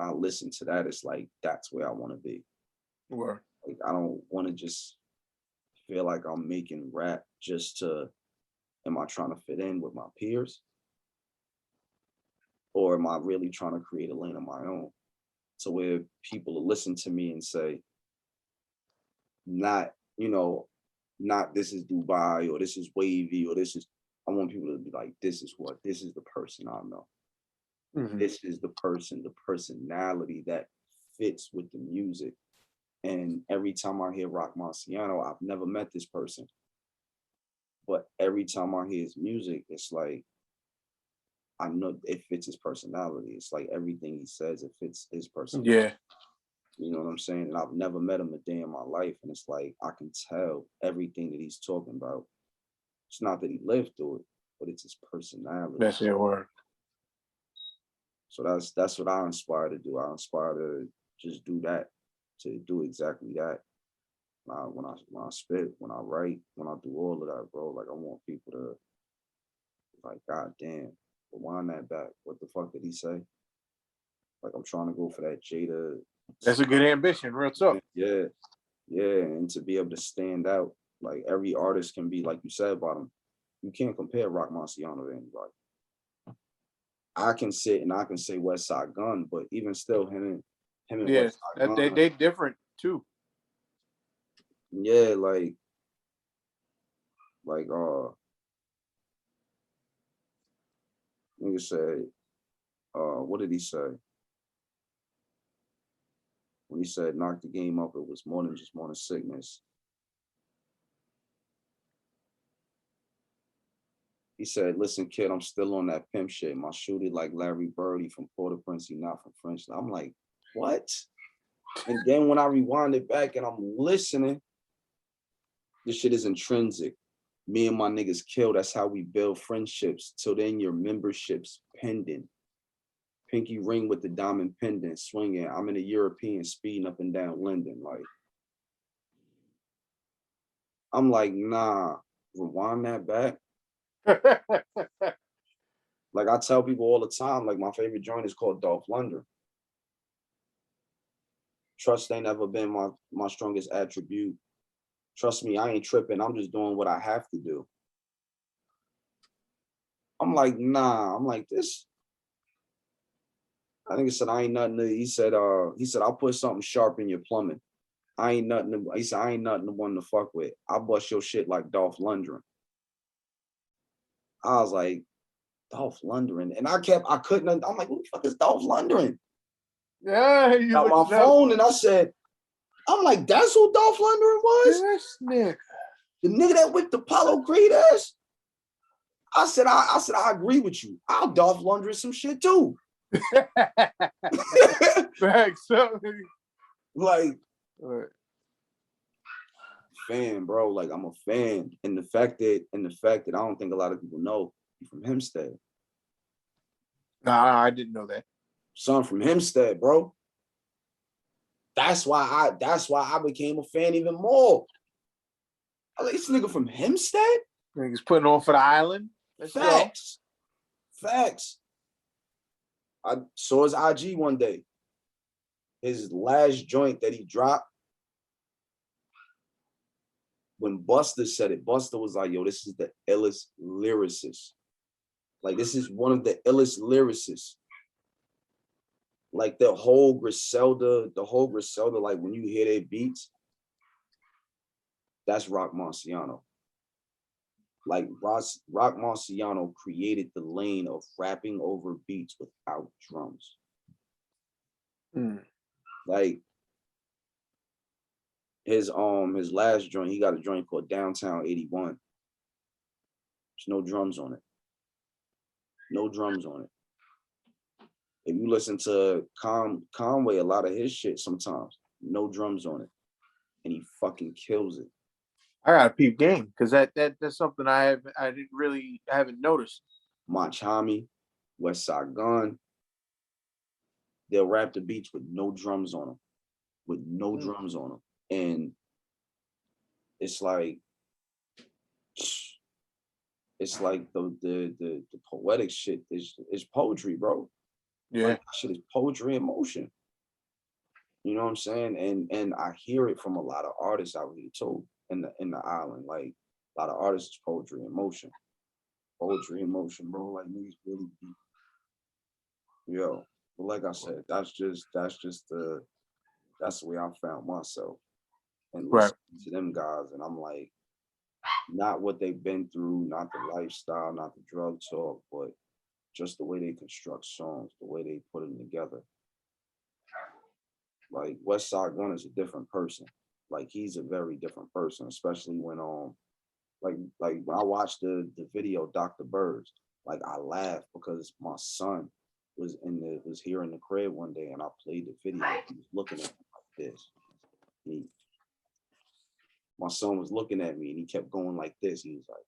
I listen to that, it's like, that's where I want to be. Word. Like, I don't want to just feel like I'm making rap just to, am I trying to fit in with my peers? Or am I really trying to create a lane of my own? So where people will listen to me and say, not, you know, not this is Dubai or this is wavy or this is, I want people to be like, this is the person I know. Mm-hmm. This is the person, the personality that fits with the music. And every time I hear Rock Marciano, I've never met this person. But every time I hear his music, it's like, I know it fits his personality. It's like everything he says, it fits his personality. Yeah. You know what I'm saying? And I've never met him a day in my life. And it's like, I can tell everything that he's talking about. It's not that he lived through it, but it's his personality. That's your word. So that's what I inspire to do. I inspire to just do that, to do exactly that. When I spit, when I write, when I do all of that, bro, like I want people to like, God damn, rewind that back. What the fuck did he say? Like I'm trying to go for that Jada. That's a good ambition, real talk. Yeah, and to be able to stand out, like every artist can be, like you said about him, you can't compare Rock Marciano to anybody. I can sit and I can say West Side Gun, but even still, him and Yeah, West Side Gun, they different too. yeah, like nigga said, what did he say? When he said knock the game up, it was more than just morning sickness. He said, listen, kid, I'm still on that pimp shit. My shooter like Larry Bird, he from Port-au-Prince, he not from French. I'm like, what? And then when I rewind it back and I'm listening, this shit is intrinsic. Me and my niggas kill. That's how we build friendships. Till then, your membership's pending. Pinky ring with the diamond pendant swinging. I'm in a European speeding up and down Linden. Like, I'm like, nah, rewind that back. Like I tell people all the time, like my favorite joint is called Dolph Lundgren. Trust ain't ever been my strongest attribute. Trust me, I ain't tripping. I'm just doing what I have to do. I'm like, nah. I'm like, this. I think he said, I ain't nothing to, he said, I'll put something sharp in your plumbing. I ain't nothing to, he said, I ain't nothing to one to fuck with. I'll bust your shit like Dolph Lundgren. I was like, Dolph Lundgren. And I couldn't, I'm like, who the fuck is Dolph Lundgren? Yeah, you Got my phone and I said, I'm like, that's who Dolph Lundgren was? Yes, nigga. The nigga that whipped Apollo Creed ass? I said, I agree with you. I'll Dolph Lundgren some shit too. Thanks. Like, Right. fan, bro. Like I'm a fan. And the fact that I don't think a lot of people know he's from Hempstead. Nah, I didn't know that. Son from Hempstead, bro. That's why I became a fan even more. I was like, this nigga from Hempstead? Niggas putting on for the island. Let's Facts. Go. Facts. I saw his IG one day. His last joint that he dropped, when Buster said it, Buster was like, yo, this is the illest lyricist Like this is one of the illest lyricists. Like the whole Griselda, like when you hear their beats, that's Rock Marciano. Like Rock Marciano created the lane of rapping over beats without drums. Like his last joint, he got a joint called Downtown 81. There's no drums on it. No drums on it. If you listen to Conway, a lot of his shit sometimes, no drums on it. And he fucking kills it. I got a peep game because that's something I haven't noticed. Manchami, West Side Gun, they'll rap the beats with no drums on them. With no drums on them. And it's like the poetic shit is poetry, bro. Yeah. Like, shit is poetry in motion. You know what I'm saying? And I hear it from a lot of artists out here too in the island. Like a lot of artists is poetry in motion. Poetry in motion, bro. Like niggas really deep. Yo, but like I said, that's the way I found myself. And listening to them guys, and I'm like, not what they've been through, not the lifestyle, not the drug talk, but just the way they construct songs, the way they put them together. Like West Side Gun is a different person. Like he's a very different person, especially when like when I watched the video Dr. Birds, like I laughed because my son was here in the crib one day and I played the video. He was looking at me like this. My son was looking at me and he kept going like this. He was like,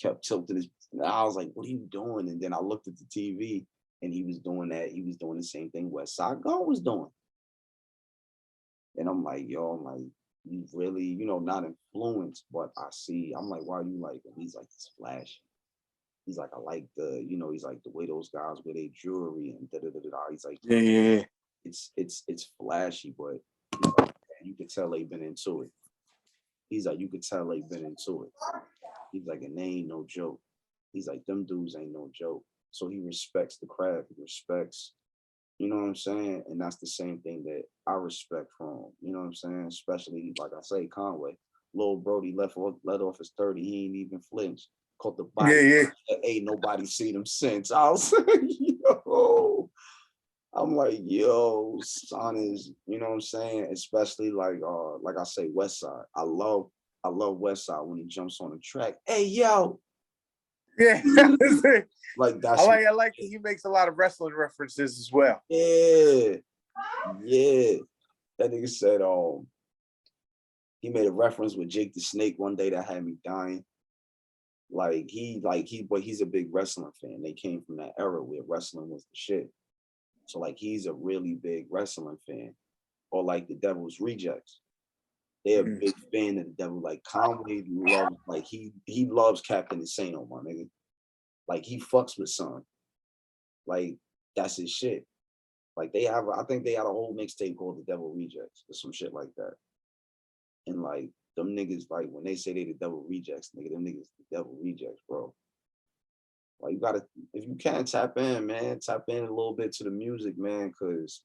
kept tilting his, and I was like, what are you doing? And then I looked at the TV and he was doing that. He was doing the same thing West Side Gun was doing. And I'm like, yo, you really, not influenced, but I'm like, why are you like, and he's like, it's flashy. He's like, I like he's like the way those guys wear their jewelry and da-da-da-da. He's like, yeah. It's flashy, but you could tell they've been into it. He's like, you could tell they've been into it. He's like, and they ain't no joke. He's like, them dudes ain't no joke. So he respects the craft. He respects, you know what I'm saying? And that's the same thing that I respect from, you know what I'm saying? Especially, like I say, Conway. Lil Brody let off his 30. He ain't even flinched. Caught the body. Yeah. Ain't nobody seen him since. I was like, yo. I'm like, yo, son is, you know what I'm saying? Especially like I say, West Side. I love West Side when he jumps on the track. Hey, yo. Yeah. Like that's I like he makes a lot of wrestling references as well. Yeah. That nigga said he made a reference with Jake the Snake one day that had me dying. But he's a big wrestling fan. They came from that era where wrestling was the shit. So like he's a really big wrestling fan. Or like the Devil's Rejects. They're a big fan of the Devil. Like Conway loves, like he loves Captain Insano, my nigga. Like he fucks with Son. Like that's his shit. Like I think they had a whole mixtape called The Devil Rejects or some shit like that. And like them niggas, like when they say they the Devil Rejects, nigga, them niggas the Devil Rejects, bro. Like you gotta, if you can tap in, man, tap in a little bit to the music, man, because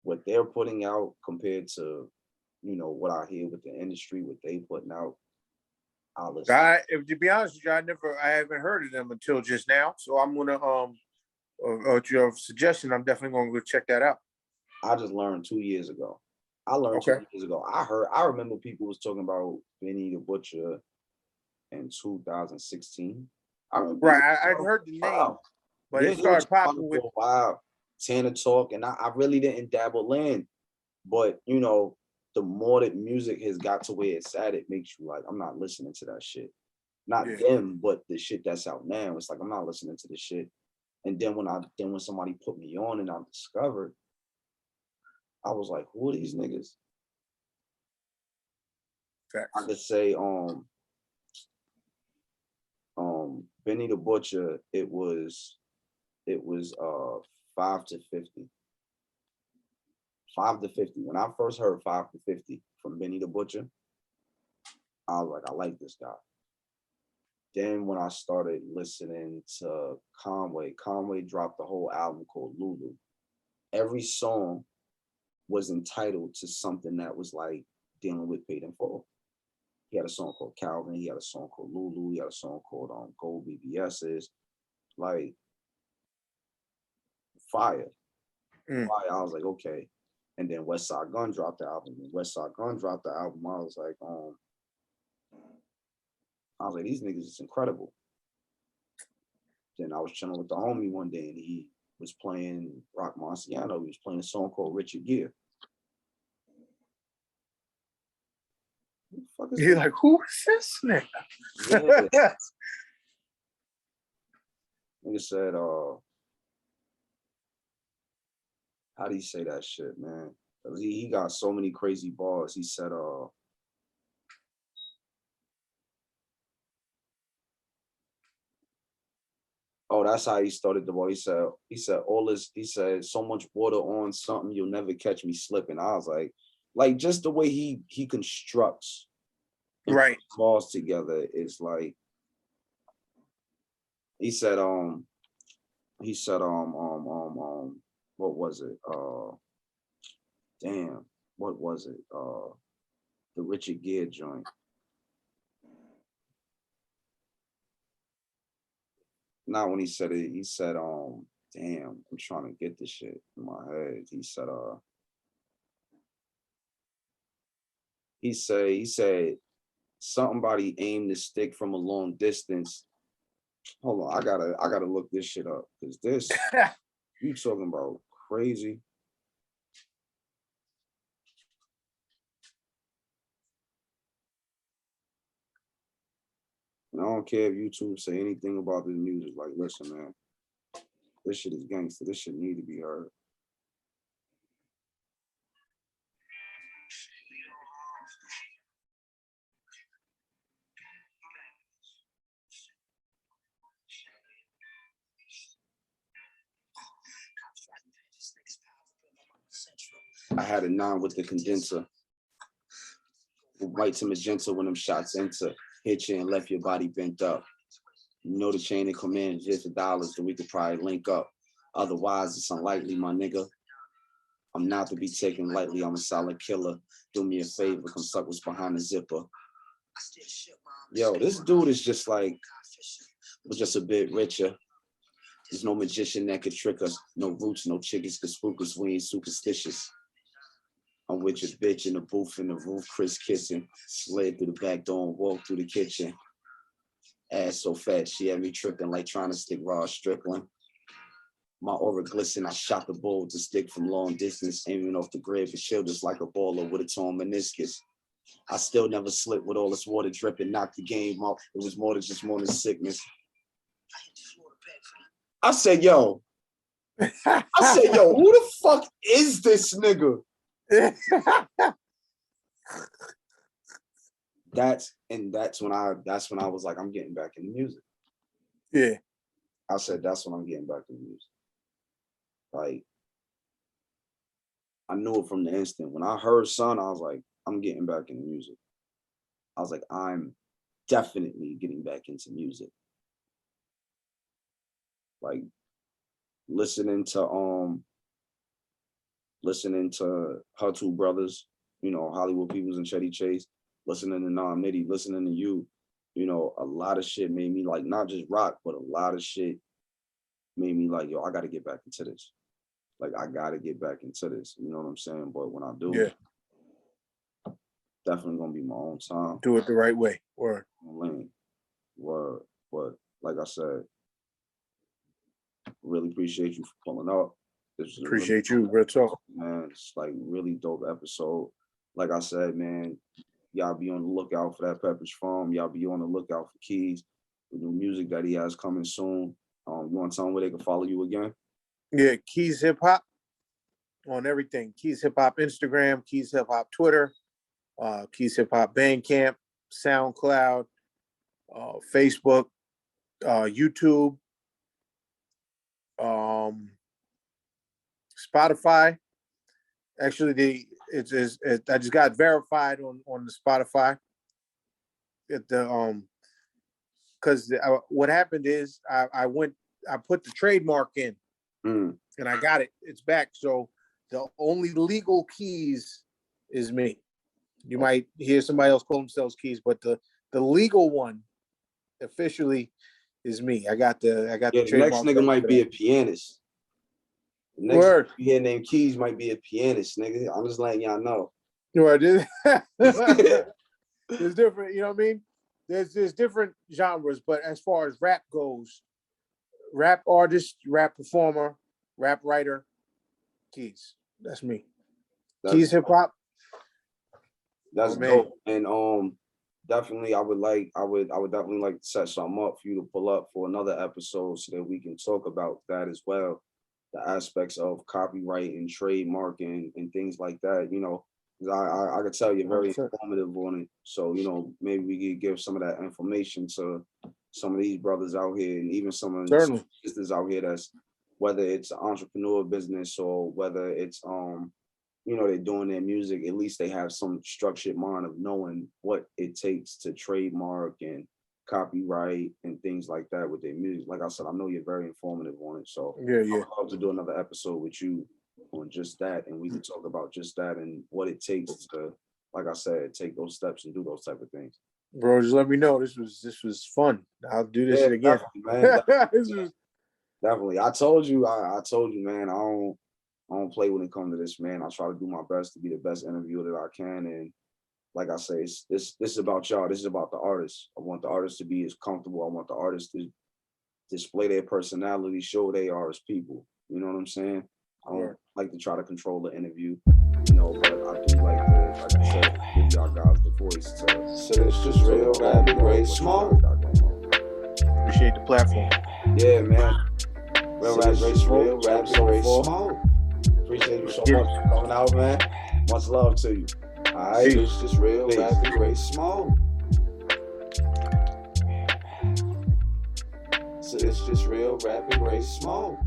what they're putting out compared to, what I hear with the industry, what they putting out, I'll listen. To be honest with you, I haven't heard of them until just now. So I'm gonna at your suggestion, I'm definitely gonna go check that out. I just learned 2 years ago. I learned 2 years ago. I remember people was talking about Benny the Butcher in 2016. Right, I'd heard the name, but it started popping with a while. Tana Talk, and I really didn't dabble in, but the more that music has got to where it's at, it makes you like, I'm not listening to that shit. Not them, but the shit that's out now. It's like I'm not listening to this shit. And then when somebody put me on and I discovered, I was like, who are these niggas? Facts. I could say Benny the Butcher, it was 5 to 50. 5 to 50. When I first heard 5 to 50 from Benny the Butcher, I was like, I like this guy. Then when I started listening to Conway dropped a whole album called Lulu. Every song was entitled to something that was like dealing with paid in full. He had a song called Calvin. He had a song called Lulu. He had a song called Gold BBS's. Like fire. Mm. Fire. I was like, okay. And then West Side Gun dropped the album. When West Side Gun dropped the album, I was like, these niggas is incredible. Then I was chilling with the homie one day and he was playing Rock Marciano. He was playing a song called Richard Gere. Who the fuck is You're this? like, who is this nigga? Yeah. Nigga said, how do you say that shit, man? He got so many crazy bars. He said, oh, that's how he started the ball. He said, all this, he said, so much water on something, you'll never catch me slipping. I was like just the way he constructs and Right. puts bars together is like, he said, what was it? Damn, what was it? The Richard Gere joint. Not when he said it, he said, damn, I'm trying to get this shit in my head. He said, somebody aimed the stick from a long distance. Hold on, I gotta look this shit up because this you talking about crazy. And I don't care if YouTube say anything about this music. Like, listen, man, this shit is gangster. This shit need to be heard. I had a 9 with the condenser. White to magenta when them shots enter. Hit you and left your body bent up. You know the chain of command just for dollars that we could probably link up. Otherwise, it's unlikely, my nigga. I'm not to be taken lightly. I'm a solid killer. Do me a favor, come suck what's behind the zipper. Yo, this dude is just like, was just a bit richer. There's no magician that could trick us. No roots, no chickens could spook us. We ain't superstitious. I'm with your bitch in the booth in the roof, Chris kissing. Slid through the back door and walked through the kitchen. Ass so fat, she had me tripping like trying to stick Rod Strickland. My aura glistened, I shot the bull to stick from long distance, aiming off the grid for shoulders like a baller with a torn meniscus. I still never slipped with all this water dripping, knocked the game out. It was more than just morning sickness. I said, yo, who the fuck is this nigga? That's when I was like, I'm getting back into music. Yeah. I said, that's when I'm getting back into music. Like, I knew it from the instant. When I heard Son, I was like, I'm getting back into music. I was like, I'm definitely getting back into music. Like listening to her two brothers, you know, Hollywood Peoples and Chetty Chase, listening to Nam Nitty, listening to you, you know, a lot of shit made me like, not just rock, but a lot of shit made me like, yo, I gotta get back into this. Like, I gotta get back into this. You know what I'm saying? But when I do, Yeah, definitely gonna be my own time. do it the right way. Word. Word. But like I said, really appreciate you for pulling up. This was Appreciate you, real talk. Man, it's like really dope episode. Like I said, man, y'all be on the lookout for that Pepperidge Farm. Y'all be on the lookout for Keez, the new music that he has coming soon. You want to tell them where they can follow you again? Yeah, Keez Hip Hop on everything. Keez Hip Hop Instagram, Keez Hip Hop Twitter, Keez Hip Hop Bandcamp, SoundCloud, Facebook, YouTube, Spotify. Actually, I just got verified on the Spotify. because what happened is I put the trademark in Mm. and I got it. It's back. So the only legal Keez is me. You might hear somebody else call themselves Keez, but the legal one officially is me. I got the The next trademark. nigga might be a pianist. The next Word. nigga here named Keez might be a pianist, nigga. I'm just letting y'all know. Right. There's different, you know what I mean? There's different genres, but as far as rap goes, rap artist, rap performer, rap writer, Keez. That's me. Keez hip hop. That's man. dope. And definitely I would definitely like to set something up for you to pull up for another episode so that we can talk about that as well. The aspects of copyright and trademarking and things like that, you know. I could tell you're very informative on it. So, you know, maybe we could give some of that information to some of these brothers out here and even some of the sisters out here that's, whether it's an entrepreneur business or whether it's you know, they're doing their music, at least they have some structured mind of knowing what it takes to trademark and copyright and things like that with their music. Like I said, I know you're very informative on it. So yeah. I'd love to do another episode with you on just that, and we can talk about just that and what it takes to, like I said, take those steps and do those type of things. Bro, just let me know. This was fun. I'll do this shit again. Man, definitely. I told you, man, I don't play when it comes to this, man. I try to do my best to be the best interviewer that I can. And like I say, this is about y'all. This is about the artists. I want the artists to be as comfortable. I want the artists to display their personality, show they are as people. You know what I'm saying? I don't like to try to control the interview, you know, but I do like to, like I said, give y'all guys the voice to. So it's just real rap and great smoke. Appreciate the platform. Yeah, man. Real rap, great smoke. Real rap, great smoke. Appreciate you so much for coming out, man. Much love to you. All right. So it's just real rap and great smoke. So it's just real rap and great smoke.